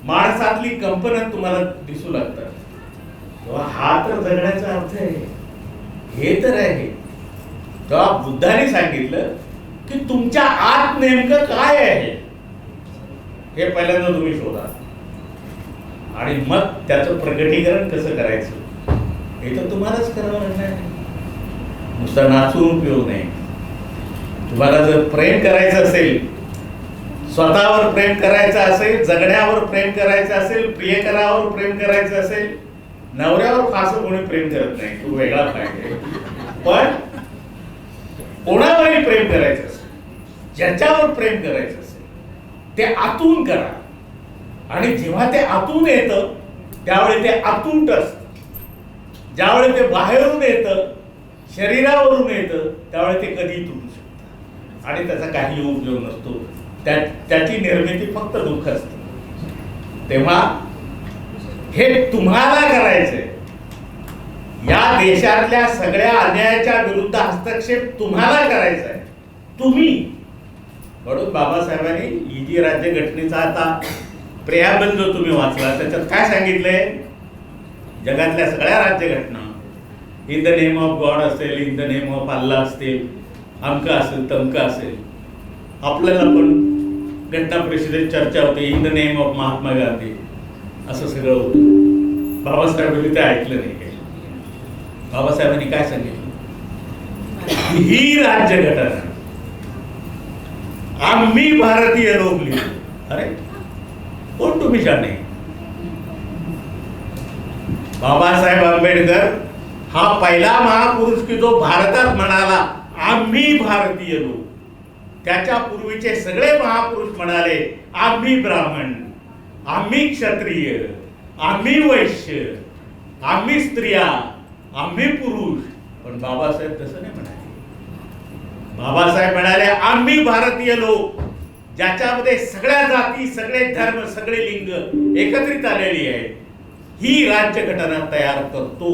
माणसातली कंपन तुम्हाला दिसू लागतात. तेव्हा हा तर जगण्याचा अर्थ आहे, हे तर आहे. तेव्हा बुद्धाने सांगितलं की तुमच्या आत नेमकं काय आहे हे पहिल्यांदा तुम्ही शोधा आणि मग त्याचं प्रकटीकरण कसं करायचं हे तर तुम्हालाच करावं लागणार. नुसतं नाचून उपयोग नाही. तुम्हाला जर प्रेम करायचं असेल, स्वतःवर प्रेम करायचं असेल, जगण्यावर प्रेम करायचं असेल, प्रियकरावर प्रेम करायचं असेल, नवऱ्यावर फारसं कोणी प्रेम करत नाही, तो वेगळा पाहिजे. पण कोणावरही प्रेम करायचं असेल, ज्याच्यावर प्रेम करायचं असेल ते आतून करा आणि जेव्हा ते आतून येतं त्यावेळी ते आतून असतं. ज्यावेळी ते बाहेरून येतं, शरीरावरून येतं, त्यावेळी ते कधी तुटू शकतं आणि त्याचा काही उपयोग नसतो. त्याची निर्मिती फक्त दुःख असते. तेव्हा हे तुम्हाला करायचंय. या देशातल्या सगळ्या अन्यायाच्या विरुद्ध हस्तक्षेप तुम्हाला करायचा आहे, तुम्ही. म्हणून बाबासाहेबांनी ही जी राज्यघटनेचा आता प्रेयाबल जो तुम्ही वाचला त्याच्यात काय सांगितलंय, जगातल्या सगळ्या राज्यघटना in the name of God असेल, in the name of Allah असतील, अमकं असेल तमकं असेल. आपल्याला पण घटना परिषदेत चर्चा होते in the name of Mahatma Gandhi, असं सगळं होतं. बाबासाहेबांनी ते ऐकलं नाही काही. बाबासाहेबांनी काय सांगितलं, ही राज्यघटना आम्ही भारतीय लोक लिहिली. अरे कोण तुम्ही जाणे? बाबासाहेब आंबेडकर हा पहिला महापुरुष की जो भारतात म्हणाला आम्ही भारतीय लोक. त्याच्या पूर्वीचे सगळे महापुरुष म्हणाले आम्ही ब्राह्मण, आम्ही क्षत्रिय, आम्ही वैश्य, आम्ही स्त्रिया, आम्ही पुरुष. पण बाबासाहेब तसं नाही म्हणाले. बाबासाहेब म्हणाले आम्ही भारतीय लोक, ज्याच्यामध्ये सगळ्या जाती, सगळे धर्म, सगळे लिंग एकत्रित आलेली आहेत. ही राज्यघटना तयार करतो.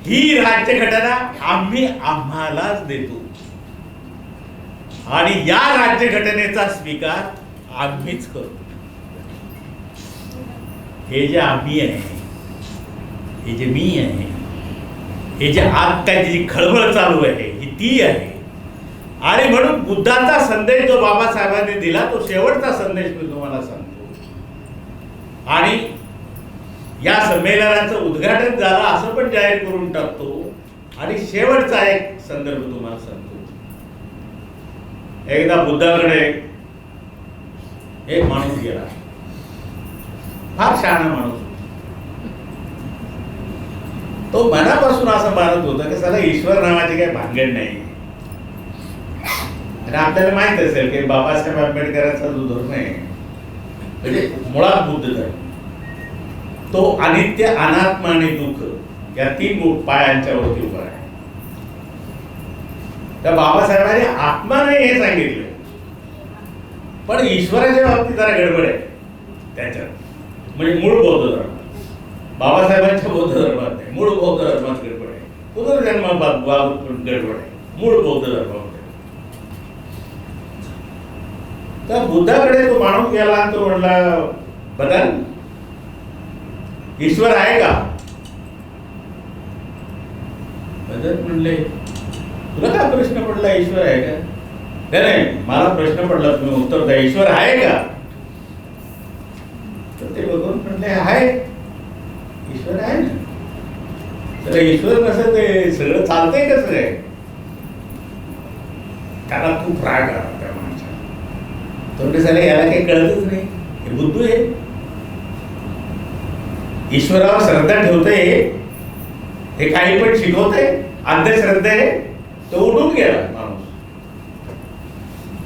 ही राज्यघटना आम्ही आम्हालाच देतो. आणि या राज्यघटनेचा स्वीकार आम्हीच करू. हे जे आम्ही आहे, हे जे मी आहे, हे जे आज काय जी खळबळ चालू आहे ही ती आहे. आणि म्हणून बुद्धाचा संदेश जो बाबासाहेबांनी दिला तो शेवटचा संदेश मी तुम्हाला सांगतो. आणि या संमेलनाचं उद्घाटन झालं असं पण जाहीर करून टाकतो. आणि शेवटचा एक संदर्भ तुम्हाला सांगतो. एकदा बुद्धाकडे एक माणूस गेला, फार शहाणा माणूस. तो मनापासून असं मानत होता की साला ईश्वर नावाची काही भानगड नाही. आणि आपल्याला माहित असेल की बाबासाहेब आंबेडकरांचा जो धर्म आहे म्हणजे मुळात बुद्ध धर्म, तो अनित्य, अनात्मा आणि दुःख या 3 पायांच्यावरती उभा आहे. त्या बाबासाहेबांनी आत्मा नाही हे सांगितलं, पण ईश्वराच्या बाबतीत जरा गडबड आहे त्याच्यात. म्हणजे मूळ बौद्ध धर्म, बाबासाहेबांच्या बौद्ध धर्मात नाही, मूळ बौद्ध धर्मात गडबड आहे. पुनर्जन्माबाबत गडबड आहे मूळ बौद्ध धर्मामध्ये. तर बुद्धाकडे तो माणूस गेला आणि तो म्हणला, बदल ईश्वर आहे का? बदल म्हणले, तुला काय प्रश्न पडला ईश्वर आहे का? नाही, मला प्रश्न पडला, तुम्ही उत्तर द्या, ईश्वर आहे का? तर ते बघून म्हणले, आहे, ईश्वर आहे ना. तर ईश्वर कसं ते सगळं चालतंय कसं आहे? त्याला खूप राग आला त्या माणसाला. तो झाले याला काही कळतच नाही, हे बुद्धू आहे, ईश्वरावर श्रद्धा ठेवते, हे काही पण शिकवते, अंधश्रद्धा आहे. तो उठून गेला माणूस.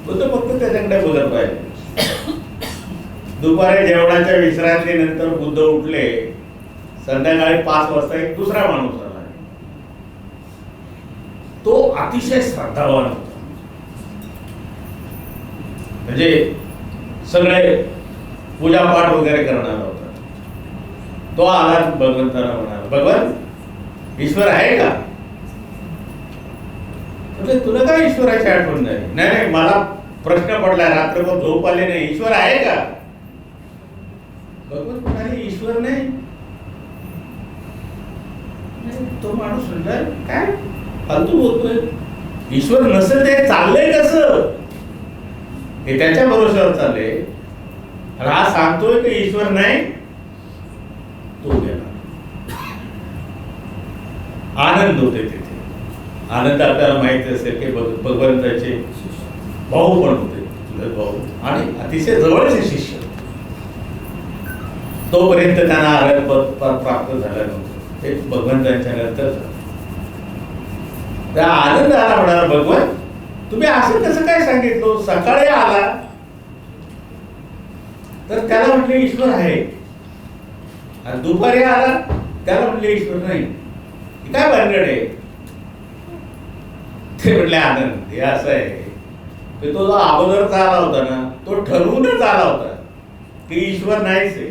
बुद्ध फक्त त्याच्याकडे बघत पाहिजे. दुपारी जेवणाच्या विश्रांतीनंतर बुद्ध उठले. संध्याकाळी 5 वाजता एक दुसरा माणूस आला. तो अतिशय श्रद्धावान होता, म्हणजे सगळे पूजापाठ वगैरे करणारा होता. तो आला भगवंताला म्हणाला, भगवान ईश्वर आहे का? तुला काय ईश्वराची आठवण झाली? नाही, मला प्रश्न पडला, रात्रभर झोप आली नाही, ईश्वर आहे का? भगवान म्हणाले, ईश्वर नाही. तो माणूस म्हणला, काय फालतू बोलतोय, ईश्वर नसेल ते चाललंय कसं? हे त्याच्या भरोश्यावर चालले. हा सांगतोय की ईश्वर नाही. तो गेला. आनंद होते तिथे. आनंद आपल्याला माहिती असेल की भगवंताचे भाऊ पण होते, चुलत भाऊ आणि अतिशय जवळचे शिष्य. तोपर्यंत त्यांना आरंभ प्राप्त झाला नव्हतं, हे भगवंतांच्या नंतर झालं. त्या आनंद आला, म्हणाला, भगवान तुम्ही असं कसं काय सांगितलं? सकाळी आला तर त्याला म्हटले ईश्वर आहे, आणि दुपारी आला त्याला म्हटले ईश्वर नाही. काय भानगड आहे? ते म्हटले, आनंद हे असं आहे की तो जो अगोदरचा आला होता ना, तो ठरवूनच आला होता की ईश्वर नाहीच आहे.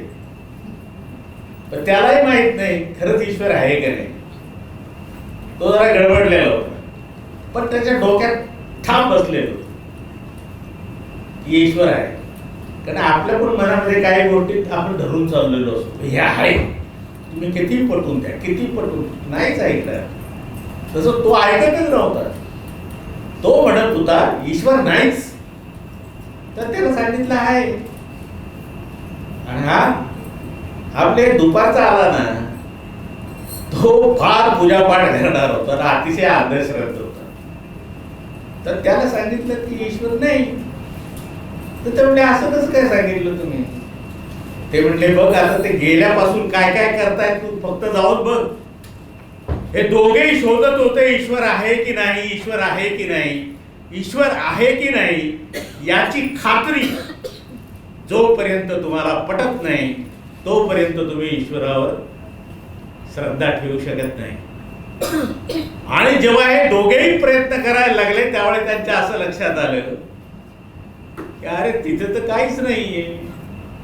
पण त्यालाही माहित नाही खरंच ईश्वर आहे का नाही. तो जरा गडबडलेला होता, पण त्याच्या डोक्यात ठाम बसलेलो की ईश्वर आहे. कारण आपल्या पण मनामध्ये काही गोष्टी आपण धरून चाललेलो असतो, हे आहे, तुम्ही किती पटवून द्या, किती पटवून, नाहीच ऐकणार. तसं तो ऐकतच नव्हता. तो म्हणत होता ईश्वर नाहीच. तर त्याला सांगितलं आहे. आणि हा आपले दुपारचा आला ना, तो फार पूजापाठ करणार होता, अतिशय अंधश्रद्ध होता. तर त्याला सांगितलं की ईश्वर नाही. तर ते म्हणले, असं कसं काय सांगितलं तुम्ही? ते म्हणले, बघ आता ते गेल्यापासून काय काय करताय, तू फक्त जाऊन बघ. हे दोघेही शोधत होते ईश्वर आहे की नाही, ईश्वर आहे की नाही, ईश्वर आहे की नाही याची खात्री जोपर्यंत तुम्हाला पटत नाही तोपर्यंत तुम्ही ईश्वरावर श्रद्धा ठेवू शकत नाही. आणि जेव्हा हे दोघेही प्रयत्न करायला लागले त्यावेळेस त्यांच्या असं लक्षात आलं की अरे तिथे तर काहीच नाहीये,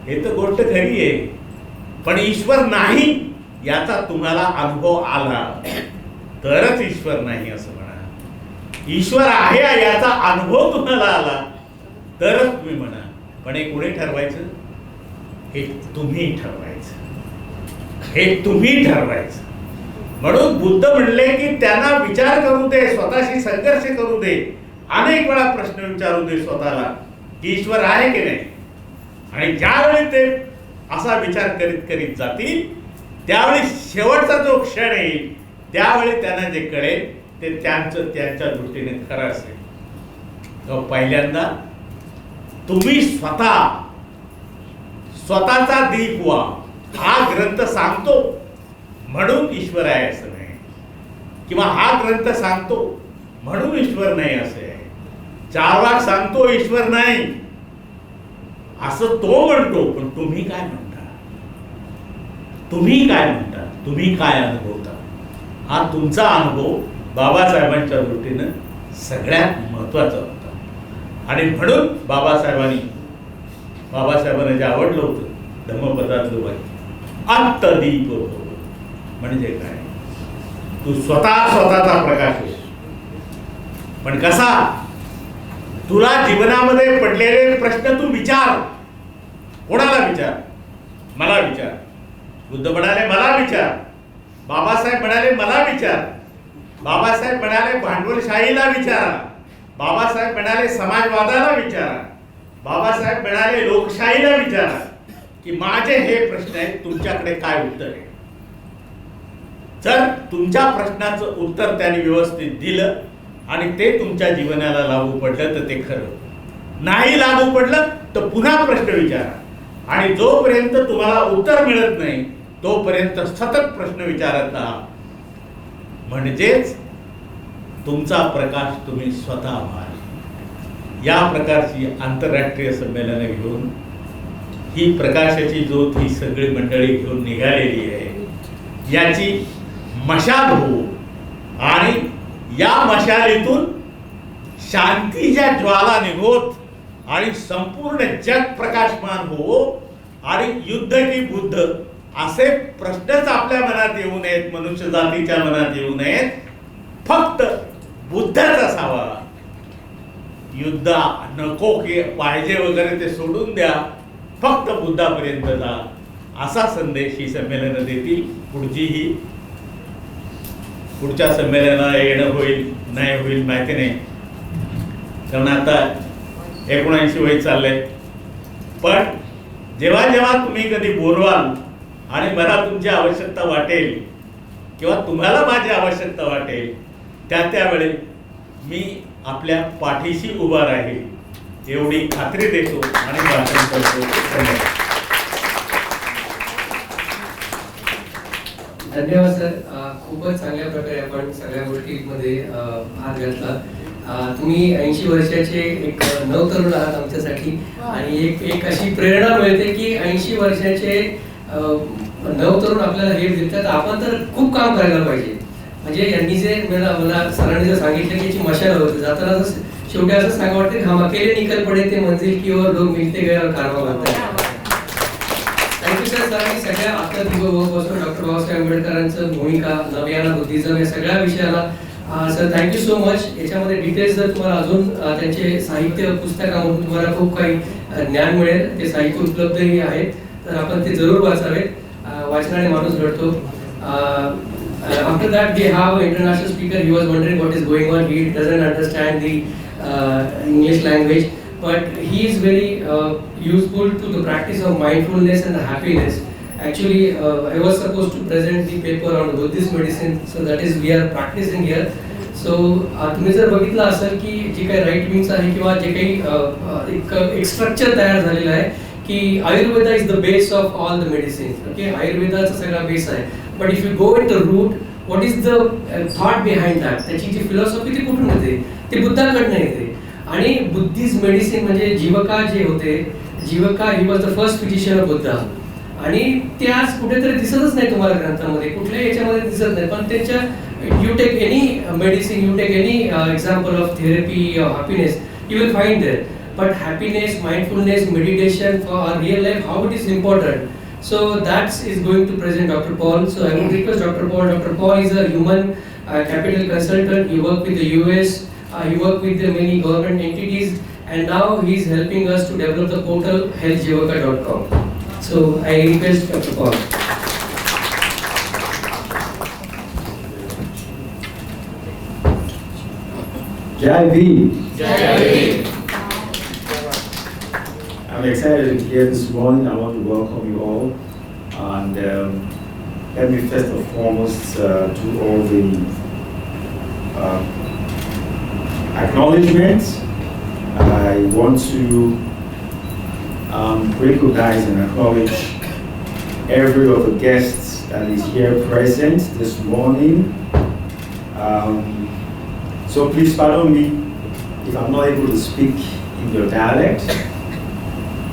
हे तर गोष्ट खरी आहे, पण ईश्वर नाही याचा तुम्हाला अनुभव आला तरच ईश्वर नाही असं म्हणा. ईश्वर आहे याचा अनुभव तुम्हाला आला तरच तुम्ही म्हणा. पण हे कोणी ठरवायचं? हे तुम्ही ठरवायचं, हे तुम्ही ठरवायचं. म्हणून बुद्ध म्हणले की त्यांना विचार करू दे, स्वतःशी संघर्ष करू दे, अनेक वेळा प्रश्न विचारू दे स्वतःला की ईश्वर आहे की नाही. आणि ज्यावेळी ते असा विचार करीत करीत जातील त्यावेळी शेवटचा जो क्षण येईल त्यावेळी त्यांना जे कळेल ते त्यांचं त्यांच्या दृष्टीने खरं असेल. पहिल्यांदा तुम्ही स्वतःचा दीप व्हा. हा ग्रंथ सांगतो म्हणून ईश्वर आहे असं नाही, किंवा हा ग्रंथ सांगतो म्हणून ईश्वर नाही असं आहे. चार्वाक सांगतो ईश्वर नाही असं तो म्हणतो, पण तुम्ही काय म्हणता? तुम्ही काय म्हणता? तुम्ही काय अनुभवता? हा तुमचा अनुभव बाबासाहेबांच्या दृष्टीनं सगळ्यात महत्वाचा होता. आणि म्हणून बाबासाहेबांना जे आवडलं होतं धम्मपदातलं वाक्य अंतदीप होतो. म्हणजे काय? तू स्वतःचा प्रकाश होस. पण कसा? तुला जीवनामध्ये पडलेले प्रश्न तू विचार. कोणाला विचार? मला विचार. बुद्ध म्हणाले मला विचार. बाबासाहेब म्हणाले मला विचार. बाबासाहेब म्हणाले भांडवलशाहीला विचारा. बाबासाहेब म्हणाले समाजवादाला विचारा. बाबासाहेब म्हणाले लोकशाहीला विचारा की माझे हे प्रश्न आहेत, तुमच्याकडे काय उत्तर आहे. जर तुमच्या प्रश्नाचं उत्तर त्यांनी व्यवस्थित दिलं आणि ते तुमच्या जीवनाला लागू पडलं तर ते खरं. नाही लागू पडलं तर पुन्हा प्रश्न विचारा. आणि जोपर्यंत तुम्हाला उत्तर मिळत नाही तोपर्यंत सतत प्रश्न विचारत राहा. म्हणजेच तुमचा प्रकाश तुम्ही स्वतः व्हाल. या प्रकारची आंतरराष्ट्रीय संमेलनं घेऊन ही प्रकाशाची ज्योत ही सगळी मंडळी घेऊन निघालेली आहे. याची मशाल हो आणि या मशालीतून शांतीच्या ज्वाला निघोत आणि संपूर्ण जग प्रकाशमान हो. आणि युद्ध की बुद्ध असे प्रश्नच आपल्या मनात येऊ नयेत, मनुष्य जातीच्या मनात येऊ नयेत. फक्त बुद्धच असावा. युद्ध नको की पाहिजे वगैरे ते सोडून द्या, फक्त बुद्धापर्यंत जा, असा संदेश ही संमेलनं देतील. पुढच्या संमेलनाला येणं होईल नाही होईल माहिती नाही, कारण आता 79 वय चाललंय. पण जेव्हा जेव्हा तुम्ही कधी बोलवाल आणि मला तुमची आवश्यकता वाटेल किंवा तुम्हाला माझी आवश्यकता वाटेल त्यावेळी मी आपल्या पाठीशी उभा राहील एवढी खात्री देतो आणि भाषण करतो. धन्यवाद सर. खूपच चांगल्या प्रकारे आपण सगळ्या गोष्टींमध्ये भाग घेतला. तुम्ही 80 वर्षाचे एक नवतरुण आहात आमच्यासाठी आणि एक अशी प्रेरणा मिळते की 80 वर्षाचे नवतरुण आपल्याला हे देतात. आपण तर खूप काम करायला पाहिजे. म्हणजे यांनी जे मला सरांनी जर सांगितलं की याची मशाल होती जाताना शेवटी असं सांगा वाटतं हम अकेले निकल पडे ते मंजिल की ओर लोक मिळते गए और कारवा बनतात. Thank you sir. सरांनी सगळ्या आता दिवसपासून डॉक्टर बाबासाहेब आंबेडकरांचं भूमिका, नव्यानं बुद्धिझम या सगळ्या विषयाला सर थँक्यू सो मच. याच्यामध्ये डिटेल्स जर तुम्हाला अजून त्यांचे साहित्य पुस्तकामधून तुम्हाला खूप काही ज्ञान मिळेल. ते साहित्य उपलब्धही आहेत तर आपण ते जरूर वाचावेत. वाचनाने माणूस घडतो. After that we have an international speaker. He was wondering what is going on. He doesn't understand the English language, but he is very useful to the practice of mindfulness and the happiness. Actually, I was supposed to present the paper on Buddhist medicine, so that is we are practicing here. So तुम्ही जर बघितलं असेल की जे काही राईट विंग्स आहे किंवा जे काही एक स्ट्रक्चर तयार झालेलं आहे की Ayurveda is the base of all the medicine. Okay, आयुर्वेदाचा सगळा बेस आहे. But if you go in the root, what is the thought behind that, त्याची जी फिलॉसॉफी ती कुठून येते? ती बुद्धाकडनं येते. आणि बुद्धिस्ट मेडिसिन म्हणजे जीवका जे होते, Jivaka he was the first physician of Buddha. आणि ते आज कुठेतरी दिसतच नाही तुम्हाला ग्रंथामध्ये, कुठल्याही याच्यामध्ये दिसत नाही. पण त्यांच्या you take any medicine, you take any example of therapy of happiness, you will find there. But happiness, mindfulness, meditation for our real life, how it is important. So that is going to present Dr. Paul. So I would request Dr. Paul. Dr. Paul is a human capital consultant. He worked with the US he worked with the many government entities, and now he is helping us to develop the portal healthjivaka.com. So I request Dr. Paul. Jai Bhim. Jai Bhim. I'm excited to be here this morning. I want to welcome you all. And let me first and foremost do all the acknowledgements. I want to recognize and acknowledge every of the guests that is here present this morning. So please pardon me if I'm not able to speak in your dialect.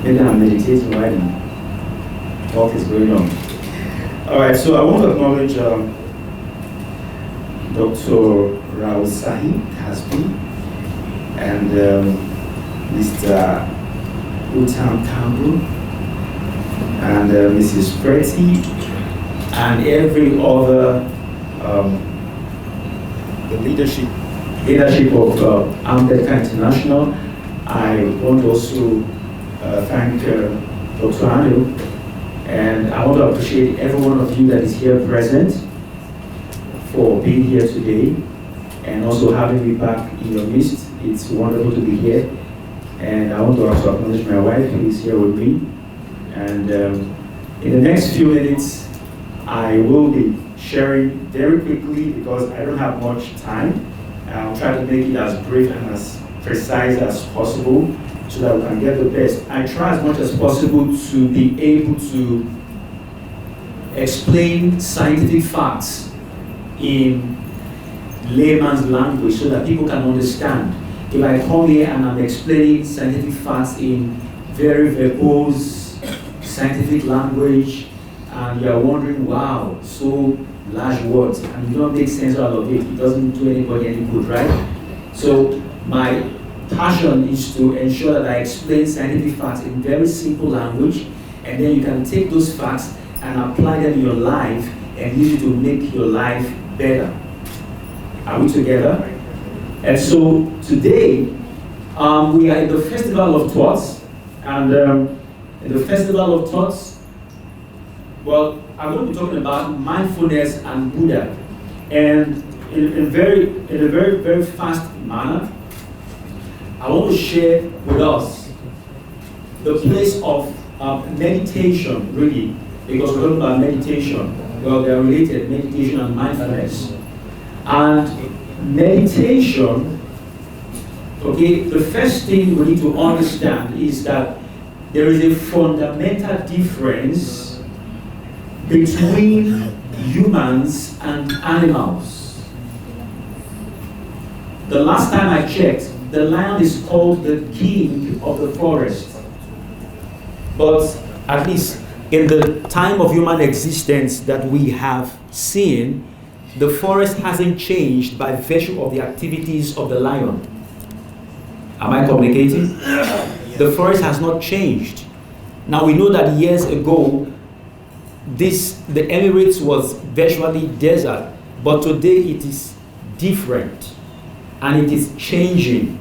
Maybe I'm meditating while the talk is going on. All right, so I want to acknowledge Dr. Raosaheb Kasbe and Mr. Uttam Kamble and Mrs. Preeti and every other the leadership of Ambedkar International. I want to also thank Dr. Anil, and I want to appreciate every one of you that is here present for being here today and also having me back in your midst. It's wonderful to be here, and I want to also acknowledge my wife who is here with me. And in the next few minutes, I will be sharing very quickly because I don't have much time. I'll try to make it as brief and as precise as possible so that we can get the best. I try as much as possible to be able to explain scientific facts in layman's language so that people can understand. If I come here and I'm explaining scientific facts in very verbose scientific language, and you're wondering, wow, so large words, and you don't make sense out of it, it doesn't do anybody any good, right? So my passion is to ensure that I explain scientific facts in very simple language, and then you can take those facts and apply them in your life and use it to make your life better. Are we together? And so today, we are in the Festival of Thoughts, and in the Festival of Thoughts, well, I'm going to be talking about mindfulness and Buddha, and in a very fast manner. I want to share with us the place of meditation, really, because we're talking about meditation. Well, they're related, meditation and mindfulness. And meditation, okay, the first thing we need to understand is that there is a fundamental difference between humans and animals. The last time I checked, the lion is called the king of the forest. But at least in the time of human existence that we have seen, the forest hasn't changed by virtue of the activities of the lion. Am I communicating? The forest has not changed. Now we know that years ago, the Emirates was virtually desert, but today it is different and it is changing.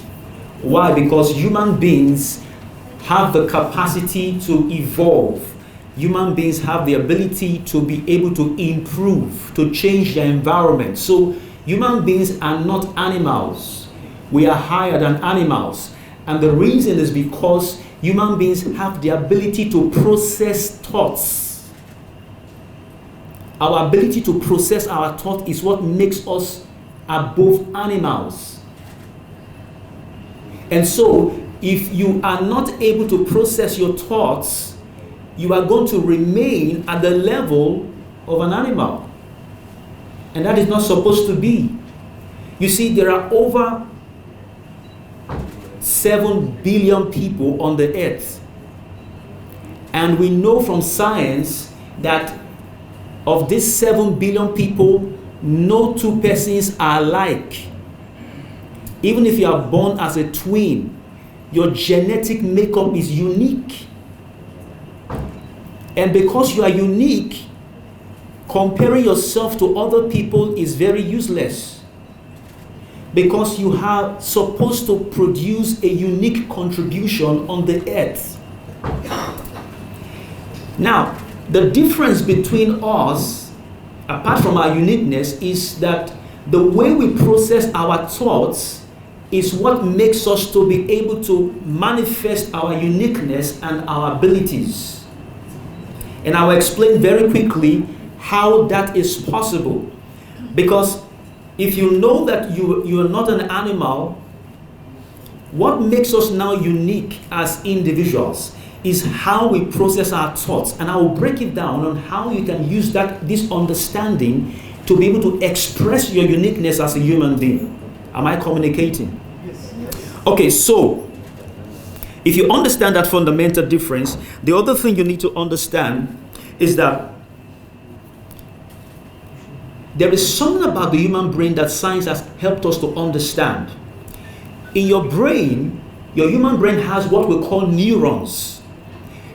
Why? Because human beings have the capacity to evolve. Human beings have the ability to be able to improve, to change their environment. So human beings are not animals. We are higher than animals. And the reason is because human beings have the ability to process thoughts. Our ability to process our thought is what makes us above animals. And so, if you are not able to process your thoughts, you are going to remain at the level of an animal. And that is not supposed to be. You see, there are over 7 billion people on the earth. And we know from science that of these 7 billion people, no two persons are alike. Even if you are born as a twin, your genetic makeup is unique. And because you are unique, comparing yourself to other people is very useless. because you are supposed to produce a unique contribution on the earth. Now, the difference between us, apart from our uniqueness, is that the way we process our thoughts is what makes us to be able to manifest our uniqueness and our abilities. And I will explain very quickly how that is possible. Because if you know that you are not an animal, what makes us now unique as individuals is how we process our thoughts. And I will break it down on how you can use this understanding to be able to express your uniqueness as a human being. Am I communicating? Yes. Okay, so if you understand that fundamental difference, the other thing you need to understand is that there is something about the human brain that science has helped us to understand. In your brain, your human brain has what we call neurons.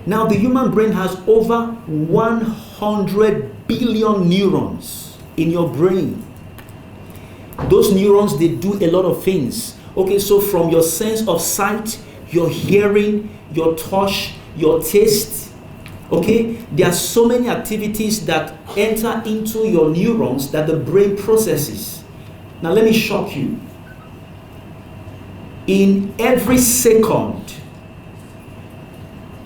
Now, the human brain has over 100 billion neurons in your brain. Those neurons, they do a lot of things. Okay, so from your sense of sight, your hearing, your touch, your taste, okay, there are so many activities that enter into your neurons that the brain processes. Now, let me shock you. In every second,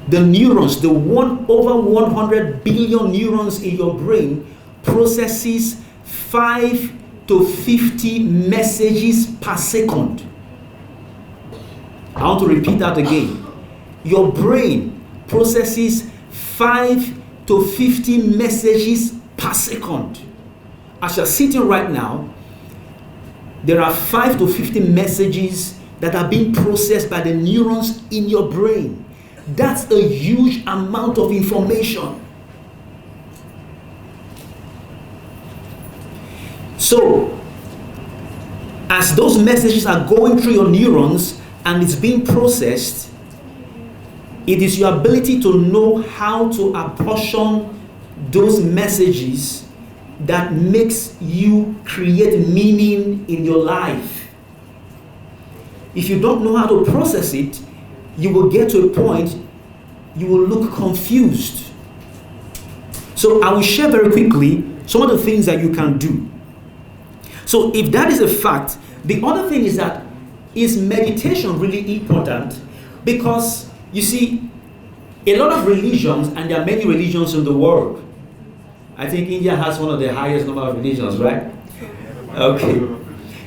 the neurons, over 100 billion neurons in your brain processes 5 to 50 messages per second. I want to repeat that again. Your brain processes 5 to 50 messages per second. As you're sitting right now, there are 5 to 50 messages that are being processed by the neurons in your brain. That's a huge amount of information. So, as those messages are going through your neurons and it's being processed, it is your ability to know how to apportion those messages that makes you create meaning in your life. If you don't know how to process it, you will get to a point you will look confused. So I will share very quickly some of the things that you can do. So if that is a fact, the other thing is that is meditation really important? Because you see, a lot of religions, and there are many religions in the world. I think India has one of the highest number of religions, right? Okay.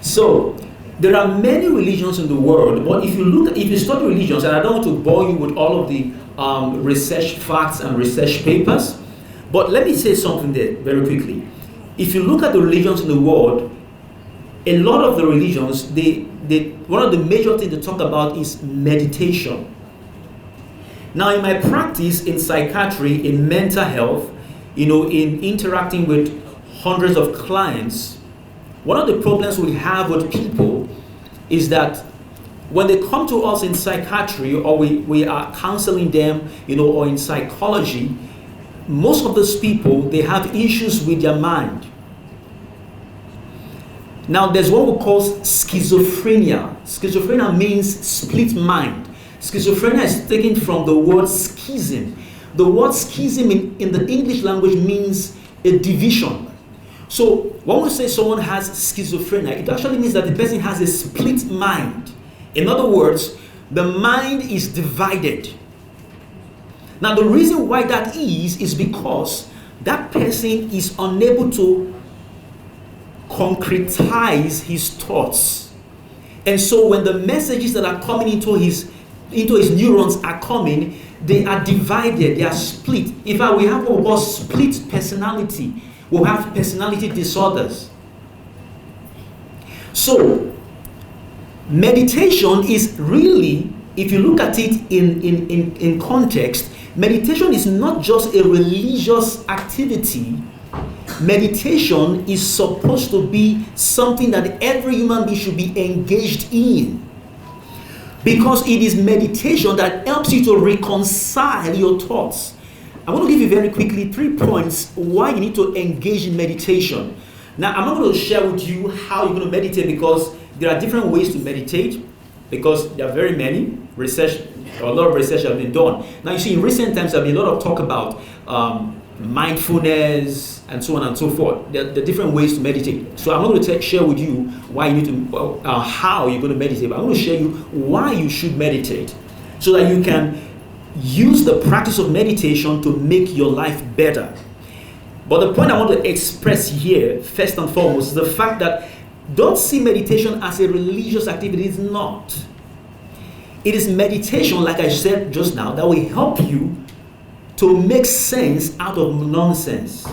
So there are many religions in the world, but if you study religions, and I don't want to bore you with all of the research facts and research papers, but let me say something there very quickly. If you look at the religions in the world, a lot of the religions, one of the major things they talk about is meditation. Now, in my practice in psychiatry, in mental health, in interacting with hundreds of clients, one of the problems we have with people is that when they come to us in psychiatry, or we are counseling them, or in psychology, most of those people, they have issues with their mind. Now, there's what we call schizophrenia. Schizophrenia means split mind. Schizophrenia is taken from the word schism. The word schism in the English language means a division. So when we say someone has schizophrenia, it actually means that the person has a split mind. In other words, the mind is divided. Now, the reason why that is because that person is unable to concretize his thoughts. And so when the messages that are coming into his neurons are coming, they are divided, they are split. In fact, we have what we call split personality. We have personality disorders. So meditation is really, if you look at it in context, meditation is not just a religious activity. Meditation is supposed to be something that every human being should be engaged in, because it is meditation that helps you to reconcile your thoughts. I want to give you very quickly 3 points why you need to engage in meditation. Now, I'm not going to share with you how you're going to meditate, because There are different ways to meditate because there are very many research, a lot of research has been done. Now you see, in recent times there has been a lot of talk about mindfulness and so on and so forth. There are different ways to meditate. So I'm not going to share with you why you need to, how you're going to meditate, but I'm going to share you why you should meditate so that you can use the practice of meditation to make your life better. But the point I want to express here, first and foremost, is the fact that don't see meditation as a religious activity. It's not. It is meditation, like I said just now, that will help you to make sense out of nonsense.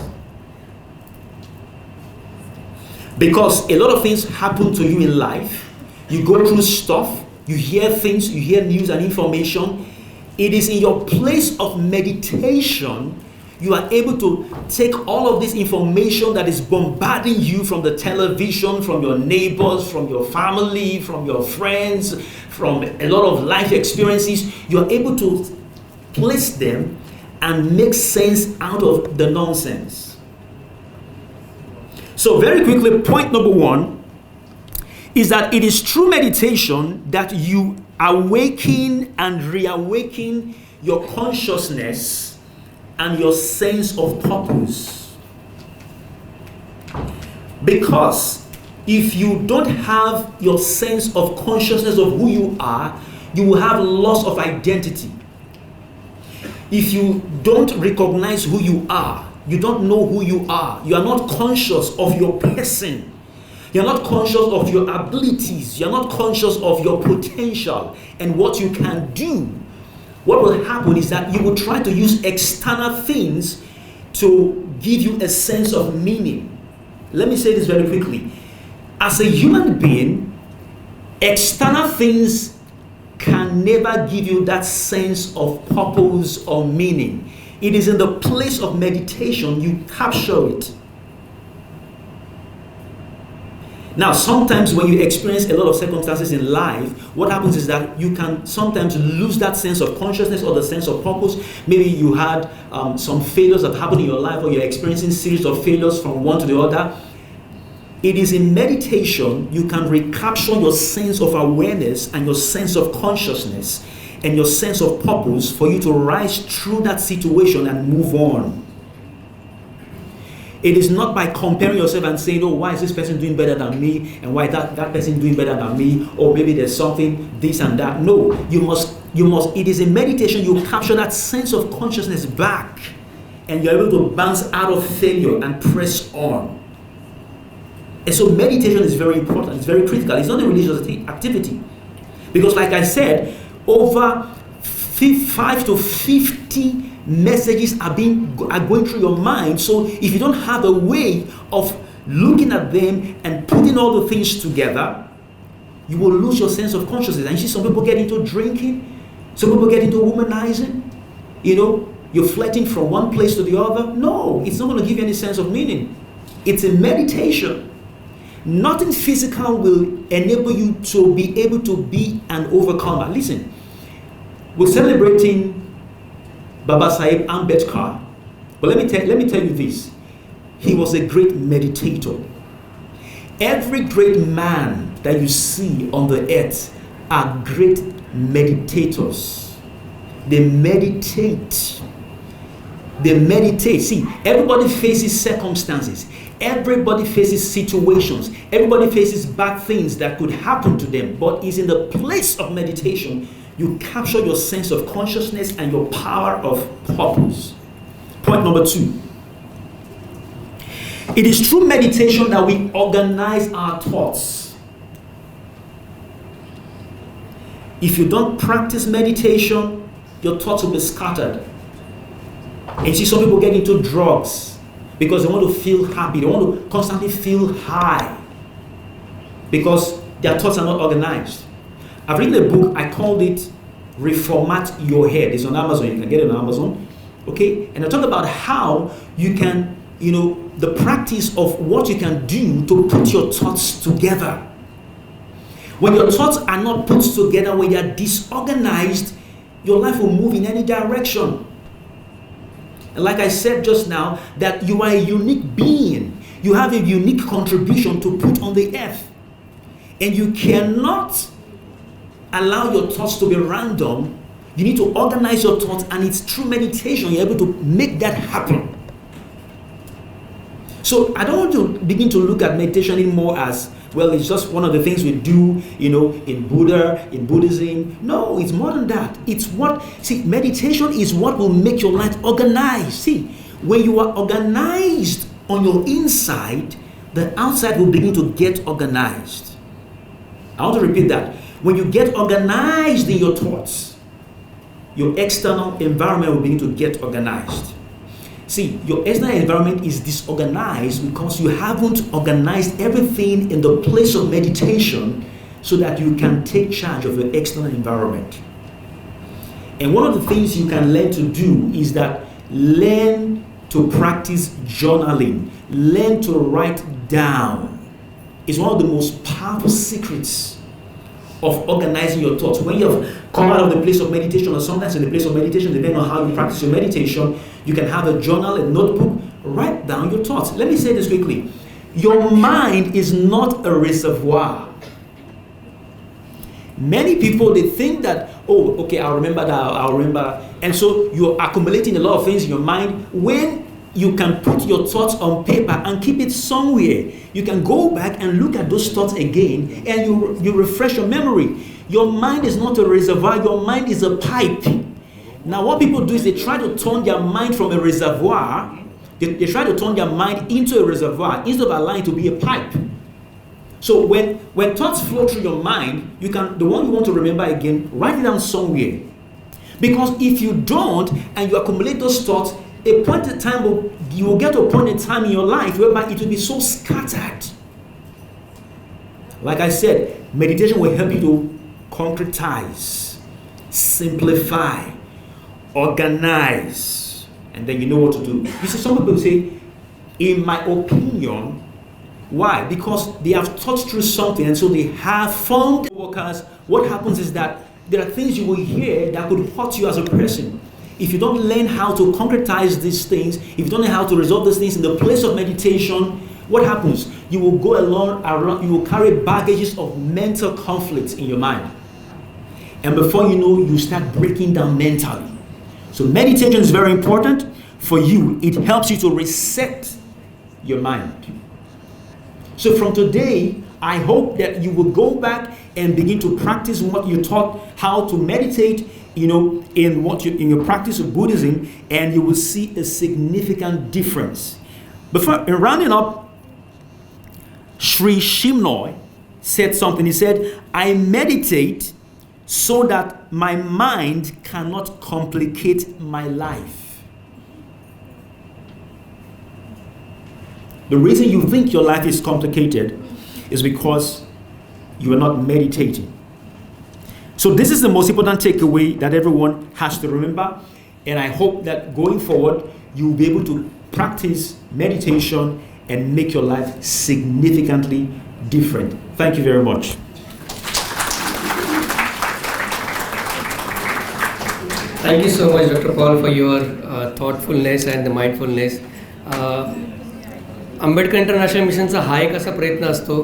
Because a lot of things happen to you in life. You go through stuff, you hear things, you hear news and information. It is in your place of meditation you are able to take all of this information that is bombarding you from the television, from your neighbors, from your family, from your friends, from a lot of life experiences. You are able to place them and make sense out of the nonsense. So very quickly, point number one is that it is through meditation that you awaken and reawaken your consciousness and your sense of purpose. Because if you don't have your sense of consciousness of who you are, you will have loss of identity. If you don't recognize who you are, you don't know who you are, you are not conscious of your person, you're not conscious of your abilities, you're not conscious of your potential and what you can do, what will happen is that you will try to use external things to give you a sense of meaning. Let me say this very quickly. As a human being, external things can never give you that sense of purpose or meaning. It is in the place of meditation you capture it. Now, sometimes when you experience a lot of circumstances in life, what happens is that you can sometimes lose that sense of consciousness or the sense of purpose. Maybe you had some failures that happened in your life, or you're experiencing series of failures from one to the other. It is in meditation you can recapture your sense of awareness and your sense of consciousness and your sense of purpose for you to rise through that situation and move on. It is not by comparing yourself and saying, oh, why is this person doing better than me? And why that person doing better than me? Or maybe there's something, this and that. No, you must, it is in meditation you capture that sense of consciousness back. And you're able to bounce out of failure and press on. And so meditation is very important. It's very critical. It's not a religious activity. Because like I said, over 5 to 50 messages are going through your mind. So if you don't have a way of looking at them and putting all the things together, you will lose your sense of consciousness. And you see some people get into drinking, some people get into womanizing, you're flirting from one place to the other. No, it's not going to give you any sense of meaning. It's a meditation. Nothing physical will enable you to be able to be an overcomer. Listen, we're celebrating Raosaheb Ambedkar, but let me tell you this. He was a great meditator. Every great man that you see on the earth are great meditators. They meditate. They meditate. See, everybody faces circumstances. Everybody faces situations. Everybody faces bad things that could happen to them. But it's in the place of meditation you capture your sense of consciousness and your power of purpose. Point number 2. It is through meditation that we organize our thoughts. If you don't practice meditation, your thoughts will be scattered. And you see some people get into drugs because they want to feel happy. They want to constantly feel high because their thoughts are not organized. I've written a book, I called it Reformat Your Head. It's on Amazon, you can get it on Amazon. Okay? And I talk about how you can, the practice of what you can do to put your thoughts together. When your thoughts are not put together, when they are disorganized, your life will move in any direction. And like I said just now, that you are a unique being. You have a unique contribution to put on the earth. And you cannot allow your thoughts to be random. You need to organize your thoughts, and it's through meditation you're able to make that happen. So I don't want to begin to look at meditation anymore as, well, it's just one of the things we do, in Buddhism. No, it's more than that. Meditation is what will make your life organized. See, when you are organized on your inside, the outside will begin to get organized. I want to repeat that. When you get organized in your thoughts, your external environment will begin to get organized. See, your external environment is disorganized because you haven't organized everything in the place of meditation so that you can take charge of your external environment. And one of the things you can learn to do is that learn to practice journaling. Learn to write down. It's one of the most powerful secrets of organizing your thoughts. When you have come out of the place of meditation, or sometimes in the place of meditation, depending on how you practice your meditation, you can have a journal, a notebook, write down your thoughts. Let me say this quickly. Your mind is not a reservoir. Many people, they think that, oh, okay, I'll remember that, I'll remember. And so you're accumulating a lot of things in your mind. When you can put your thoughts on paper and keep it somewhere, you can go back and look at those thoughts again, and you refresh your memory. Your mind is not a reservoir, your mind is a pipe. Now what people do is they try to turn their mind from a reservoir, they try to turn their mind into a reservoir instead of allowing it to be a pipe. So when thoughts flow through your mind, you can, the one you want to remember again, write it down somewhere. Because if you don't and you accumulate those thoughts, a point in time you will get to a point in time in your life whereby it will be so scattered. Like I said, meditation will help you to concretize, simplify, organize, and then you know what to do. You see, some people say, in my opinion, why? Because they have thought through something, and so they have formed workers. What happens is that there are things you will hear that could hurt you as a person. If you don't learn how to concretize these things, if you don't know how to resolve these things in the place of meditation, what happens? You will go around, you will carry baggages of mental conflicts in your mind. And before you know, you start breaking down mentally. So meditation is very important for you. It helps you to reset your mind. So from today, I hope that you will go back and begin to practice what you taught, how to meditate, in your practice of Buddhism, and you will see a significant difference. In rounding up, Sri Shimnoy said something. He said, I meditate so that my mind cannot complicate my life. The reason you think your life is complicated is because you are not meditating. So this is the most important takeaway that everyone has to remember, and I hope that going forward you will be able to practice meditation and make your life significantly different. Thank you very much. Thank you so much, Dr. Paul, for your thoughtfulness and the mindfulness. Ambedkar international मिशनचा हा एक असा प्रयत्न असतो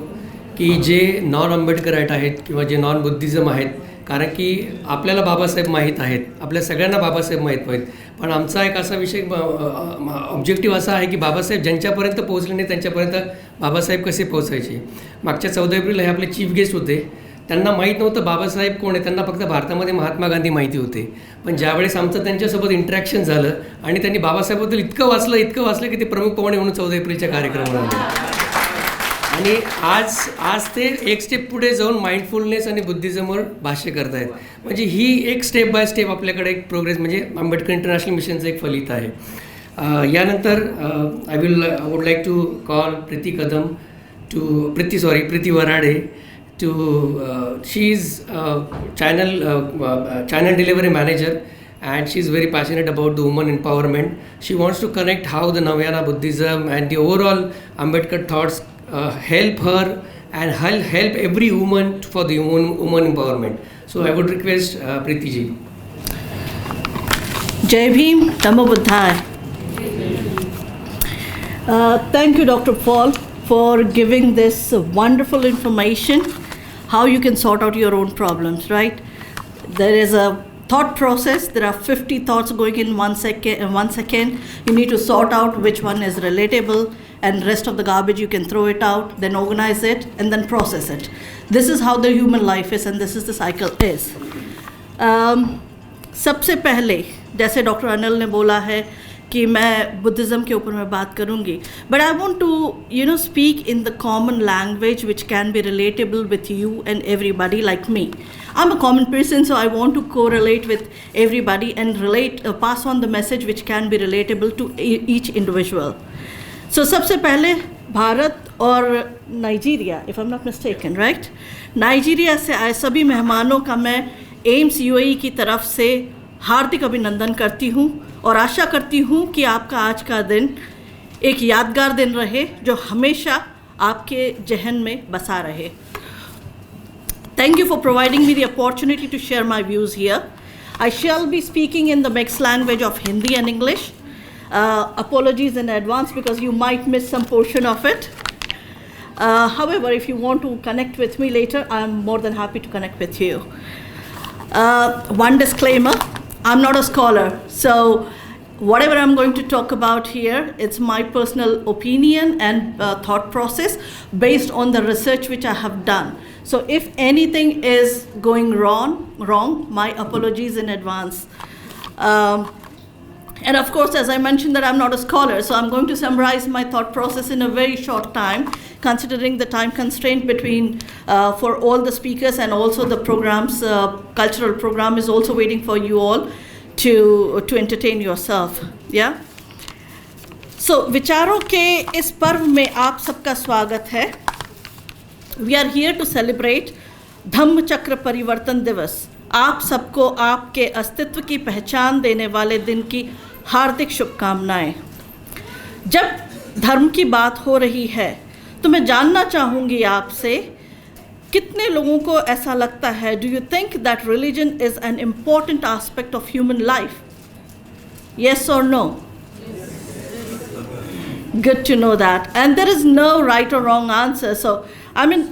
की जे नॉन आंबेडकराईट आहेत किंवा जे नॉन बुद्धिझम आहेत, कारण की आपल्याला बाबासाहेब माहीत आहेत, आपल्या सगळ्यांना बाबासाहेब माहीत आहेत, पण आमचा एक असा विषय ऑब्जेक्टिव्ह असा आहे की बाबासाहेब ज्यांच्यापर्यंत पोहोचले नाही त्यांच्यापर्यंत बाबासाहेब कसे पोहोचायचे. मागच्या 14 एप्रिल हे आपले चीफ गेस्ट होते. त्यांना माहीत नव्हतं बाबासाहेब कोण आहे, त्यांना फक्त भारतामध्ये महात्मा गांधी माहिती होते. पण ज्यावेळेस आमचं त्यांच्यासोबत इंटरॅक्शन झालं आणि त्यांनी बाबासाहेबबद्दल इतकं वाचलं की ते प्रमुख पाहुणे म्हणून 14 एप्रिलच्या कार्यक्रमाला आले. आणि आज ते एक स्टेप पुढे जाऊन माइंडफुलनेस आणि बुद्धिझमवर भाष्य करत आहेत. म्हणजे ही एक स्टेप बाय स्टेप आपल्याकडे एक प्रोग्रेस म्हणजे आंबेडकर इंटरनॅशनल मिशनचं एक फलित आहे. यानंतर I would like to call Preeti Varade to she is channel delivery manager, and she is very passionate about the woman empowerment. She wants to connect how the Navayana Buddhism and the overall Ambedkar thoughts help her and help every woman for the woman empowerment. So I would request Preeti ji. Jai Bhim, Namo Buddhaya. Thank you, Dr. Paul, for giving this wonderful information. how you can sort out your own problems, right? There is a thought process. There are 50 thoughts going in 1 second. You need to sort out which one is relatable, and rest of the garbage you can throw it out, then organize it, and then process it. This is how the human life is, and this is the cycle is. सबसे पहले जैसे डॉक्टर अनिल ने बोला है कि मैं बुद्धिज़्म के ऊपर मैं बात करूँगी, but I want to speak in the common language which can be relatable with you and everybody like me. I'm a common person, so I want to correlate with everybody and pass on the message which can be relatable to each individual. So सबसे पहले भारत और Nigeria, if I'm not mistaken, right? Nigeria से आए सभी मेहमानों का मैं एम्स यूएई की तरफ से हार्दिक अभिनंदन करती हूँ और आशा करती हूँ कि आपका आज का दिन एक यादगार दिन रहे जो हमेशा आपके जहन में बसा रहे. Thank you for providing me the opportunity to share my views here. I shall be speaking in the mixed language of Hindi and English. Apologies in advance because you might miss some portion of it. However, if you want to connect with me later, I'm more than happy to connect with you. One disclaimer, I'm not a scholar, so whatever I'm going to talk about here, it's my personal opinion and thought process based on the research which I have done. So if anything is going wrong, my apologies in advance. And of course, as I mentioned that I'm not a scholar, so I'm going to summarize my thought process in a very short time, considering the time constraint between for all the speakers and also the programs, cultural program is also waiting for you all to entertain yourself. Yeah. So विचारों के इस पर्व में आप सबका स्वागत है. We are here to celebrate धम्मचक्र परिवर्तन दिवस. आप सबको आपके अस्तित्व की पहचान देने वाले दिन की हार्दिक शुभकामनाएं. जब धर्म की बात हो रही है तो मैं जानना चाहूँगी आपसे कितने लोगों को ऐसा लगता है, do you think that religion is an important aspect of human life? Yes or no? Good to know that. And there is no right or wrong answer. So, I mean,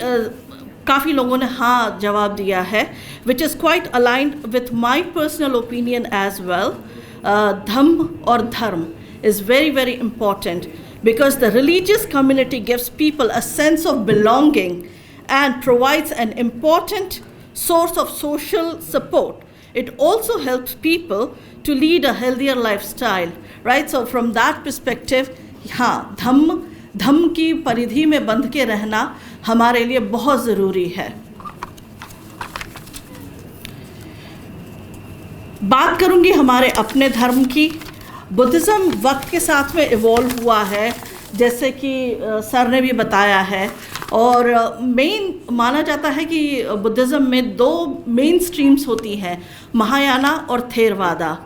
काफ़ी लोगों ने हाँ जवाब दिया है, which is quite aligned with my personal opinion as well. Dhamm or dharm is very, very important because the religious community gives people a sense of belonging and provides an important source of social support. It also helps people to lead a healthier lifestyle, right? So from that perspective, हाँ धम्म की परिधि में बंध के रहना हमारे लिए बहुत ज़रूरी है. बात करूंगी हमारे अपने धर्म की. बुद्धिज़्म वक्त के साथ में इवॉल्व हुआ है, जैसे कि सर ने भी बताया है, और मेन माना जाता है कि बुद्धिज़्म में 2 मेन स्ट्रीम्स होती हैं, महायाना और Theravada.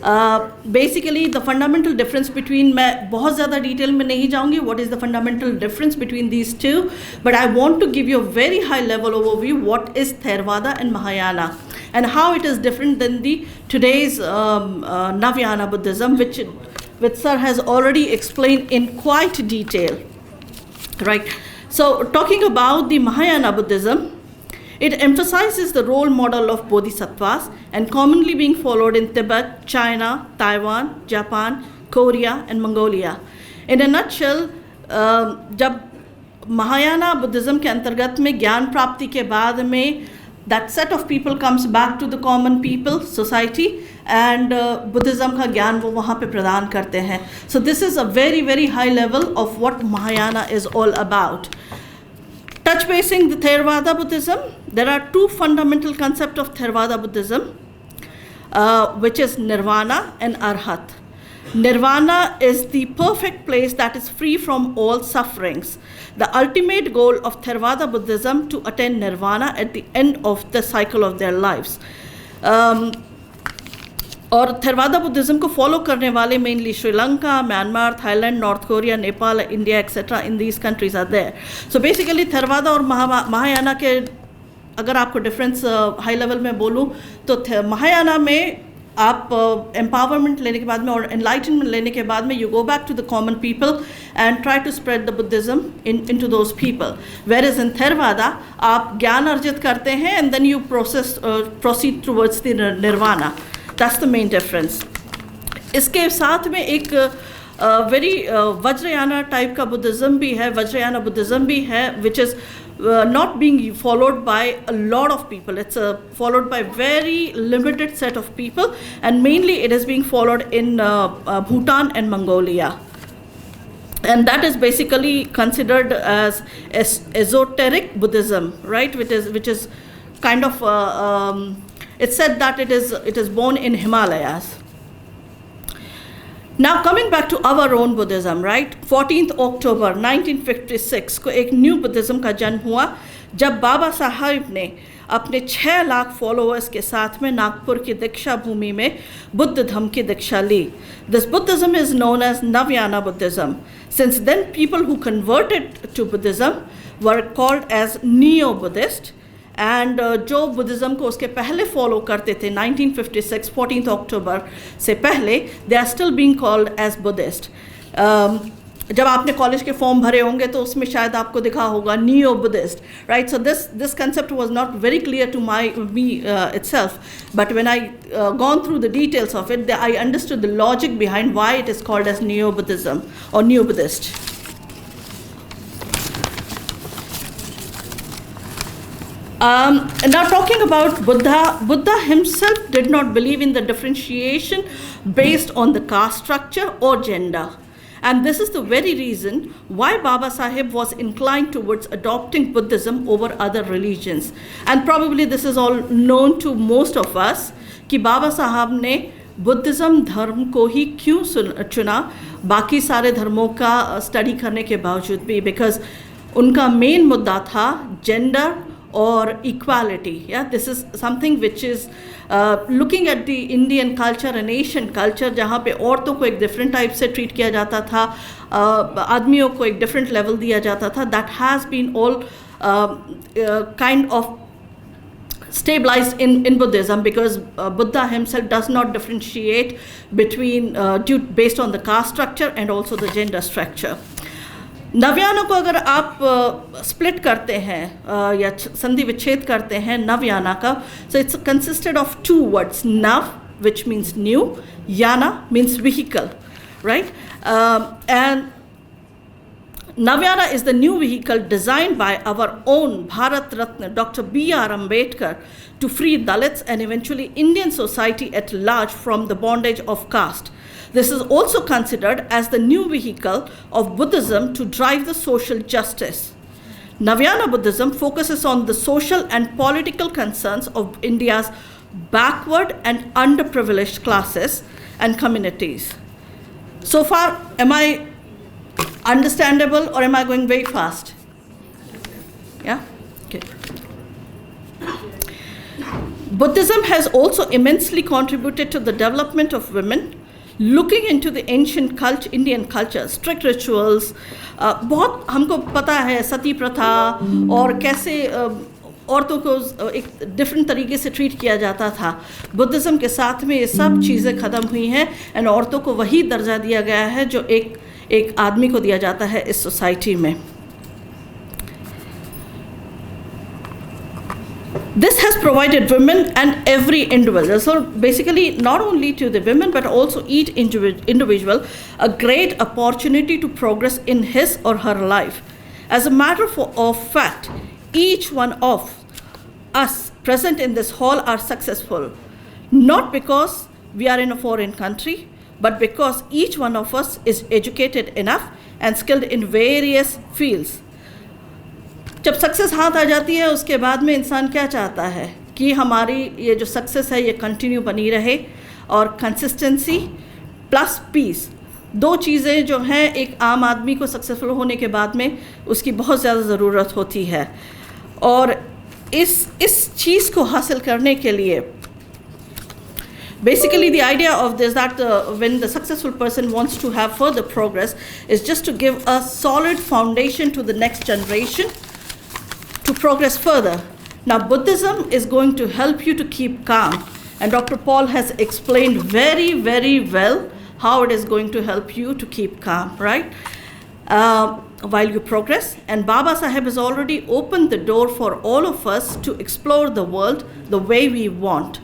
Basically the fundamental difference between, मैं बहुत ज़्यादा डिटेल में नहीं जाऊंगी what is the fundamental difference between these two, but I want to give you a very high level overview what is Theravada and Mahayana and how it is different than the today's Navyana Buddhism, which Sir has already explained in quite detail, right? So talking about the Mahayana Buddhism, it emphasizes the role model of bodhisattvas and commonly being followed in Tibet, China, Taiwan, Japan, Korea and Mongolia. In a nutshell, जब Mahayana Buddhism के अंतर्गत में ज्ञान प्राप्ति के बाद में that set of people comes back to the common people, society, and Buddhism का ज्ञान वो वहाँ पे प्रदान करते हैं. So this is a very, very high level of what Mahayana is all about. Touch basing the Theravada Buddhism, there are 2 fundamental concepts of Theravada Buddhism, which is Nirvana and Arhat. Nirvana is the perfect place that is free from all sufferings. The ultimate goal of Theravada Buddhism to attain Nirvana at the end of the cycle of their lives. और Theravada Buddhism को follow करने वाले mainly Sri Lanka, Myanmar, Thailand, North Korea, Nepal, India, etc. in these countries are there. So basically Theravada और Mahayana के अगर आपको difference high level में बोलूँ तो Mahayana में आप एम्पावरमेंट लेने के बाद में और एनलाइटनमेंट लेने के बाद में you go back to the common people and try to spread the Buddhism into those people, where is in Theravada आप ज्ञान अर्जित करते हैं and then you proceed towards the nirvana. That's the main difference. इसके साथ में एक वेरी वज्रयाना टाइप का बुद्धिज़्म भी है, वज्रयाना बुद्धिज़्म भी है, which is not being followed by a lot of people. It's followed by very limited set of people, and mainly it is being followed in Bhutan and Mongolia. And that is basically considered as esoteric Buddhism, right? Which is kind of it's said that it is born in Himalayas. Now coming back to our own Buddhism, right? 14th October 1956 को एक न्यू बुद्धिज़्म का जन्म हुआ जब बाबा साहब ने अपने 6 लाख फॉलोअर्स के साथ में नागपुर की दीक्षा भूमि में बुद्ध धम्म की दीक्षा ली. This Buddhism is known as Navyana Buddhism. Since then, people who converted to Buddhism were called as Neo-Buddhist. End जो बुद्धिज़्म को उसके पहले फॉलो करते थे 1956 14th अक्टूबर से पहले, they are still being called as Buddhist. जब आपने कॉलेज के फॉर्म भरे होंगे तो उसमें शायद आपको दिखा होगा neo Buddhist, right? So this concept was not very clear to me itself, but when I gone through the details of it, I understood the logic behind why it is called as neo Buddhism or neo Buddhist. Now talking about Buddha himself did not believe in the differentiation based on the caste structure or gender. And this is the very reason why Baba Sahib was inclined towards adopting Buddhism over other religions. And probably this is all known to most of us कि बाबा साहब ने बुद्धिज़्म धर्म को ही क्यों चुना बाकी सारे धर्मों का स्टडी करने के बावजूद भी, बिकॉज उनका मेन मुद्दा था gender or equality. Yeah, this is something which is looking at the Indian culture and Asian culture, जहाँ पे औरतों को एक different type से treat किया जाता था, आदमियों को एक different level दिया जाता था. That has been all kind of stabilized in Buddhism, because Buddha himself does not differentiate between based on the caste structure and also the gender structure. नव्याना को अगर आप स्प्लिट करते हैं या संधि विच्छेद करते हैं नव्याना का, so it's consisted of 2 words, नव विच मीन्स न्यू, याना means vehicle, right? End Navyana is the new vehicle designed by our own Bharat Ratna Dr. B.R. Ambedkar to free Dalits and eventually Indian society at large from the bondage of caste. This is also considered as the new vehicle of Buddhism to drive the social justice. Navyana Buddhism focuses on the social and political concerns of India's backward and underprivileged classes and communities. So far, am I understandable or am I going very fast? Yeah? Okay. Buddhism has also immensely contributed to the development of women. Looking into the ancient Indian culture, strict rituals, बहुत हमको पता है सती प्रथा और कैसे औरतों को एक डिफरेंट तरीके से ट्रीट किया जाता था. बुद्धिज़्म के साथ में ये सब चीज़ें ख़त्म हुई हैं एंड औरतों को वही दर्जा दिया गया है जो एक आदमी को दिया जाता है इस सोसाइटी में. This has provided women and every individual, so basically not only to the women but also each individual, a great opportunity to progress in his or her life. As a matter of fact, each one of us present in this hall are successful, not because we are in a foreign country, but because each one of us is educated enough and skilled in various fields. जब सक्सेस हाथ आ जाती है उसके बाद में इंसान क्या चाहता है कि हमारी ये जो सक्सेस है ये कंटिन्यू बनी रहे, और कंसिस्टेंसी प्लस पीस, 2 चीज़ें जो हैं एक आम आदमी को सक्सेसफुल होने के बाद में उसकी बहुत ज़्यादा ज़रूरत होती है. और इस चीज़ को हासिल करने के लिए basically the idea of this that when the successful person wants to have further progress is just to give a solid foundation to the next generation to progress further. Now Buddhism is going to help you to keep calm And Dr. Paul has explained very, very well how it is going to help you to keep calm, right? While you progress. And Baba Saheb has already opened the door for all of us to explore the world the way we want.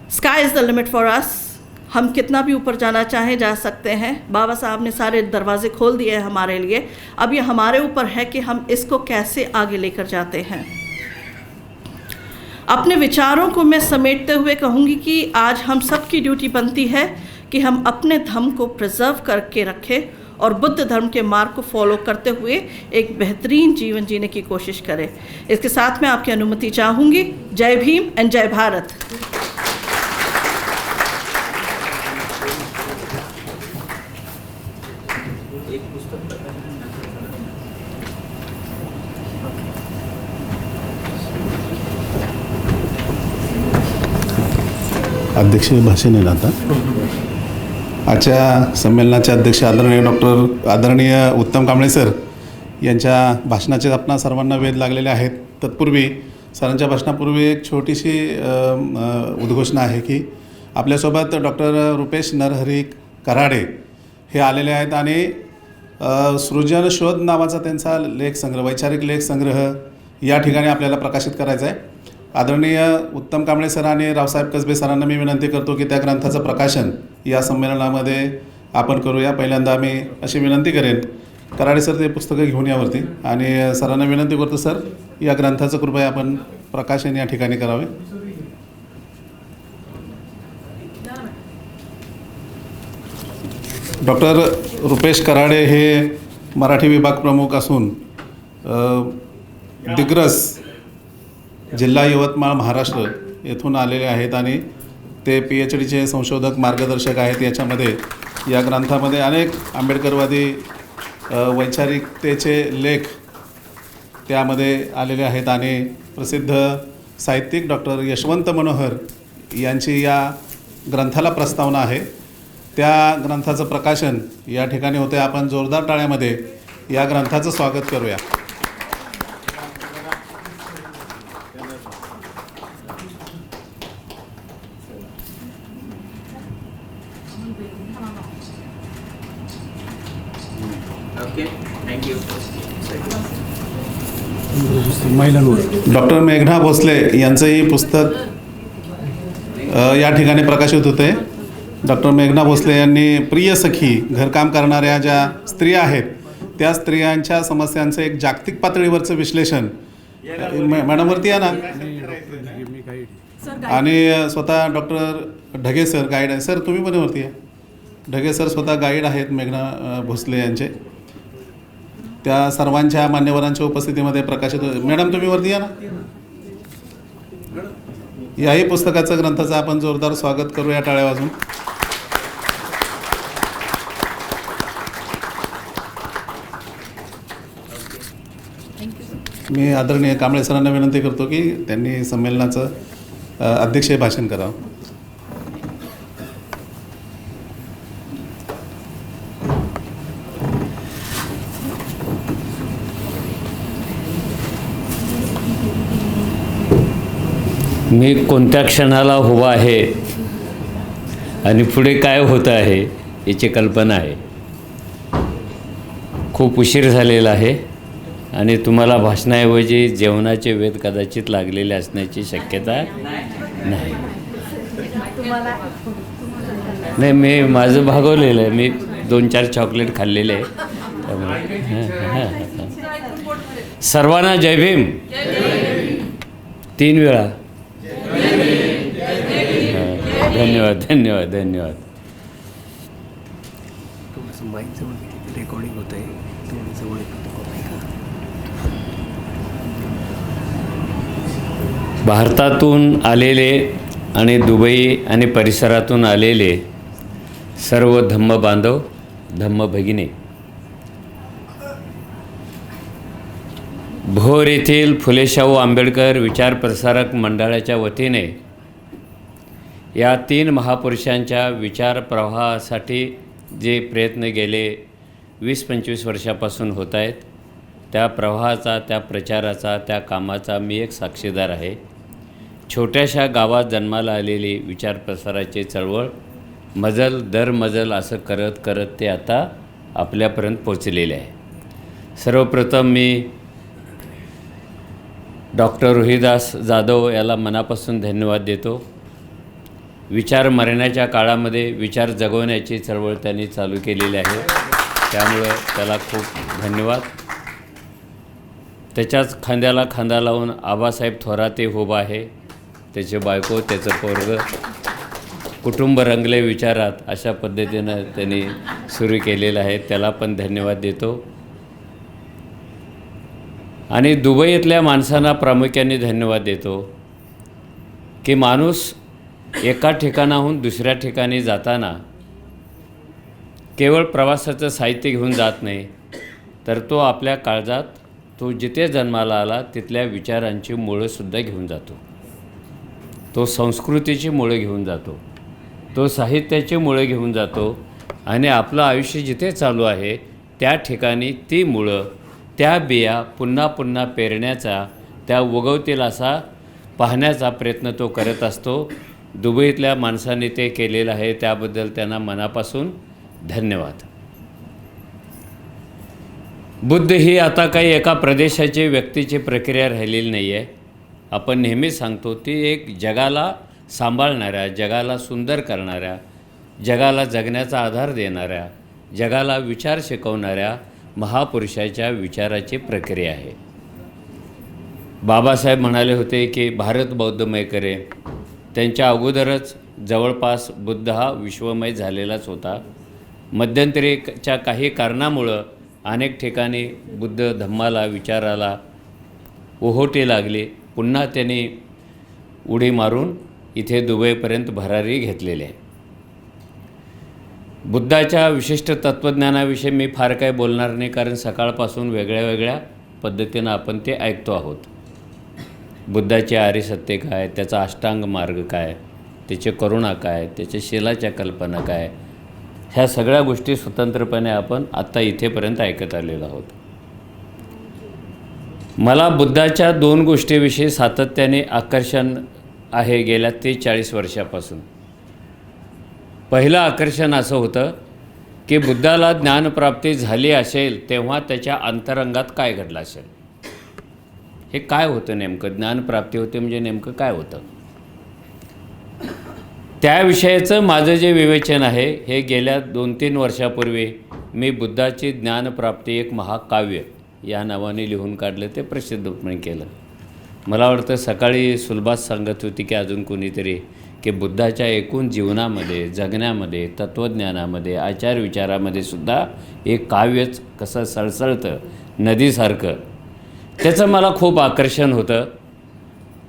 Sky is the limit for us. हम कितना भी ऊपर जाना चाहें जा सकते हैं. बाबा साहब ने सारे दरवाजे खोल दिए हैं हमारे लिए. अब ये हमारे ऊपर है कि हम इसको कैसे आगे लेकर जाते हैं. अपने विचारों को मैं समेटते हुए कहूँगी कि आज हम सब की ड्यूटी बनती है कि हम अपने धर्म को प्रिजर्व करके रखें और बुद्ध धर्म के मार्ग को फॉलो करते हुए एक बेहतरीन जीवन जीने की कोशिश करें. इसके साथ मैं आपकी अनुमति चाहूँगी. जय भीम एंड जय भारत. अध्यक्षीय भाषण आहे ना आता. आजच्या संमेलनाचे अध्यक्ष आदरणीय उत्तम कांबळे सर यांच्या भाषणाचे आपणा सर्वांना वेध लागलेले आहेत. तत्पूर्वी सरांच्या भाषणापूर्वी एक छोटीशी उद्घोषणा आहे की आपल्यासोबत डॉक्टर रुपेश नरहरी कराडे हे आलेले आहेत आणि सृजन शोध नावाचा त्यांचा लेखसंग्रह, वैचारिक लेखसंग्रह या ठिकाणी आपल्याला प्रकाशित करायचा आहे. आदरणीय उत्तम कांबळे सर आणि रावसाहेब कसबे सरांना मी विनंती करतो की त्या ग्रंथाचं प्रकाशन या संमेलनामध्ये आपण करूया. पहिल्यांदा मी अशी विनंती करेन, कराडे सर ते पुस्तकं घेऊन यावरती आणि सरांना विनंती करतो सर या ग्रंथाचं कृपया आपण प्रकाशन या ठिकाणी करावे. डॉक्टर रुपेश कराडे हे मराठी विभाग प्रमुख असून दिग्रस जिल्हा यवतमाळ महाराष्ट्र येथून आलेले आहेत आणि ते PhDचे संशोधक मार्गदर्शक आहेत. याच्यामध्ये या ग्रंथामध्ये अनेक आंबेडकरवादी वैचारिकतेचे लेख त्यामध्ये आलेले आहेत आणि प्रसिद्ध साहित्यिक डॉक्टर यशवंत मनोहर यांची या ग्रंथाला प्रस्तावना आहे. त्या ग्रंथाचं प्रकाशन या ठिकाणी होते. आपण जोरदार टाळ्यामध्ये या ग्रंथाचं स्वागत करूया. डॉक्टर मेघना भोसले यांचंही पुस्तक या ठिकाणी प्रकाशित होते. डॉक्टर मेघना भोसले यांनी प्रिय सखी, घरकाम करणाऱ्या ज्या स्त्रिया आहेत त्या स्त्रियांच्या समस्यांचं एक जागतिक पातळीवरचं विश्लेषण मॅडमवरती आहे ना, आणि स्वतः डॉक्टर ढगे सर गाईड आहे. सर तुम्ही पण वरती आहे. ढगे सर स्वतः गाईड आहेत मेघना भोसले यांचे. त्या सर्वांच्या मान्यवरांच्या उपस्थितीमध्ये प्रकाशित होते. मॅडम तुम्ही वरती या ना. याही पुस्तकाचं ग्रंथाचं आपण जोरदार स्वागत करूया टाळ्या वाजून. मी आदरणीय कांबळे सरांना विनंती करतो की त्यांनी संमेलनाचं अध्यक्षीय भाषण करावं. मी कोणत्या क्षणाला उभा आहे आणि पुढे काय होतं आहे याची कल्पना आहे. खूप उशीर झालेला आहे आणि तुम्हाला भाषणाऐवजी जेवणाचे वेध कदाचित लागलेले असण्याची शक्यता नाही. नाही, मी माझं भागवलेलं आहे. मी 2-4 चॉकलेट खाल्लेले आहे. त्यामुळे सर्वांना जय भीम. 3 वेळा. धन्यवाद धन्यवाद धन्यवाद. रेकॉर्डिंग होत आहे. भारतातून आलेले आणि दुबई आणि परिसरातून आलेले सर्व धम्म बांधव, धम्म भगिनी, भोर येथील फुले शाहू आंबेडकर विचार प्रसारक मंडळाच्या वतीने या 3 महापुरुषांच्या विचार प्रवाहासाठी जे प्रयत्न गेले 20-25 वर्षापासून होत आहेत, त्या प्रवाहाचा, त्या प्रचाराचा, त्या कामाचा मी एक साक्षीदार आहे. छोट्याशा गावात जन्माला आलेली विचार प्रसाराची चळवळ मजल दर मजल असं करत करत ते आता आपल्यापर्यंत पोचलेले आहे. सर्वप्रथम मी डॉक्टर रोहिदास जाधव याला मनापासून धन्यवाद देतो. विचार मरण्याच्या काळामध्ये विचार जगवण्याची चळवळ त्यांनी चालू केलेली आहे, त्यामुळे त्याला खूप धन्यवाद. त्याच्याच खांद्याला खांदा लावून आबासाहेब थोरात उभा आहे, त्याचे बायको, त्याचं पोरगं, कुटुंब रंगले विचारात, अशा पद्धतीनं त्यांनी सुरू केलेलं आहे, त्याला पण धन्यवाद देतो. आणि दुबईतल्या माणसांना प्रामुख्याने धन्यवाद देतो की माणूस एका ठिकाणाहून दुसऱ्या ठिकाणी जाताना केवळ प्रवासाचं साहित्य घेऊन जात नाही, तर तो आपल्या काळजात, तो जिथे जन्माला आला तिथल्या विचारांची मुळंसुद्धा घेऊन जातो, तो संस्कृतीची मुळं घेऊन जातो, तो साहित्याची मुळं घेऊन जातो आणि आपलं आयुष्य जिथे चालू आहे त्या ठिकाणी ती मुळं, त्या बिया पुन्हा पुन्हा पेरण्याचा, त्या उगवतील असा पाहण्याचा प्रयत्न तो करत असतो. दुबईतल्या माणसांनी ते केलेलं आहे, त्याबद्दल त्यांना मनापासून धन्यवाद. बुद्ध ही आता काही एका प्रदेशाची व्यक्तीची प्रक्रिया राहिलेली नाही आहे. आपण नेहमी सांगतो ती एक जगाला सांभाळणाऱ्या, जगाला सुंदर करणाऱ्या, जगाला जगण्याचा आधार देणाऱ्या, जगाला विचार शिकवणाऱ्या महापुरुषाच्या विचाराची प्रक्रिया आहे. बाबासाहेब म्हणाले होते की भारत बौद्धमय करे. त्यांच्या अगोदरच जवळपास बुद्ध हा विश्वमय झालेलाच होता. मध्यंतरीच्या काही कारणामुळं अनेक ठिकाणी बुद्ध धम्माला, विचाराला ओहोटी लागली. पुन्हा त्यांनी उडी मारून इथे दुबईपर्यंत भरारी घेतलेली आहे. बुद्धाच्या विशिष्ट तत्त्वज्ञानाविषयी मी फार काही बोलणार नाही, कारण सकाळपासून वेगळ्या वेगळ्या पद्धतीनं आपण ते ऐकतो आहोत. बुद्धाचे आर्यसत्य काय, त्याचा अष्टांग मार्ग काय, त्याचे करुणा काय, त्याच्या शीलाच्या कल्पना काय, ह्या सगळ्या गोष्टी स्वतंत्रपणे आपण आत्ता इथेपर्यंत ऐकत आलेलो आहोत. मला बुद्धाच्या 2 गोष्टीविषयी सातत्याने आकर्षण आहे गेल्या 40 वर्षापासून. पहिलं आकर्षण असं होतं की बुद्धाला ज्ञानप्राप्ती झाली असेल तेव्हा त्याच्या अंतरंगात काय घडलं असेल, हे काय होतं नेमकं, ज्ञानप्राप्ती होते म्हणजे नेमकं काय होतं, त्याविषयीचं माझं जे विवेचन आहे हे गेल्या 2-3 वर्षापूर्वी मी बुद्धाची ज्ञानप्राप्ती एक महाकाव्य या नावाने लिहून काढलं, ते प्रसिद्ध पण केलं. मला वाटतं सकाळी सुलभाच सांगत होती की अजून कोणीतरी की बुद्धाच्या एकूण जीवनामध्ये, जगण्यामध्ये, तत्त्वज्ञानामध्ये, आचारविचारामध्ये सुद्धा एक काव्यच कसं सळसळतं नदीसारखं, त्याचं मला खूप आकर्षण होतं.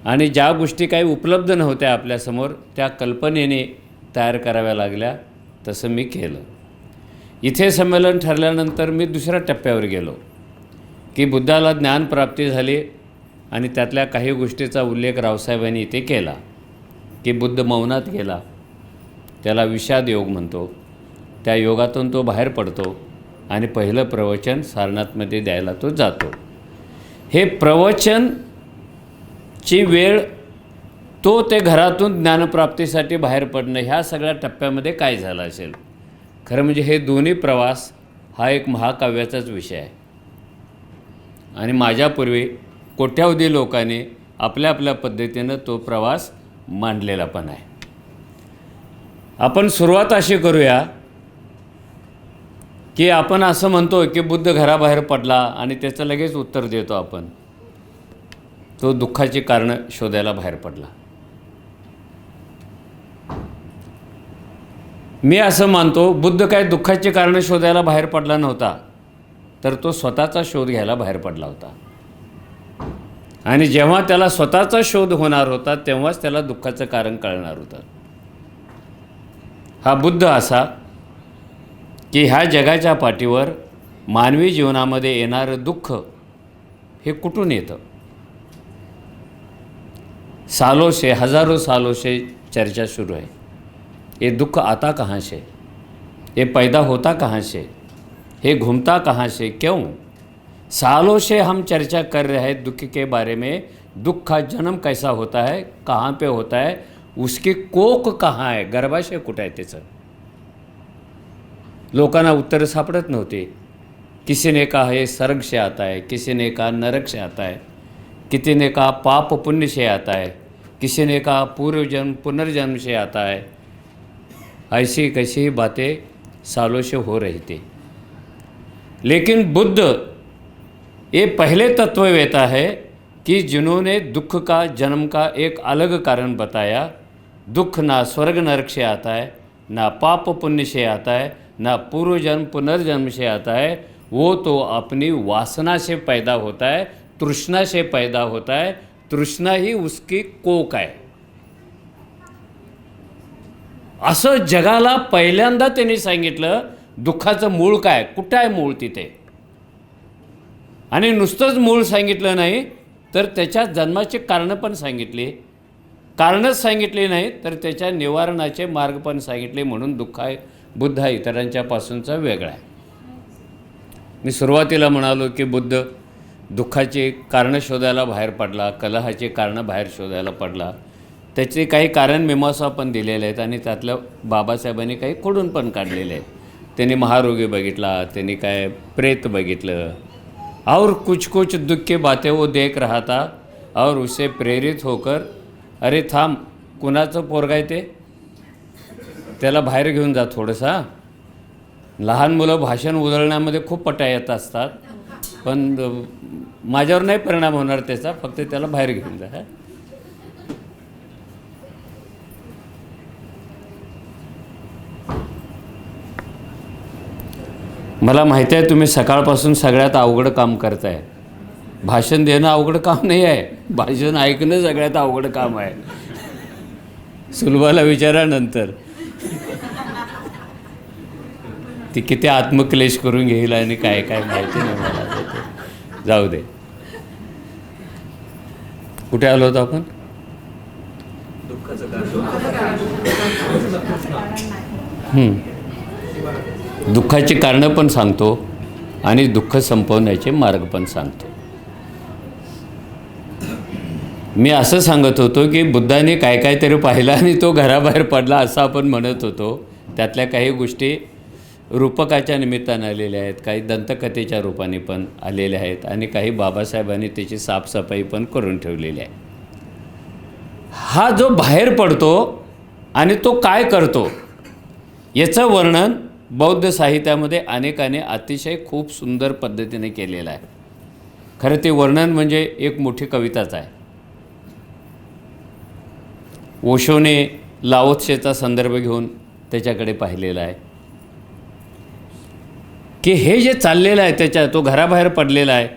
आणि ज्या गोष्टी काही उपलब्ध नव्हत्या आपल्यासमोर त्या कल्पनेने तयार कराव्या लागल्या, तसं मी केलं. इथे संमेलन ठरल्यानंतर मी दुसऱ्या टप्प्यावर गेलो की बुद्धाला ज्ञानप्राप्ती झाली आणि त्यातल्या काही गोष्टीचा उल्लेख रावसाहेबांनी इथे केला की बुद्ध मौनात गेला, त्याला विषाद योग म्हणतो. त्या योगातून तो बाहेर पडतो आणि पहिलं प्रवचन सारनाथमध्ये द्यायला तो जातो. हे प्रवचनची वेळ, तो ते घरातून ज्ञानप्राप्तीसाठी बाहेर पडणं, ह्या सगळ्या टप्प्यामध्ये काय झालं असेल. खरं म्हणजे हे दोन्ही प्रवास हा एक महाकाव्याचाच विषय आहे आणि माझ्यापूर्वी कोट्यावधी लोकांनी आपल्या आपल्या पद्धतीनं तो प्रवास मांडलेला पण आहे. आपण सुरुवात अशी करूया की आपण असं म्हणतो की बुद्ध घराबाहेर पडला आणि त्याचं लगेच उत्तर देतो आपण, तो दुःखाची कारणं शोधायला बाहेर पडला. मी असं मानतो बुद्ध काय दुःखाची कारणं शोधायला बाहेर पडला नव्हता, तर तो स्वतःचा शोध घ्यायला बाहेर पडला होता. आणि जेव्हा त्याला स्वतःचा शोध होणार होता तेव्हाच त्याला दुःखाचं कारण कळणार होतं. हा बुद्ध असा की ह्या जगाच्या पाठीवर मानवी जीवनामध्ये येणारं दुःख हे कुठून येतं. सालों से, हजारों सालों से चर्चा शुरू है. ये दुख आता कहाँ से, ये पैदा होता कहाँ से, ये घूमता कहाँ से, क्यों, सालों से हम चर्चा कर रहे हैं दुख के बारे में, दुख का जन्म कैसा होता है, कहाँ पे होता है, उसकी कोक कहाँ आहे, गर्भाशय कुठं आहे त्याचं. लोकांना उत्तर सापडत नव्हते. किसी ने कहा ये स्वर्ग से आता है, किसी ने कहा नरक से आता है, किसी ने कहा पाप पुण्य से आता है, किसी ने कहा पूर्व जन्म पुनर्जन्म से आता है. ऐसी कैसी बातें सालों से हो रही थी. लेकिन बुद्ध ये पहले तत्ववेता है कि जिन्होंने दुख का जन्म का एक अलग कारण बताया. दुख ना स्वर्ग नरक से आता है, ना पाप पुण्य से आता है, ना पूर्व जन्म पुनर्जन्म से आता है. वो तो अपनी वासना से पैदा होता है, तृष्णा से पैदा होता है. तृष्णा ही उसकी कोक आहे. असं जगाला पहिल्यांदा त्यांनी सांगितलं दुःखाचं मूळ काय, कुठं आहे मूळ तिथे. आणि नुसतंच मूळ सांगितलं नाही तर त्याच्या जन्माचे कारणं पण सांगितली. कारणच सांगितले नाही तर त्याच्या निवारणाचे मार्ग पण सांगितले. म्हणून बुद्ध हा इतरांच्यापासूनचा वेगळा आहे. मी सुरुवातीला म्हणालो की बुद्ध दुःखाचे कारणं शोधायला बाहेर पडला, कलहाचे कारणं बाहेर शोधायला पडला. त्याचे काही कारण मीमांसा पण दिलेले आहेत आणि त्यातलं बाबासाहेबांनी काही खोडून पण काढलेले आहेत. त्यांनी महारोगी बघितला, त्यांनी काय प्रेत बघितलं. और कुछ कुछ दुख के बातें वो देख रहा था और उससे प्रेरित होकर अरे थांब, कुणाचं पोरगा आहे ते, त्याला बाहेर घेऊन जा थोडंसं. लहान मुलं भाषण उधळण्यामध्ये खूप पट्या येत असतात, पण माझ्यावर नाही परिणाम होणार त्याचा, फक्त त्याला बाहेर घेऊन जा. मला माहिती आहे तुम्ही सकाळपासून सगळ्यात अवघड काम करताय. भाषण देणं अवघड काम नाही आहे, भाषण ऐकणं सगळ्यात अवघड काम आहे. सुलभाला विचारानंतर ती किती आत्मक्लेश करून घेईल आणि काय काय माहिती नाही मला. जाऊ दे, कुठे आलो होतो आपण. दुःखाची कारणं पण सांगतो आणि दुःख संपवण्याचे मार्ग पण सांगतो. मी असं सांगत होतो की बुद्धाने काय काय तरी पाहिलं आणि तो घराबाहेर पडला असं आपण म्हणत होतो. त्यातल्या काही गोष्टी रूपकाच्या निमित्तानं आलेल्या आहेत, काही दंतकथेच्या रूपाने पण आलेल्या आहेत आणि काही बाबासाहेबांनी त्याची साफसफाई पण करून ठेवलेली आहे. हा जो बाहेर पडतो आणि तो काय करतो याचं वर्णन बौद्ध साहित्यामध्ये अनेकाने अतिशय खूप सुंदर पद्धतीने केलेलं आहे. खरं ते वर्णन म्हणजे एक मोठी कविताच आहे. ओशोने लाओत्सेचा संदर्भ घेऊन त्याच्याकडे पाहिलेला आहे की हे जे चाललेलं आहे तो घराबाहेर पडलेला आहे,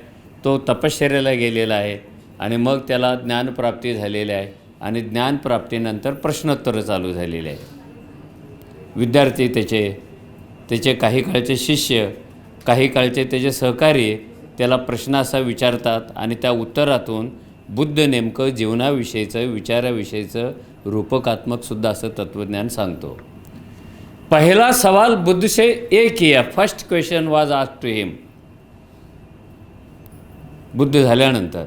तो तपश्चर्याला गेलेला आहे आणि मग त्याला ज्ञानप्राप्ती झालेली आहे आणि ज्ञानप्राप्तीनंतर प्रश्नोत्तरं चालू झालेले आहेत. विद्यार्थी त्याचे काही काळचे शिष्य, काही काळचे त्याचे सहकारी त्याला प्रश्न असा विचारतात आणि त्या उत्तरातून बुद्ध नेमकं जीवनाविषयीचं, विचाराविषयीचं रूपकात्मकसुद्धा असं तत्त्वज्ञान सांगतो. पहला सवाल बुद्ध से ये किया, फर्स्ट क्वेश्चन वाज आस्क्ड टू हिम. बुद्ध झाल्यानंतर,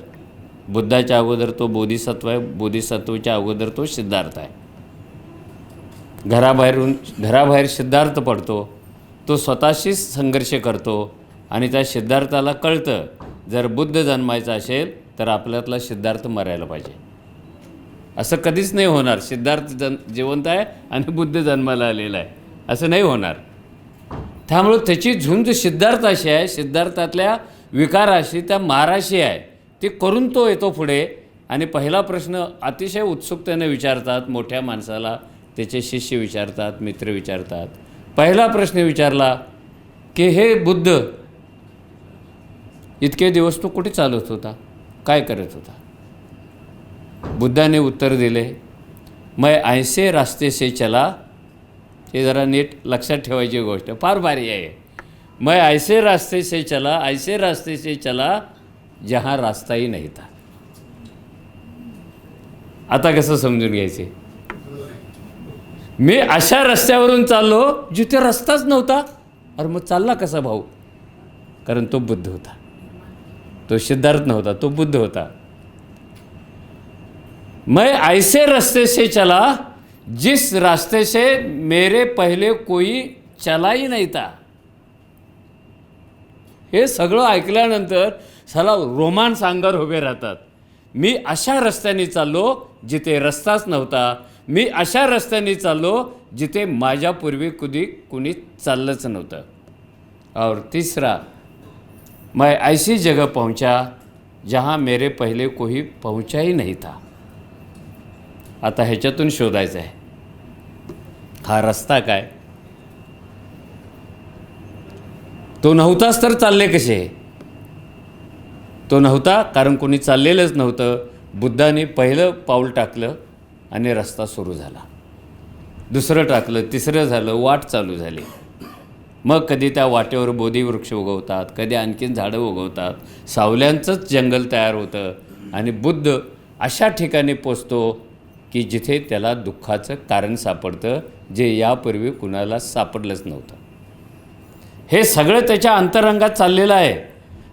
बुद्धाच्या अगोदर तो बोधिसत्व आहे, बोधिसत्वच्या अगोदर तो सिद्धार्थ आहे. घराबाहेर सिद्धार्थ पडतो, तो स्वतःशीच संघर्ष करतो आणि त्या सिद्धार्थाला कळतं जर बुद्ध जन्मायचा असेल तर आपल्यातला सिद्धार्थ मरायला पाहिजे. असं कधीच नाही होणार सिद्धार्थ जिवंत आहे आणि बुद्ध जन्माला आलेला आहे, असं नाही होणार. त्यामुळं त्याची झुंज सिद्धार्थाशी आहे, सिद्धार्थातल्या विकाराशी, त्या माराशी आहे. ते करून तो येतो पुढे आणि पहिला प्रश्न अतिशय उत्सुकतेने विचारतात. मोठ्या माणसाला त्याचे शिष्य विचारतात, मित्र विचारतात. पहिला प्रश्न विचारला की हे बुद्ध, इतके दिवस तू कुठे चालत होता, काय करत होता. बुद्धाने उत्तर दिले, मैं ऐसे रास्ते से चला. हे जरा नीट लक्षात ठेवायची गोष्ट, फार भारी आहे. मैं ऐसे रास्ते से चला, ऐसे रास्ते से चला जहाँ रास्ता ही नहीं था. आता कसं समजून घ्यायचे, मी अशा रस्त्यावरून चाललो जिथे रस्ताच नव्हता. अरे मग चालला कसा भाऊ, कारण तो बुद्ध होता. तो सिद्धार्थ नव्हता, तो बुद्ध होता. मैं ऐसे रास्ते से चला जिस रास्ते से मेरे पहले कोई चला ही नहीं था. हे सगळं ऐकल्यानंतर साला रोमांस अंगावर उभे राहतात. मी अशा रस्त्याने चाललो जिथे रस्ताच नव्हता. मी अशा रस्त्याने चाललो जिथे माझ्यापूर्वी कुणी चाललंच नव्हतं. और तीसरा, मैं ऐसी जगह पहुंचा जहां मेरे पहले कोई पहुंचा ही नहीं था. आता ह्याच्यातून शोधायचं आहे हा रस्ता काय. तो नव्हताच तर चालले कसे. तो नव्हता कारण कोणी चाललेलंच नव्हतं. बुद्धाने पहिलं पाऊल टाकलं आणि रस्ता सुरू झाला. दुसरं टाकलं, तिसरं झालं, वाट चालू झाली. मग कधी त्या वाटेवर बोधिवृक्ष उगवतात, कधी आणखीन झाडं उगवतात, सावल्यांचंच जंगल तयार होतं. आणि बुद्ध अशा ठिकाणी पोचतो की जिथे त्याला दुःखाचं कारण सापडतं जे यापूर्वी कुणाला सापडलंच नव्हतं. हे सगळं त्याच्या अंतरंगात चाललेलं आहे.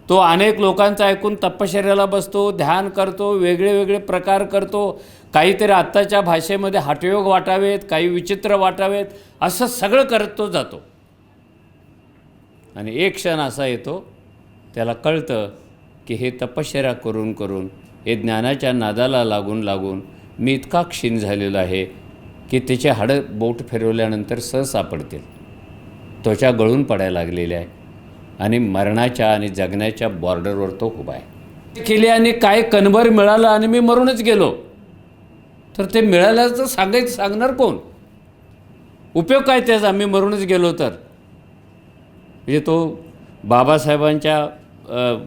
तो अनेक लोकांचं ऐकून तपश्चर्याला बसतो, ध्यान करतो, वेगळे वेगळे प्रकार करतो. काहीतरी आत्ताच्या भाषेमध्ये हठयोग वाटावेत, काही विचित्र वाटावेत, असं सगळं करत तो जातो. आणि एक क्षण असा येतो त्याला कळतं की हे तपश्चर्या करून करून, हे ज्ञानाच्या नादाला लागून लागून मी इतका क्षीण झालेला आहे की त्याचे हाडं बोट फिरवल्यानंतर सहज सापडतील. त्वचा गळून पडायला लागलेली आहे आणि मरणाच्या आणि जगण्याच्या बॉर्डरवर तो उभा आहे. केली आणि काय कणभर मिळालं आणि मी मरूनच गेलो, तर ते मिळाल्याचं सांगणार कोण. उपयोग काय त्याचा, मी मरूनच गेलो तर. म्हणजे तो बाबासाहेबांच्या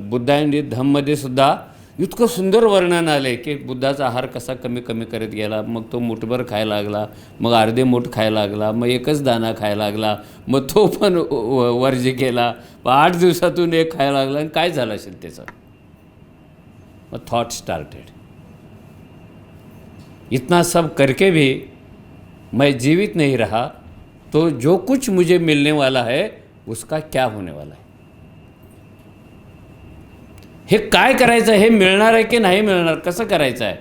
बुद्धांनी धम्ममध्ये सुद्धा इतकं सुंदर वर्णन आलं आहे की बुद्धाचा आहार कसा कमी कमी करत गेला. मग तो मुठभर खायला लागला, मग अर्धे मूठ खायला लागला, मग एकच दाणा खायला लागला, मग तो पण वर्ज्य केला, 8 दिवसातून एक खायला लागला. आणि काय झालं असेल त्याचं. मग थॉट स्टार्टेड. इतना सब करके भी मैं जीवित नहीं रहा, तो जो कुछ मुझे मिलने वाला है उसका क्या होने वाला है. हे काय करायचं, हे मिळणार आहे की नाही मिळणार, कसं करायचं आहे.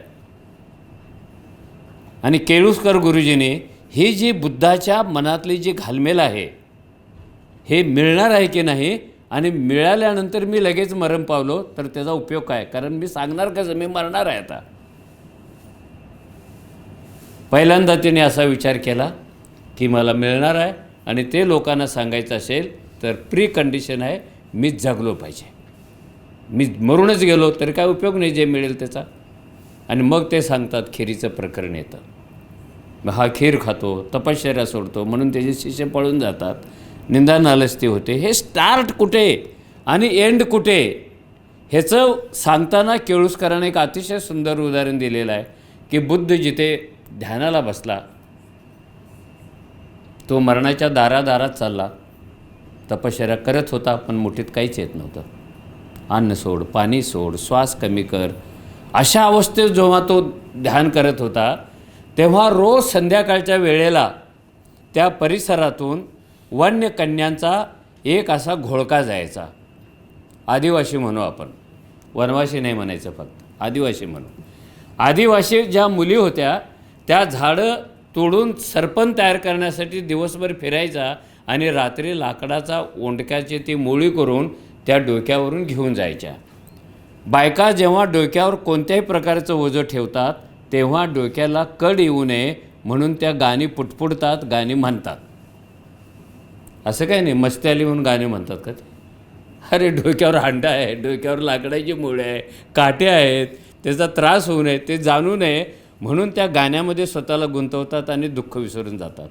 आणि केळुसकर गुरुजींनी ही जी बुद्धाच्या मनातली जी घालमेल आहे, हे मिळणार आहे की नाही, आणि मिळाल्यानंतर मी लगेच मरण पावलो तर त्याचा उपयोग काय. कारण मी सांगणार कसं, मी मरणार आहे आता. पहिल्यांदा त्याने असा विचार केला की मला मिळणार आहे आणि ते लोकांना सांगायचं असेल तर प्री कंडिशन आहे मी जगलो पाहिजे. मी मरूनच गेलो तरी काय उपयोग नाही जे मिळेल त्याचा. आणि मग ते सांगतात खिरीचं प्रकरण येतं. मग हा खीर खातो, तपश्चर्या सोडतो, म्हणून त्याचे शिष्य पळून जातात, निंदा नालस्ती होते. हे स्टार्ट कुठे आणि एंड कुठे ह्याचं सांगताना केळुसकरांनी एक अतिशय सुंदर उदाहरण दिलेलं आहे की बुद्ध जिथे ध्यानाला बसला, तो मरणाच्या दारादारात चालला, तपश्चर्या करत होता, पण मुठीत काहीच येत नव्हतं. अन्न सोड, पाणी सोड, श्वास कमी कर, अशा अवस्थेत जेव्हा तो ध्यान करत होता तेव्हा रोज संध्याकाळच्या वेळेला त्या परिसरातून वन्य कन्यांचा एक असा घोळका जायचा. आदिवासी म्हणू आपण, वनवासी नाही म्हणायचं, फक्त आदिवासी म्हणू. आदिवासी ज्या मुली होत्या त्या झाडं तोडून सरपण तयार करण्यासाठी दिवसभर फिरायचा आणि रात्री लाकडाचा ओंडक्याची ती मोळी करून त्या डोक्यावरून घेऊन जायच्या. बायका जेव्हा डोक्यावर कोणत्याही प्रकारचं ओझं ठेवतात तेव्हा डोक्याला कड येऊ नये म्हणून त्या गाणी पुटपुटतात, गाणी म्हणतात. असं काही नाही मस्ती आली म्हणून गाणी म्हणतात का ते. अरे डोक्यावर हांडा आहे, डोक्यावर लाकडाची मुळे आहे, काटे आहेत, त्याचा त्रास होऊ नये, ते जाणू नये म्हणून त्या गाण्यामध्ये स्वतःला गुंतवतात आणि दुःख विसरून जातात.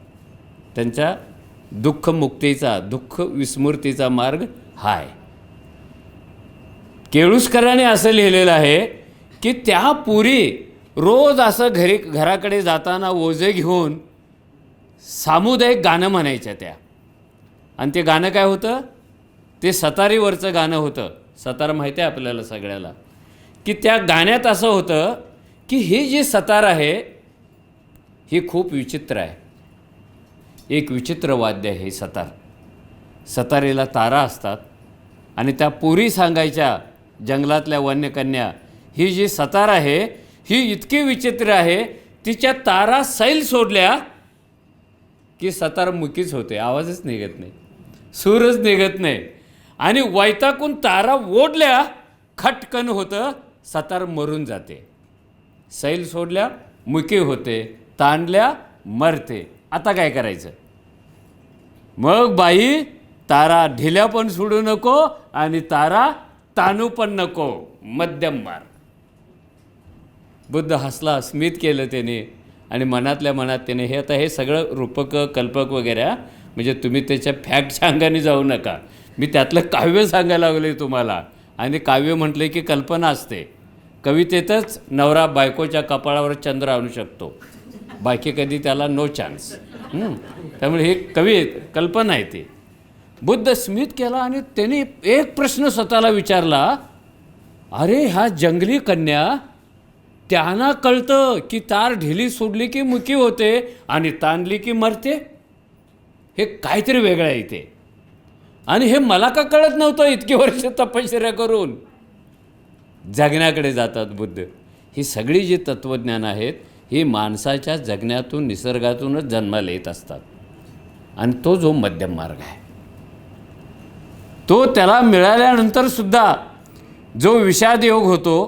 त्यांच्या दुःखमुक्तीचा, दुःख विस्मृतीचा मार्ग हा आहे. केळुसकरांनी असं लिहिलेलं आहे की त्या पुरी रोज असं घराकडे जाताना ओझे घेऊन सामुदायिक गाणं म्हणायच्या त्या. आणि ते गाणं काय होतं, ते सतारीवरचं गाणं होतं. सतार माहिती आहे आपल्याला सगळ्याला. की त्या गाण्यात असं होतं की ही जी सतार आहे ही खूप विचित्र आहे. एक विचित्र वाद्य आहे सतार. सतारेला तारा असतात आणि त्या पुरी सांगायच्या जंगलातल्या वन्यकन्या, ही जी सतार आहे ही इतकी विचित्र आहे, तिच्या तारा सैल सोडल्या की सतार मुकीच होते, आवाजच निघत नाही, सूरच निघत नाही. आणि वैताकून तारा ओढल्या खटकन होतं, सतार मरून जाते. सैल सोडल्या मुकी होते, ताणल्या मरते. आता काय करायचं? मग बाई, तारा ढिल्या पण सोडू नको आणि तारा ताणू पण नको, मध्यम मार्ग. बुद्ध हसला, स्मित केलं त्याने आणि मनातल्या मनात त्याने हे आता हे सगळं रूपक कल्पक वगैरे, म्हणजे तुम्ही त्याच्या फॅक्टच्या अंगाने जाऊ नका. मी त्यातलं काव्य सांगायला लागलो आहे तुम्हाला. आणि काव्य म्हटलं की कल्पना असते. कवितेतच नवरा बायकोच्या कपाळावर चंद्र आणू शकतो, बाकी कधी त्याला नो चान्स. त्यामुळे हे कल्पना आहे ती. बुद्ध स्मित केला आणि त्याने एक प्रश्न स्वतःला विचारला, अरे ह्या जंगली कन्या, त्यांना कळतं की तार ढिली सोडली की मुकी होते आणि ताणली की मरते. हे काहीतरी वेगळं आहे इथे. आणि हे मला का कळत नव्हतं इतकी वर्ष तपश्चर्या करून. जगण्याकडे जातात बुद्ध. ही सगळी जी तत्त्वज्ञान आहेत ही माणसाच्या जगण्यातून, निसर्गातूनच जन्माला येत असतात. आणि तो जो मध्यम मार्ग आहे तो त्याला मिळाल्यानंतर सुद्धा जो विषाद योग होतो,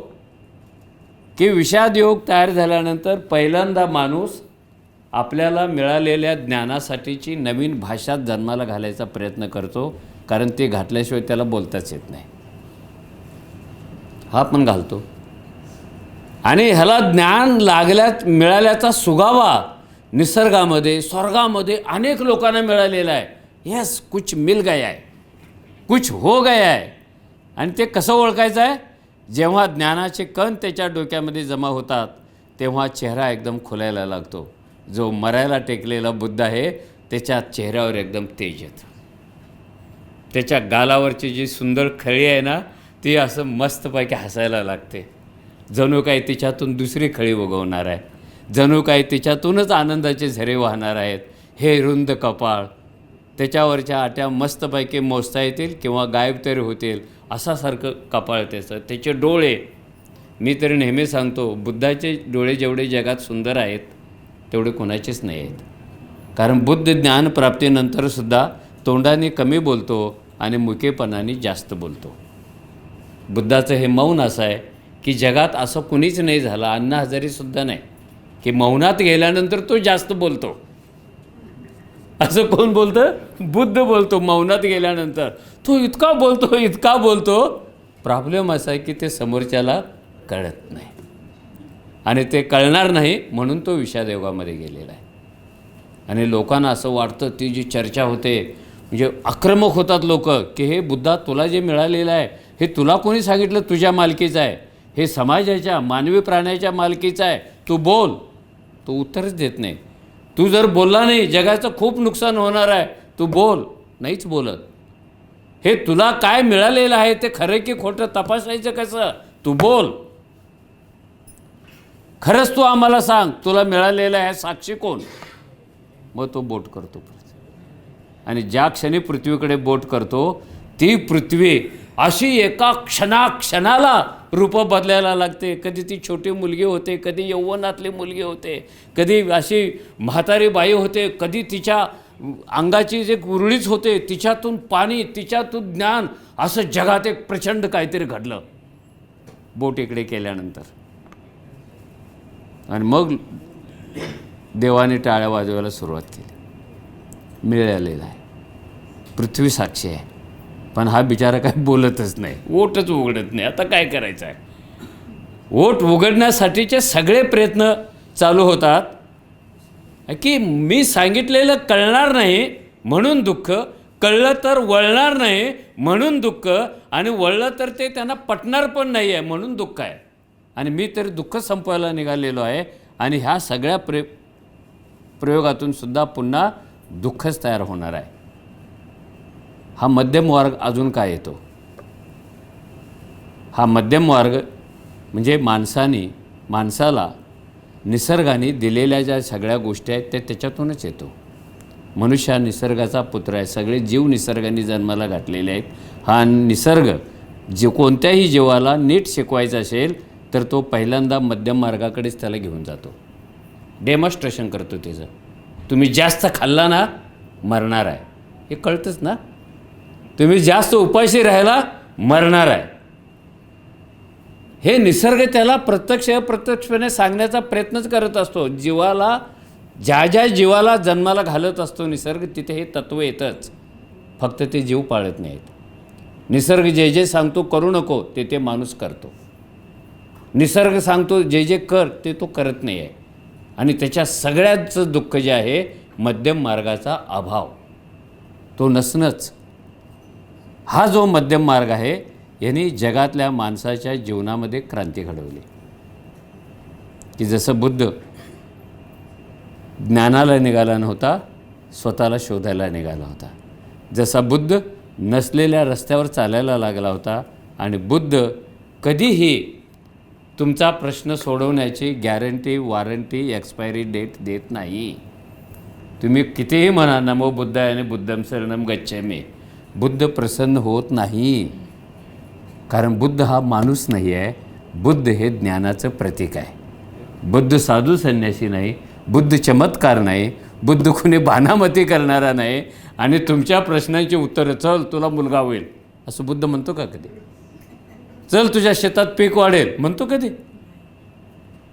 की विषाद योग तयार झाल्यानंतर पहिल्यांदा माणूस आपल्याला मिळालेल्या ज्ञानासाठीची नवीन भाषा जन्माला घालायचा प्रयत्न करतो, कारण ते घातल्याशिवाय त्याला बोलताच येत नाही. हा पण घालतो. आणि ह्याला ज्ञान मिळाल्याचा सुगावा निसर्गामध्ये, स्वर्गामध्ये अनेक लोकांना मिळालेला आहे. यस, कुछ मिल गया है, कुछ हो गया है. आणि ते कसं ओळखायचं आहे? जेव्हा ज्ञानाचे कण त्याच्या डोक्यामध्ये जमा होतात तेव्हा चेहरा एकदम खुलायला लागतो. जो मरायला टेकलेला बुद्ध आहे त्याच्या चेहऱ्यावर एकदम तेज येतं. त्याच्या गालावरची जी सुंदर खळी आहे ना, ती असं मस्तपैकी हसायला लागते. जणू काही तिच्यातून दुसरी खळी उगवणार आहे, जणू काही तिच्यातूनच आनंदाचे झरे वाहणार आहेत. हे रुंद कपाळ, त्याच्यावरच्या आट्या मस्तपैकी मोजता येतील किंवा गायब तरी होतील असासारखं कपाळ त्याचं. त्याचे डोळे, मी तरी नेहमी सांगतो, बुद्धाचे डोळे जेवढे जगात सुंदर आहेत तेवढे कोणाचेच नाही आहेत. कारण बुद्ध ज्ञानप्राप्तीनंतरसुद्धा तोंडाने कमी बोलतो आणि मुकेपणाने जास्त बोलतो. बुद्धाचं हे मौन असं आहे की जगात असं कुणीच नाही झालं, अण्णा हजारीसुद्धा नाही, की मौनात गेल्यानंतर तो जास्त बोलतो. असं कोण बोलतं? बुद्ध बोलतो. मौनात गेल्यानंतर तो इतका बोलतो, इतका बोलतो. प्रॉब्लेम असा आहे की ते समोरच्याला कळत नाही आणि ते कळणार नाही म्हणून तो विषादयोगामध्ये गेलेला आहे. आणि लोकांना असं वाटतं, ती जी चर्चा होते म्हणजे आक्रमक होतात लोक, की हे बुद्धा तुला जे मिळालेलं आहे हे तुला कोणी सांगितलं तुझ्या मालकीचं आहे? हे समाजाच्या, मानवी प्राण्याच्या मालकीचं आहे, तू बोल. तो उत्तरच देत नाही. तू जर बोलला नाही जगाचं खूप नुकसान होणार आहे, तू बोल. नाहीच बोलत. हे तुला काय मिळालेलं आहे ते खरं की खोटं तपासायचं कसं? तू बोल. खरंच तू आम्हाला सांग, तुला मिळालेलं आहे साक्षी कोण? मग तो बोट करतो. आणि ज्या क्षणी पृथ्वीकडे बोट करतो ती पृथ्वी अशी एका क्षणाला रूप बदलायला लागते. कधी ती छोटी मुलगी होते, कधी यौवनातली मुलगी होते, कधी अशी म्हातारी बाई होते, कधी तिच्या अंगाची जे कुरळीच होते, तिच्यातून पाणी, तिच्यातून ज्ञान. असं जगात एक प्रचंड काहीतरी घडलं बोट इकडे केल्यानंतर. आणि मग देवाने टाळ्या वाजवायला सुरुवात केली. मिळालेला आहे, पृथ्वी साक्षी आहे, पण हा बिचारा काय बोलतच नाही, ओटच उघडत नाही. आता काय करायचं आहे? ओट उघडण्यासाठीचे सगळे प्रयत्न चालू होतात की मी सांगितलेलं कळणार नाही म्हणून दुःख, कळलं तर वळणार नाही म्हणून दुःख, आणि वळलं तर ते त्यांना पटणार पण नाही आहे म्हणून दुःख आहे. आणि मी तरी दुःख संपवायला निघालेलो आहे. आणि ह्या सगळ्या प्रयोगातून सुद्धा पुन्हा दुःखच तयार होणार आहे. हा मध्यम मार्ग अजून काय येतो? हा मध्यम मार्ग म्हणजे माणसाला निसर्गाने दिलेल्या ज्या सगळ्या गोष्टी आहेत ते त्याच्यातूनच येतो. मनुष्य हा निसर्गाचा पुत्र आहे. सगळे जीव निसर्गाने जन्माला घातलेले आहेत. हा निसर्ग जे कोणत्याही जीवाला नीट शिकवायचं असेल तर तो पहिल्यांदा मध्यम मार्गाकडेच त्याला घेऊन जातो, डेमॉन्स्ट्रेशन करतो त्याचं. तुम्ही जास्त खाल्ला ना मरणार आहे, हे कळतंच ना. तुम्ही जास्त उपाशी राहायला मरणार आहे, हे निसर्ग त्याला प्रत्यक्ष अप्रत्यक्षपणे सांगण्याचा प्रयत्नच करत असतो. जीवाला ज्या जीवाला जन्माला घालत असतो निसर्ग, तिथे हे तत्त्व येतंच, फक्त ते जीव पाळत नाहीत. निसर्ग जे सांगतो करू नको ते माणूस करतो. निसर्ग सांगतो जे कर ते तो करत नाही आहे. आणि त्याच्या सगळ्याचं दुःख जे आहे मध्यम मार्गाचा अभाव, तो नसणंच. हा जो मध्यम मार्ग आहे यांनी जगातल्या माणसाच्या जीवनामध्ये क्रांती घडवली. की जसं बुद्ध ज्ञानाला निघाला नव्हता, स्वतःला शोधायला निघाला होता. जसा बुद्ध नसलेल्या रस्त्यावर चालायला लागला होता. आणि बुद्ध कधीही तुमचा प्रश्न सोडवण्याची गॅरंटी, वॉरंटी, एक्सपायरी डेट देत नाही. तुम्ही कितीही म्हणा नमो बुद्धाय आणि बुद्धम शरणम गच्छामि, बुद्ध प्रसन्न होत नाही. कारण बुद्ध हा माणूस नाही आहे, बुद्ध हे ज्ञानाचं प्रतीक आहे. बुद्ध साधू संन्यासी नाही, बुद्ध चमत्कार नाही, बुद्ध कुणी भानामती करणारा नाही. आणि तुमच्या प्रश्नांची उत्तरं, चल तुला मुलगा होईल असं बुद्ध म्हणतो का कधी? चल तुझ्या शेतात पीक वाढेल म्हणतो कधी?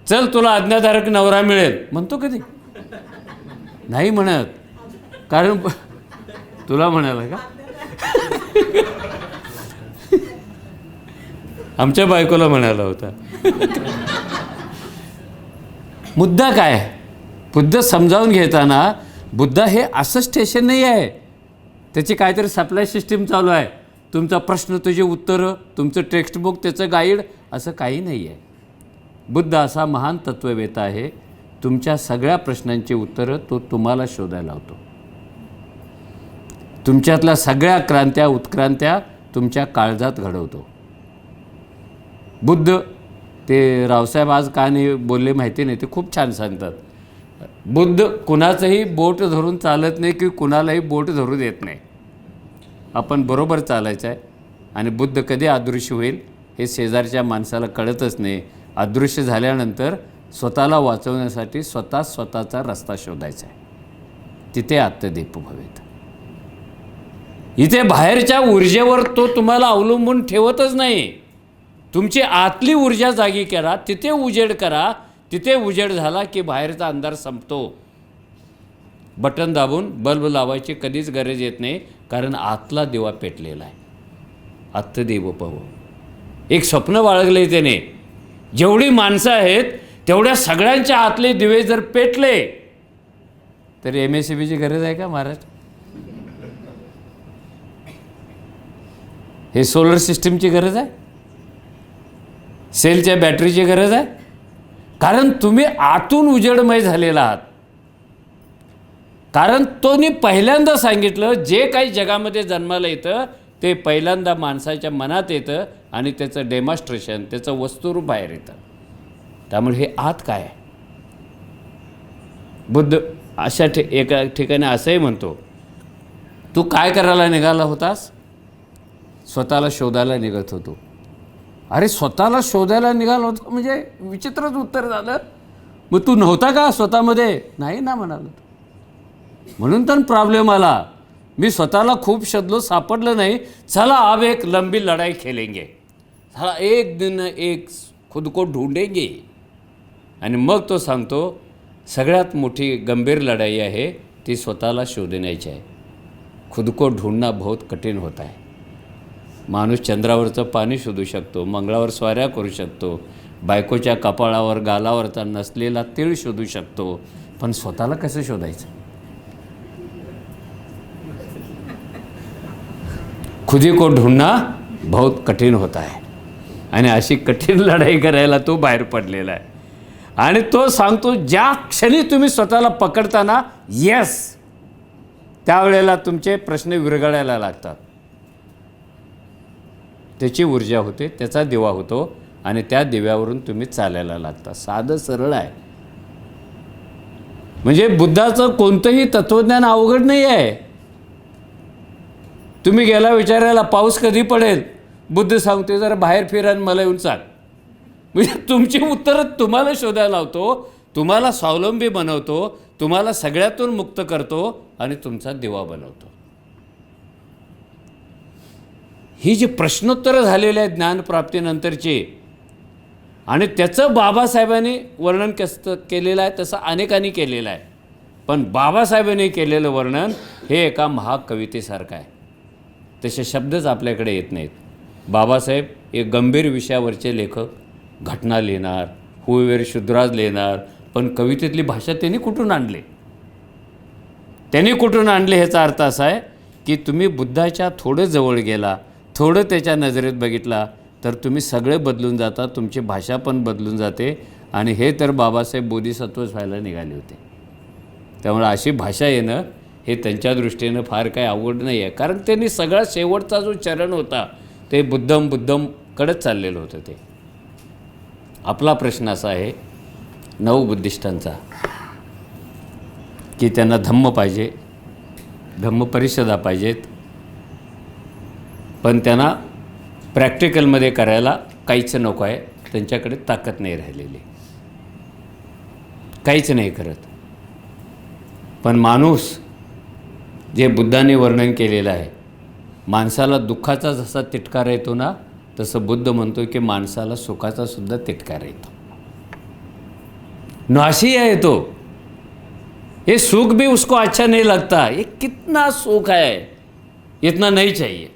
चल तुला आज्ञाधारक नवरा मिळेल म्हणतो कधी? नाही म्हणत. कारण तुला म्हणाला का? आमच्या बायकोला म्हणाला होता. मुद्दा काय? बुद्ध समजावून घेताना बुद्ध हे असं स्टेशन नाही आहे, त्याची काहीतरी सप्लाय सिस्टीम चालू आहे. तुमचा प्रश्न, तुझे उत्तरं, तुमचं टेक्स्टबुक, त्याचं गाईड, असं काही नाही आहे. बुद्ध असा महान तत्त्ववेत्ता आहे, तुमच्या सगळ्या प्रश्नांची उत्तरं तो तुम्हाला शोधायला लावतो. तुमच्यातल्या सगळ्या क्रांत्या उत्क्रांत्या तुमच्या काळजात घडवतो. बुद्ध, ते रावसाहेब आज का नाही बोलले माहिती नाही, ते खूप छान सांगतात. बुद्ध कुणाचंही बोट धरून चालत नाही की कुणालाही बोट धरू देत नाही. आपण बरोबर चालायचं आहे. आणि बुद्ध कधी अदृश्य होईल हे शेजारच्या माणसाला कळतच नाही. अदृश्य झाल्यानंतर स्वतःला वाचवण्यासाठी स्वतःचा रस्ता शोधायचा आहे. तिथे आत्मदीप भवेत. इथे बाहेरच्या ऊर्जेवर तो तुम्हाला अवलंबून ठेवतच नाही. तुमची आतली ऊर्जा जागी करा, तिथे उजेड करा. तिथे उजेड झाला की बाहेरचा अंधार संपतो. बटन दाबून बल्ब लावायची कधीच गरज येत नाही, कारण आतला दिवा पेटलेला आहे. आत्मदेव पव. एक स्वप्न बाळगले त्याने, जेवढी माणसं आहेत तेवढ्या सगळ्यांच्या आतले दिवे जर पेटले तर MSCBची गरज आहे का महाराष्ट्र? हे सोलर सिस्टीमची गरज आहे? सेलच्या बॅटरीची गरज आहे? कारण तुम्ही आतून उजेडमय झालेला आहात. कारण तोनी पहिल्यांदा सांगितलं, जे काही जगामध्ये जन्माला येतं ते पहिल्यांदा माणसाच्या मनात येतं आणि त्याचं डेमॉन्स्ट्रेशन, त्याचं वस्तुरूप बाहेर येतं. त्यामुळे हे आत काय आहे? बुद्ध अशा एका ठिकाणी असंही म्हणतो, तू काय करायला निघाला होतास? स्वतःला शोधायला निघत होतो. अरे स्वतःला शोधायला निघाला होता म्हणजे विचित्रच उत्तर झालं. मग तू नव्हता का स्वतःमध्ये? नाही ना म्हणाला. म्हणून तर प्रॉब्लेम आला. मी स्वतःला खूप शोधलो, सापडलं नाही. चला अब एक लंबी लढाई खेलेंगे. चला एक दिन एक खुद को ढूंढेंगे. आणि मग तो सांगतो, सगळ्यात मोठी गंभीर लढाई आहे ती स्वतःला शोधण्याची आहे. खुद को ढूंढना बहुत कठीण होता है. माणूस चंद्रावरचं पाणी शोधू शकतो, मंगळावर स्वाऱ्या करू शकतो, बायकोच्या कपाळावर गालावरचा नसलेला तीळ शोधू शकतो, पण स्वतःला कसं शोधायचं? खुदी को ढूंढना बहुत कठीण होता है. आणि अशी कठीण लढाई करायला तो बाहेर पडलेला आहे. आणि तो सांगतो, ज्या क्षणी तुम्ही स्वतःला पकडताना येस, त्यावेळेला तुमचे प्रश्न विरघळायला लागतात. त्याची ऊर्जा होते, त्याचा दिवा होतो आणि त्या दिव्यावरून तुम्ही चालायला लागता. साधं सरळ आहे. म्हणजे बुद्धाचं कोणतंही तत्त्वज्ञान अवघड नाही आहे. तुम्ही गेला विचारायला पाऊस कधी पडेल, बुद्ध सांगते जरा बाहेर फिरा आणि मला येऊन सांग. म्हणजे तुमची उत्तरं तुम्हाला शोधायला लावतो, तुम्हाला स्वावलंबी बनवतो, तुम्हाला सगळ्यातून मुक्त करतो आणि तुमचा दिवा बनवतो. ही जी प्रश्नोत्तरं झालेली आहेत ज्ञानप्राप्तीनंतरची, आणि त्याचं बाबासाहेबांनी वर्णन कसं केलेलं आहे तसं अनेकांनी केलेलं आहे. पण बाबासाहेबांनी केलेलं वर्णन हे एका महाकवितेसारखं आहे. तसे शब्दच आपल्याकडे येत नाहीत. बाबासाहेब एक गंभीर विषयावरचे लेखक, घटना लिहिणार, हुवेर शुद्राज लिहिणार, पण कवितेतली भाषा त्यांनी कुठून आणली? त्यांनी कुठून आणले ह्याचा अर्थ असा आहे की तुम्ही बुद्धाच्या थोडं जवळ गेला, थोडं त्याच्या नजरेत बघितला तर तुम्ही सगळे बदलून जाता, तुमची भाषा पण बदलून जाते. आणि हे तर बाबासाहेब बोधिसत्वच व्हायला निघाले होते. त्यामुळे अशी भाषा येणं हे त्यांच्या दृष्टीनं फार काही अवघड नाही आहे, कारण त्यांनी सगळा शेवटचा जो चरण होता ते बुद्धमकडंच चाललेलं होतं. ते आपला प्रश्न असा आहे नवबुद्धिस्टांचा की त्यांना धम्म पाहिजे, धम्म परिषदा पाहिजेत, पण त्यांना प्रॅक्टिकलमध्ये करायला काहीच नको आहे. त्यांच्याकडे ताकद नाही राहिलेली, काहीच नाही करत. पण माणूस जे बुद्धाने वर्णन केलेलं आहे, माणसाला दुःखाचा जसा तिटकारा येतो ना, तसं बुद्ध म्हणतो की माणसाला सुखाचा सुद्धा तिटकारा येतो. नाशिया येतो, ये सुख भी उसको अच्छा नहीं लगता. ये कितना सुख है, इतना नहीं चाहिए.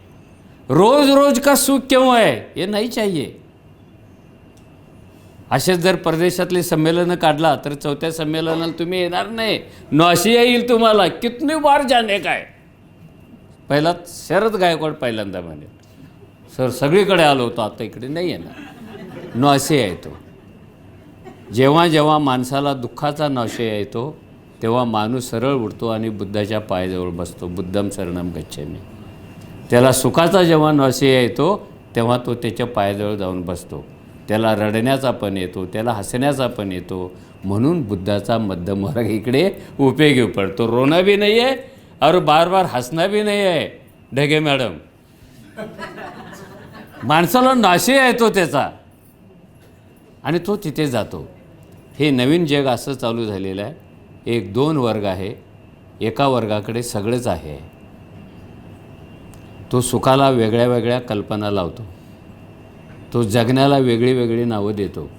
रोज रोज का सुख क्यों है, ये नहीं चाहिए. असेच जर परदेशातले संमेलनं काढला तर 4थ्या संमेलनाला तुम्ही येणार नाही, नाशिया येईल तुम्हाला. कितनी बार जाने काय. पहिला शरद गायकवाड पहिल्यांदा म्हणे, सर सगळीकडे आलो होतो, आता इकडे नाही येणार. नाशिया येतो. जेव्हा जेव्हा माणसाला दुःखाचा नाशिया येतो तेव्हा माणूस सरळ उठतो आणि बुद्धाच्या पायाजवळ बसतो, बुद्धम शरणम गच्छामि. त्याला सुखाचा जेव्हा नाशिया येतो तेव्हा तो त्याच्या पायाजवळ जाऊन बसतो. त्याला रडण्याचा पण येतो, त्याला हसण्याचा पण येतो. म्हणून बुद्धाचा मध्यमवर्ग इकडे उपयोगी पडतो. रोना भी नहीं है और बार बार हसना भी नहीं है. ढगे मॅडम, माणसाला नाशिया येतो त्याचा आणि तो तिथे जातो. हे नवीन जग असं चालू झालेलं आहे. 1-2 वर्ग आहे, एका वर्गाकडे सगळंच आहे. तो सुखाला वेगळ्या वेगळ्या कल्पना लावतो, तो जगण्याला वेगळी वेगळी नावं देतो.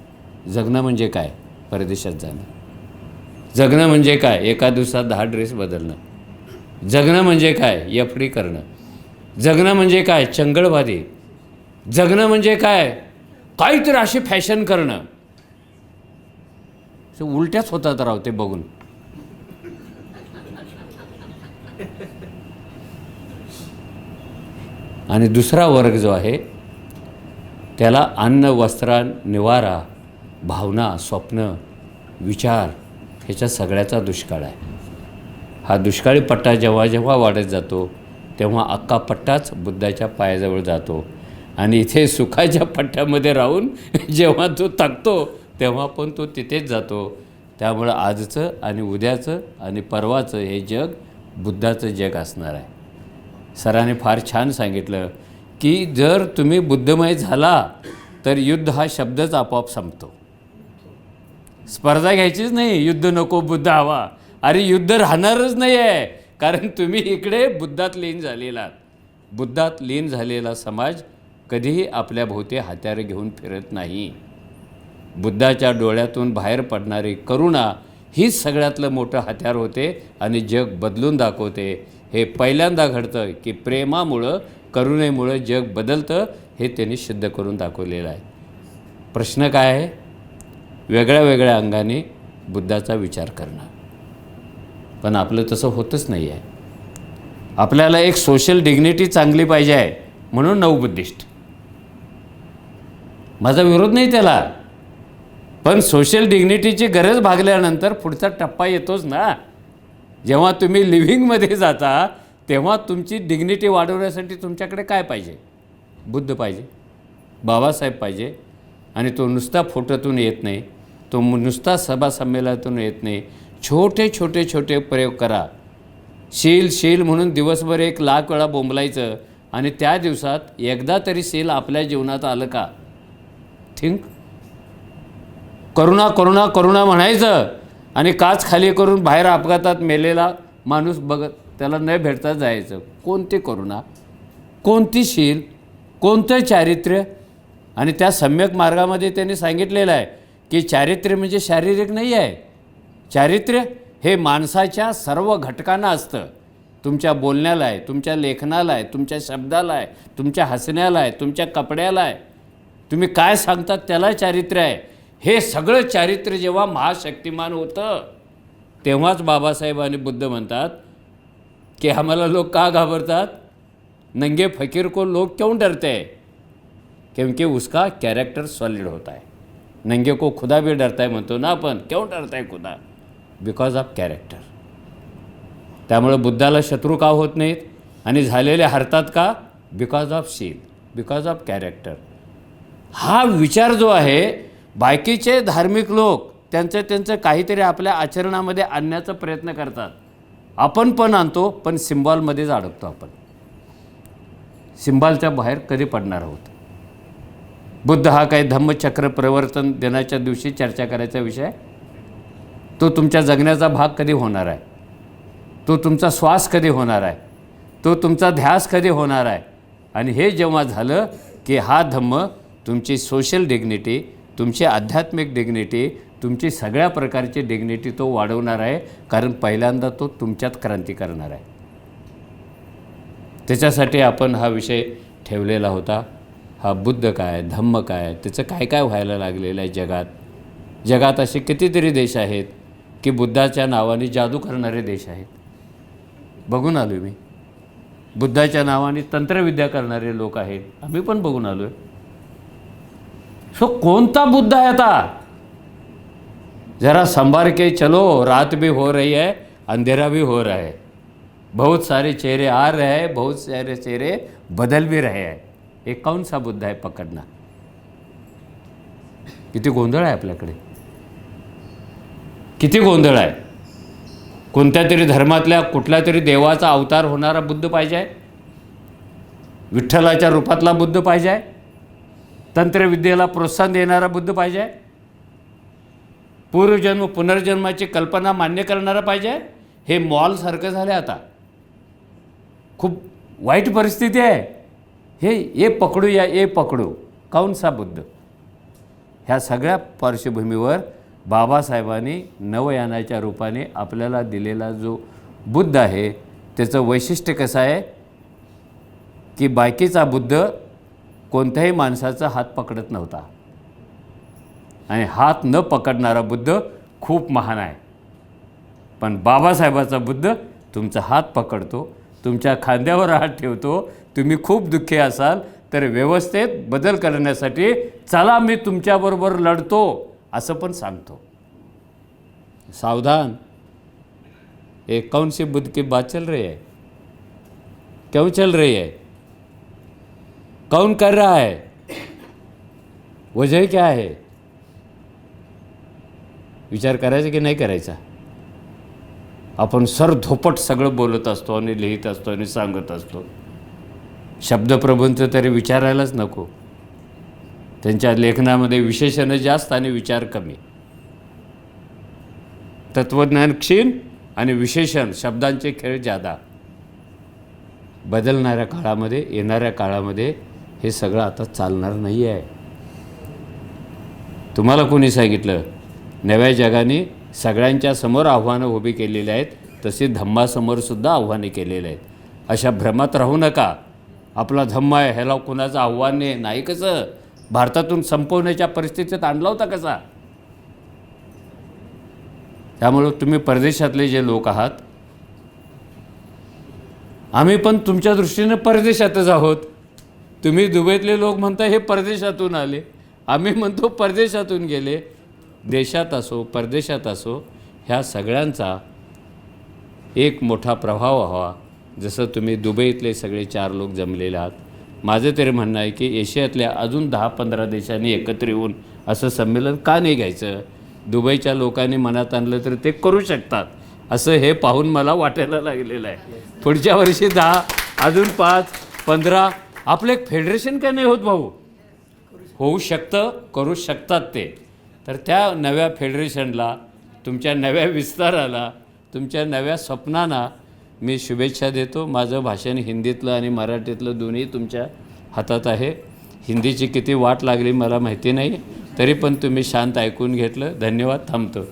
जगणं म्हणजे काय? परदेशात जाणं. जगणं म्हणजे काय? एका दिवसात 10 ड्रेस बदलणं. जगणं म्हणजे काय? एफडी करणं. जगणं म्हणजे काय? चंगळवादी. जगणं म्हणजे काय? काहीतरी अशी फॅशन करणं. उलट्याच होतात राव ते बघून. आणि दुसरा वर्ग जो आहे त्याला अन्न, वस्त्र, निवारा, भावना, स्वप्न, विचार ह्याच्या सगळ्याचा दुष्काळ आहे. हा दुष्काळी पट्टा जेव्हा जेव्हा वाढत जातो तेव्हा अख्खा पट्टाच बुद्धाच्या पायाजवळ जातो. आणि इथे सुखाच्या पट्ट्यामध्ये राहून जेव्हा तो थकतो तेव्हा पण तो तिथेच जातो. त्यामुळं आजचं आणि उद्याचं आणि परवाचं हे जग बुद्धाचं जग असणार आहे. सरांनी फार छान सांगितलं की जर तुम्ही बुद्धमय झाला तर युद्ध हा शब्दच आपोआप संपतो. स्पर्धा घ्यायचीच नाही, युद्ध नको बुद्ध हवा. अरे युद्ध राहणारच नाही आहे, कारण तुम्ही इकडे बुद्धात लीन झालेला आहात. बुद्धात लीन झालेला समाज कधीही आपल्या भोवती हत्यारे घेऊन फिरत नाही. बुद्धाच्या डोळ्यातून बाहेर पडणारी करुणा हीच सगळ्यातलं मोठं हत्यार होते आणि जग बदलून दाखवते. हे पहिल्यांदा घडतं की प्रेमामुळं, करुणेमुळं जग बदलतं, हे त्यांनी सिद्ध करून दाखवलेलं आहे. प्रश्न काय आहे? वेगळ्या वेगळ्या अंगाने बुद्धाचा विचार करणं. पण आपलं तसं होतच नाही आहे. आपल्याला एक सोशल डिग्निटी चांगली पाहिजे आहे म्हणून नवबुद्धिस्ट. माझा विरोध नाही त्याला, पण सोशल डिग्निटीची गरज भागल्यानंतर पुढचा टप्पा येतोच ना. जेव्हा तुम्ही लिव्हिंगमध्ये जाता तेव्हा तुमची डिग्निटी वाढवण्यासाठी तुमच्याकडे काय पाहिजे? बुद्ध पाहिजे, बाबासाहेब पाहिजे. आणि तो नुसता फोटोतून येत नाही, तो नुसता सभा संमेलनातून येत नाही. छोटे छोटे छोटे प्रयोग करा. शील शील म्हणून दिवसभर 1,00,000 वेळा बोंबलायचं आणि त्या दिवसात एकदा तरी सील आपल्या जीवनात आलं का? थिंक. करुणा करुणा करुणा म्हणायचं आणि काच खाली करून बाहेर अपघातात मेलेला माणूस बघत त्याला न भेटता जायचं. कोणती करुणा, कोणती शील, कोणतं चारित्र्य? आणि त्या सम्यक मार्गामध्ये त्यांनी सांगितलेलं आहे की चारित्र्य म्हणजे शारीरिक नाही आहे. चारित्र्य हे माणसाच्या सर्व घटकांना असतं. तुमच्या बोलण्याला आहे, तुमच्या लेखनाला आहे, तुमच्या शब्दाला आहे, तुमच्या हसण्याला आहे, तुमच्या कपड्याला आहे, तुम्ही काय सांगतात त्याला चारित्र्य आहे. हे सगळं चारित्र्य जेव्हा महाशक्तिमान होतं तेव्हाच बाबासाहेब आणि बुद्ध म्हणतात कि आम्हाला लोग का घाबरतात? नंगे फकीर को लोग क्यों डरते हैं? क्योंकि उसका कैरेक्टर सॉलिड होता है. नंगे को खुदा भी डरता है म्हणतो ना आपण. क्यों डरता है खुदा? Because of character. त्यामुळे बुद्धाला शत्रू का होत नाहीत आणि झालेले हरतात का? बिकॉज ऑफ शील, बिकॉज ऑफ कॅरेक्टर. हा विचार जो आहे बाकीचे धार्मिक लोक त्यांचं काहीतरी आपल्या आचरणामध्ये आणण्याचा प्रयत्न करतात. आपण पण आणतो, पण सिम्बॉलमध्येच अडकतो. आपण सिम्बॉलच्या बाहेर कधी पडणार आहोत? बुद्ध हा काही धम्मचक्र प्रवर्तन दिनाच्या दिवशी चर्चा करायचा विषय? तो तुमच्या जगण्याचा भाग कधी होणार आहे? तो तुमचा श्वास कधी होणार आहे? तो तुमचा ध्यास कधी होणार आहे? आणि हे जेव्हा झालं की हा धम्म तुमची सोशल डिग्निटी, तुमची आध्यात्मिक डिग्निटी, तुमची सगळ्या प्रकारची डिग्निटी तो वाढवणार आहे. कारण पहिल्यांदा तो तुमच्यात क्रांती करणार आहे. त्याच्यासाठी आपण हा विषय ठेवलेला होता. हा बुद्ध काय, धम्म काय, त्याचं काय काय व्हायला लागलेलं आहे जगात. जगात असे कितीतरी देश आहेत की बुद्धाच्या नावाने जादू करणारे देश आहेत. बघून आलो मी. बुद्धाच्या नावाने तंत्रविद्या करणारे लोक आहेत. आम्ही पण बघून आलो आहे. सो कोणता बुद्ध है आता? ज़रा संभाल के चलो, रात भी हो रही है, अंधेरा भी हो रहा है. बहुत सारे चेहरे आ रहे हैं, बहुत सारे चेहरे बदल भी रहे हैं. ये कौन सा बुद्ध है पकडना? किती गोंधळ आहे आपल्याकडे, किती गोंधळ आहे. कोणत्या तरी धर्मातल्या कुठल्या तरी देवाचा अवतार होणारा बुद्ध पाहिजे, विठ्ठलाच्या रूपातला बुद्ध पाहिजे, तंत्रविद्येला प्रोत्साहन देणारा बुद्ध पाहिजे, पूर्वजन्म पुनर्जन्माची कल्पना मान्य करणारा पाहिजे. हे मॉलसारखं झालं आता. खूप वाईट परिस्थिती आहे. हे पकडू या ये पकडू, कौन सा बुद्ध? ह्या सगळ्या पार्श्वभूमीवर बाबासाहेबांनी नवयानाच्या रूपाने आपल्याला दिलेला जो बुद्ध आहे त्याचं वैशिष्ट्य कसं आहे की बाकीचा बुद्ध कोणत्याही माणसाचा हात पकडत नव्हता आणि हात न पकडणारा बुद्ध खूप महान आहे. पण बाबासाहेबाचा बुद्ध तुमचा हात पकडतो, तुमच्या खांद्यावर हात ठेवतो. तुम्ही खूप दुःखी असाल तर व्यवस्थेत बदल करण्यासाठी चला मी तुमच्याबरोबर लढतो असं पण सांगतो. सावधान, ये कौन सी बुद्ध की बात चल रही है? क्यों चल रही है? कौन कर रहा है? वजह क्या है? विचार करायचा की नाही करायचा? आपण सरधोपट सगळं बोलत असतो आणि लिहित असतो आणि सांगत असतो. शब्दप्रबंध तरी विचारायलाच नको. त्यांच्या लेखनामध्ये विशेषणं जास्त आणि विचार कमी. तत्वज्ञान क्षीण आणि विशेषण शब्दांचे खेळ जादा. बदलणाऱ्या काळामध्ये, येणाऱ्या काळामध्ये हे सगळं आता चालणार नाही आहे. तुम्हाला कोणी सांगितलं? नव्या जगाने सगळ्यांच्या समोर आव्हानं उभी केलेली आहेत, तशी धम्मासमोरसुद्धा आव्हाने केलेली आहेत. अशा भ्रमात राहू नका. आपला धम्म आहे, ह्याला कुणाचं आव्हान नाही. कसं भारतातून संपवण्याच्या परिस्थितीत आणला होता कसा? त्यामुळं तुम्ही परदेशातले जे लोक आहात, आम्ही पण तुमच्या दृष्टीने परदेशातच आहोत. तुम्ही दुबईतले लोक म्हणता हे परदेशातून आले, आम्ही म्हणतो परदेशातून गेले. देशात असो परदेशात असो, ह्या सगळ्यांचा एक मोठा प्रभाव व्हावा. जसं तुम्ही दुबईतले सगळे 4 लोक जमलेले आहात. माझं तरी म्हणणं आहे की एशियातल्या अजून 10-15 देशांनी एकत्र येऊन असं संमेलन का नाही घ्यायचं? दुबईच्या लोकांनी मनात आणलं तर ते करू शकतात असं हे पाहून मला वाटायला लागलेलं आहे. पुढच्या वर्षी 10, अजून 5, 15 आपलं एक फेडरेशन का नाही होत भाऊ? होऊ शकतं, करू शकतात ते. तर त्या नव्या फेडरेशनला, तुमच्या नव्या विस्ताराला, तुमच्या नव्या स्वप्नांना मी शुभेच्छा देतो. माझं भाषण हिंदीतलं आणि मराठीतलं दोन्ही तुमच्या हातात आहे. हिंदीची किती वाट लागली मला माहिती नाही, तरी पण तुम्ही शांत ऐकून घेतलं. धन्यवाद. थांबतो.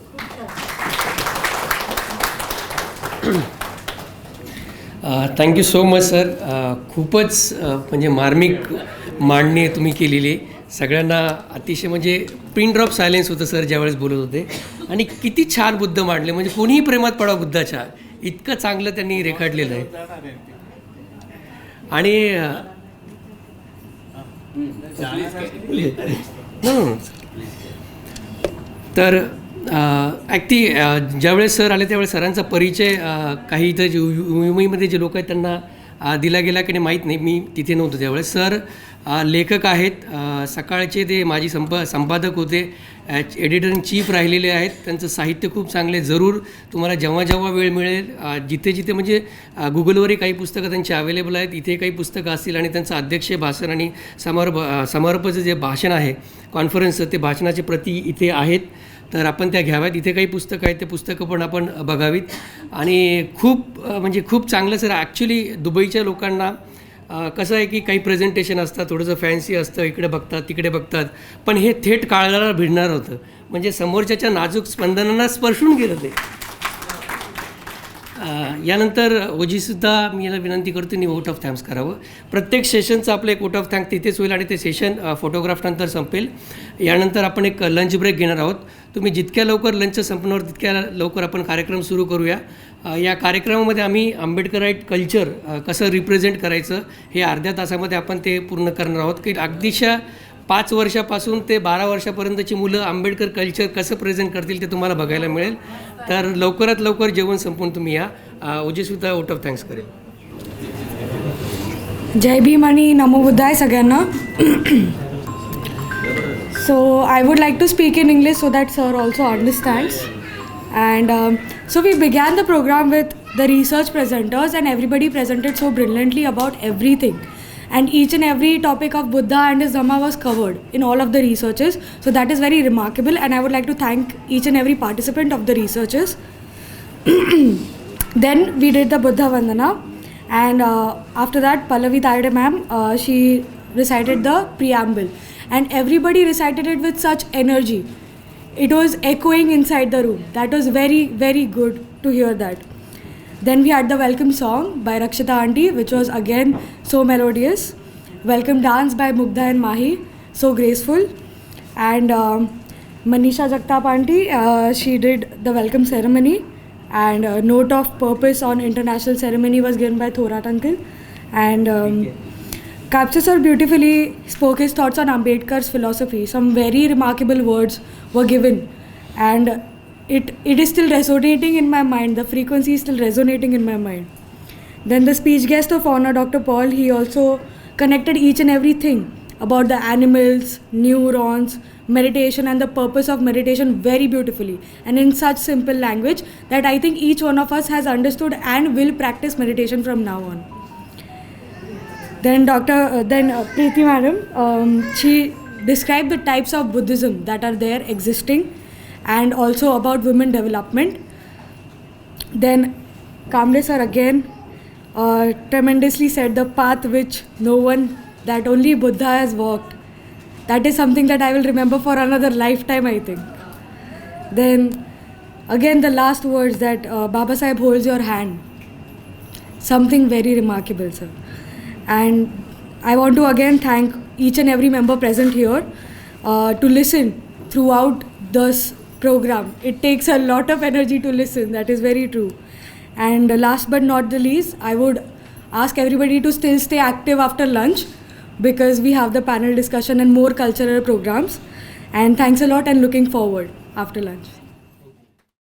Thank you so much sir. खूपच म्हणजे मार्मिक मांडणी तुम्ही केलेली. सगळ्यांना अतिशय म्हणजे पिन ड्रॉप सायलेन्स होतं सर ज्यावेळेस बोलत होते. आणि किती छान बुद्ध मांडले, म्हणजे कोणीही प्रेमात पडा बुद्धाच्या, इतकं चांगलं त्यांनी रेखाटलेलं आहे. आणि तर ॲक्टी ज्यावेळेस सर आले त्यावेळेस सरांचा परिचय काही इथं जे मुंबईमध्ये जे लोक आहेत त्यांना दिला गेला की नाही माहीत नाही, मी तिथे नव्हतो त्यावेळेस. सर लेखक आहेत, सकाळचे ते माजी संपादक होते, एडिटर इन चीफ राहिलेले आहेत. त्यांचं साहित्य खूप चांगले. जरूर तुम्हाला जेव्हा जेव्हा वेळ मिळेल, जिथे जिथे म्हणजे गुगलवरही काही पुस्तकं त्यांची अवेलेबल आहेत, इथे काही पुस्तकं असतील. आणि त्यांचं अध्यक्ष भाषण आणि समारोपाचं जे भाषण आहे कॉन्फरन्सचं, ते भाषणाची प्रती इथे आहेत, तर आपण त्या घ्याव्यात. इथे काही पुस्तकं आहेत, ते पुस्तकं पण आपण बघावीत. आणि खूप म्हणजे खूप चांगलं सर. ॲक्च्युली दुबईच्या लोकांना कसं आहे की काही प्रेझेंटेशन असतात, थोडंसं फॅन्सी असतं, इकडे बघतात तिकडे बघतात, पण हे थेट काळाला भिडणार होतं. म्हणजे समोरच्याच्या नाजूक स्पंदनांना स्पर्शून गेलं ते. यानंतर ओजीसुद्धा मी याला विनंती करतो मी वोट ऑफ थँक्स करावं. प्रत्येक सेशनचं आपलं एक वोट ऑफ थँक्स तिथेच होईल आणि ते सेशन फोटोग्राफनंतर संपेल. यानंतर आपण एक लंच ब्रेक घेणार आहोत. तुम्ही जितक्या लवकर लंच संपणार तितक्या लवकर आपण कार्यक्रम सुरू करूया. या कार्यक्रमामध्ये आम्ही आंबेडकराईट कल्चर कसं रिप्रेझेंट करायचं हे अर्ध्या तासामध्ये आपण ते पूर्ण करणार आहोत. की अगदीच्या 5 वर्षापासून ते 12 वर्षापर्यंतची मुलं आंबेडकर कल्चर कसं प्रेझेंट करतील ते तुम्हाला बघायला मिळेल. तर लवकरात लवकर जेवण संपून तुम्ही या. ओजीसुद्धा वोट ऑफ थँक्स करेल. जय भीम आणि नमो बुद्धाय सगळ्यांना. So I would like to speak in English so that sir also understands. And so we began the program with the research presenters and everybody presented so brilliantly about everything. And each and every topic of Buddha and his Dhamma was covered in all of the researches. So that is very remarkable and I would like to thank each and every participant of the researches. Then we did the Buddha Vandana and after that Pallavi Tayade ma'am, she recited the preamble. And everybody recited it with such energy. It was echoing inside the room. That was very, very good to hear that. Then we had the welcome song by Rakshita auntie, which was again so melodious. Welcome dance by Mugdha and Mahi, so graceful. And Manisha Jagtap auntie, she did the welcome ceremony. And note of purpose on international ceremony was given by Thorat uncle. And Kapse sir beautifully spoke his thoughts on Ambedkar's philosophy. Some very remarkable words were given and it is still resonating in my mind. The frequency is still resonating in my mind. Then the speech guest of honor, Dr. Paul, he also connected each and everything about the animals, neurons, meditation and the purpose of meditation very beautifully and in such simple language that I think each one of us has understood and will practice meditation from now on. Then Preeti madam, she described the types of Buddhism that are there existing and also about women development. Then Kamble sir again tremendously said the path which that only Buddha has walked. That is something that I will remember for another lifetime, I think. Then again the last words that Baba Sahib holds your hand. Something very remarkable, sir. And I want to again thank each and every member present here to listen throughout this program. It takes a lot of energy to listen, that is very true. And last but not the least, I would ask everybody to still stay active after lunch because we have the panel discussion and more cultural programs. And thanks a lot and looking forward after lunch.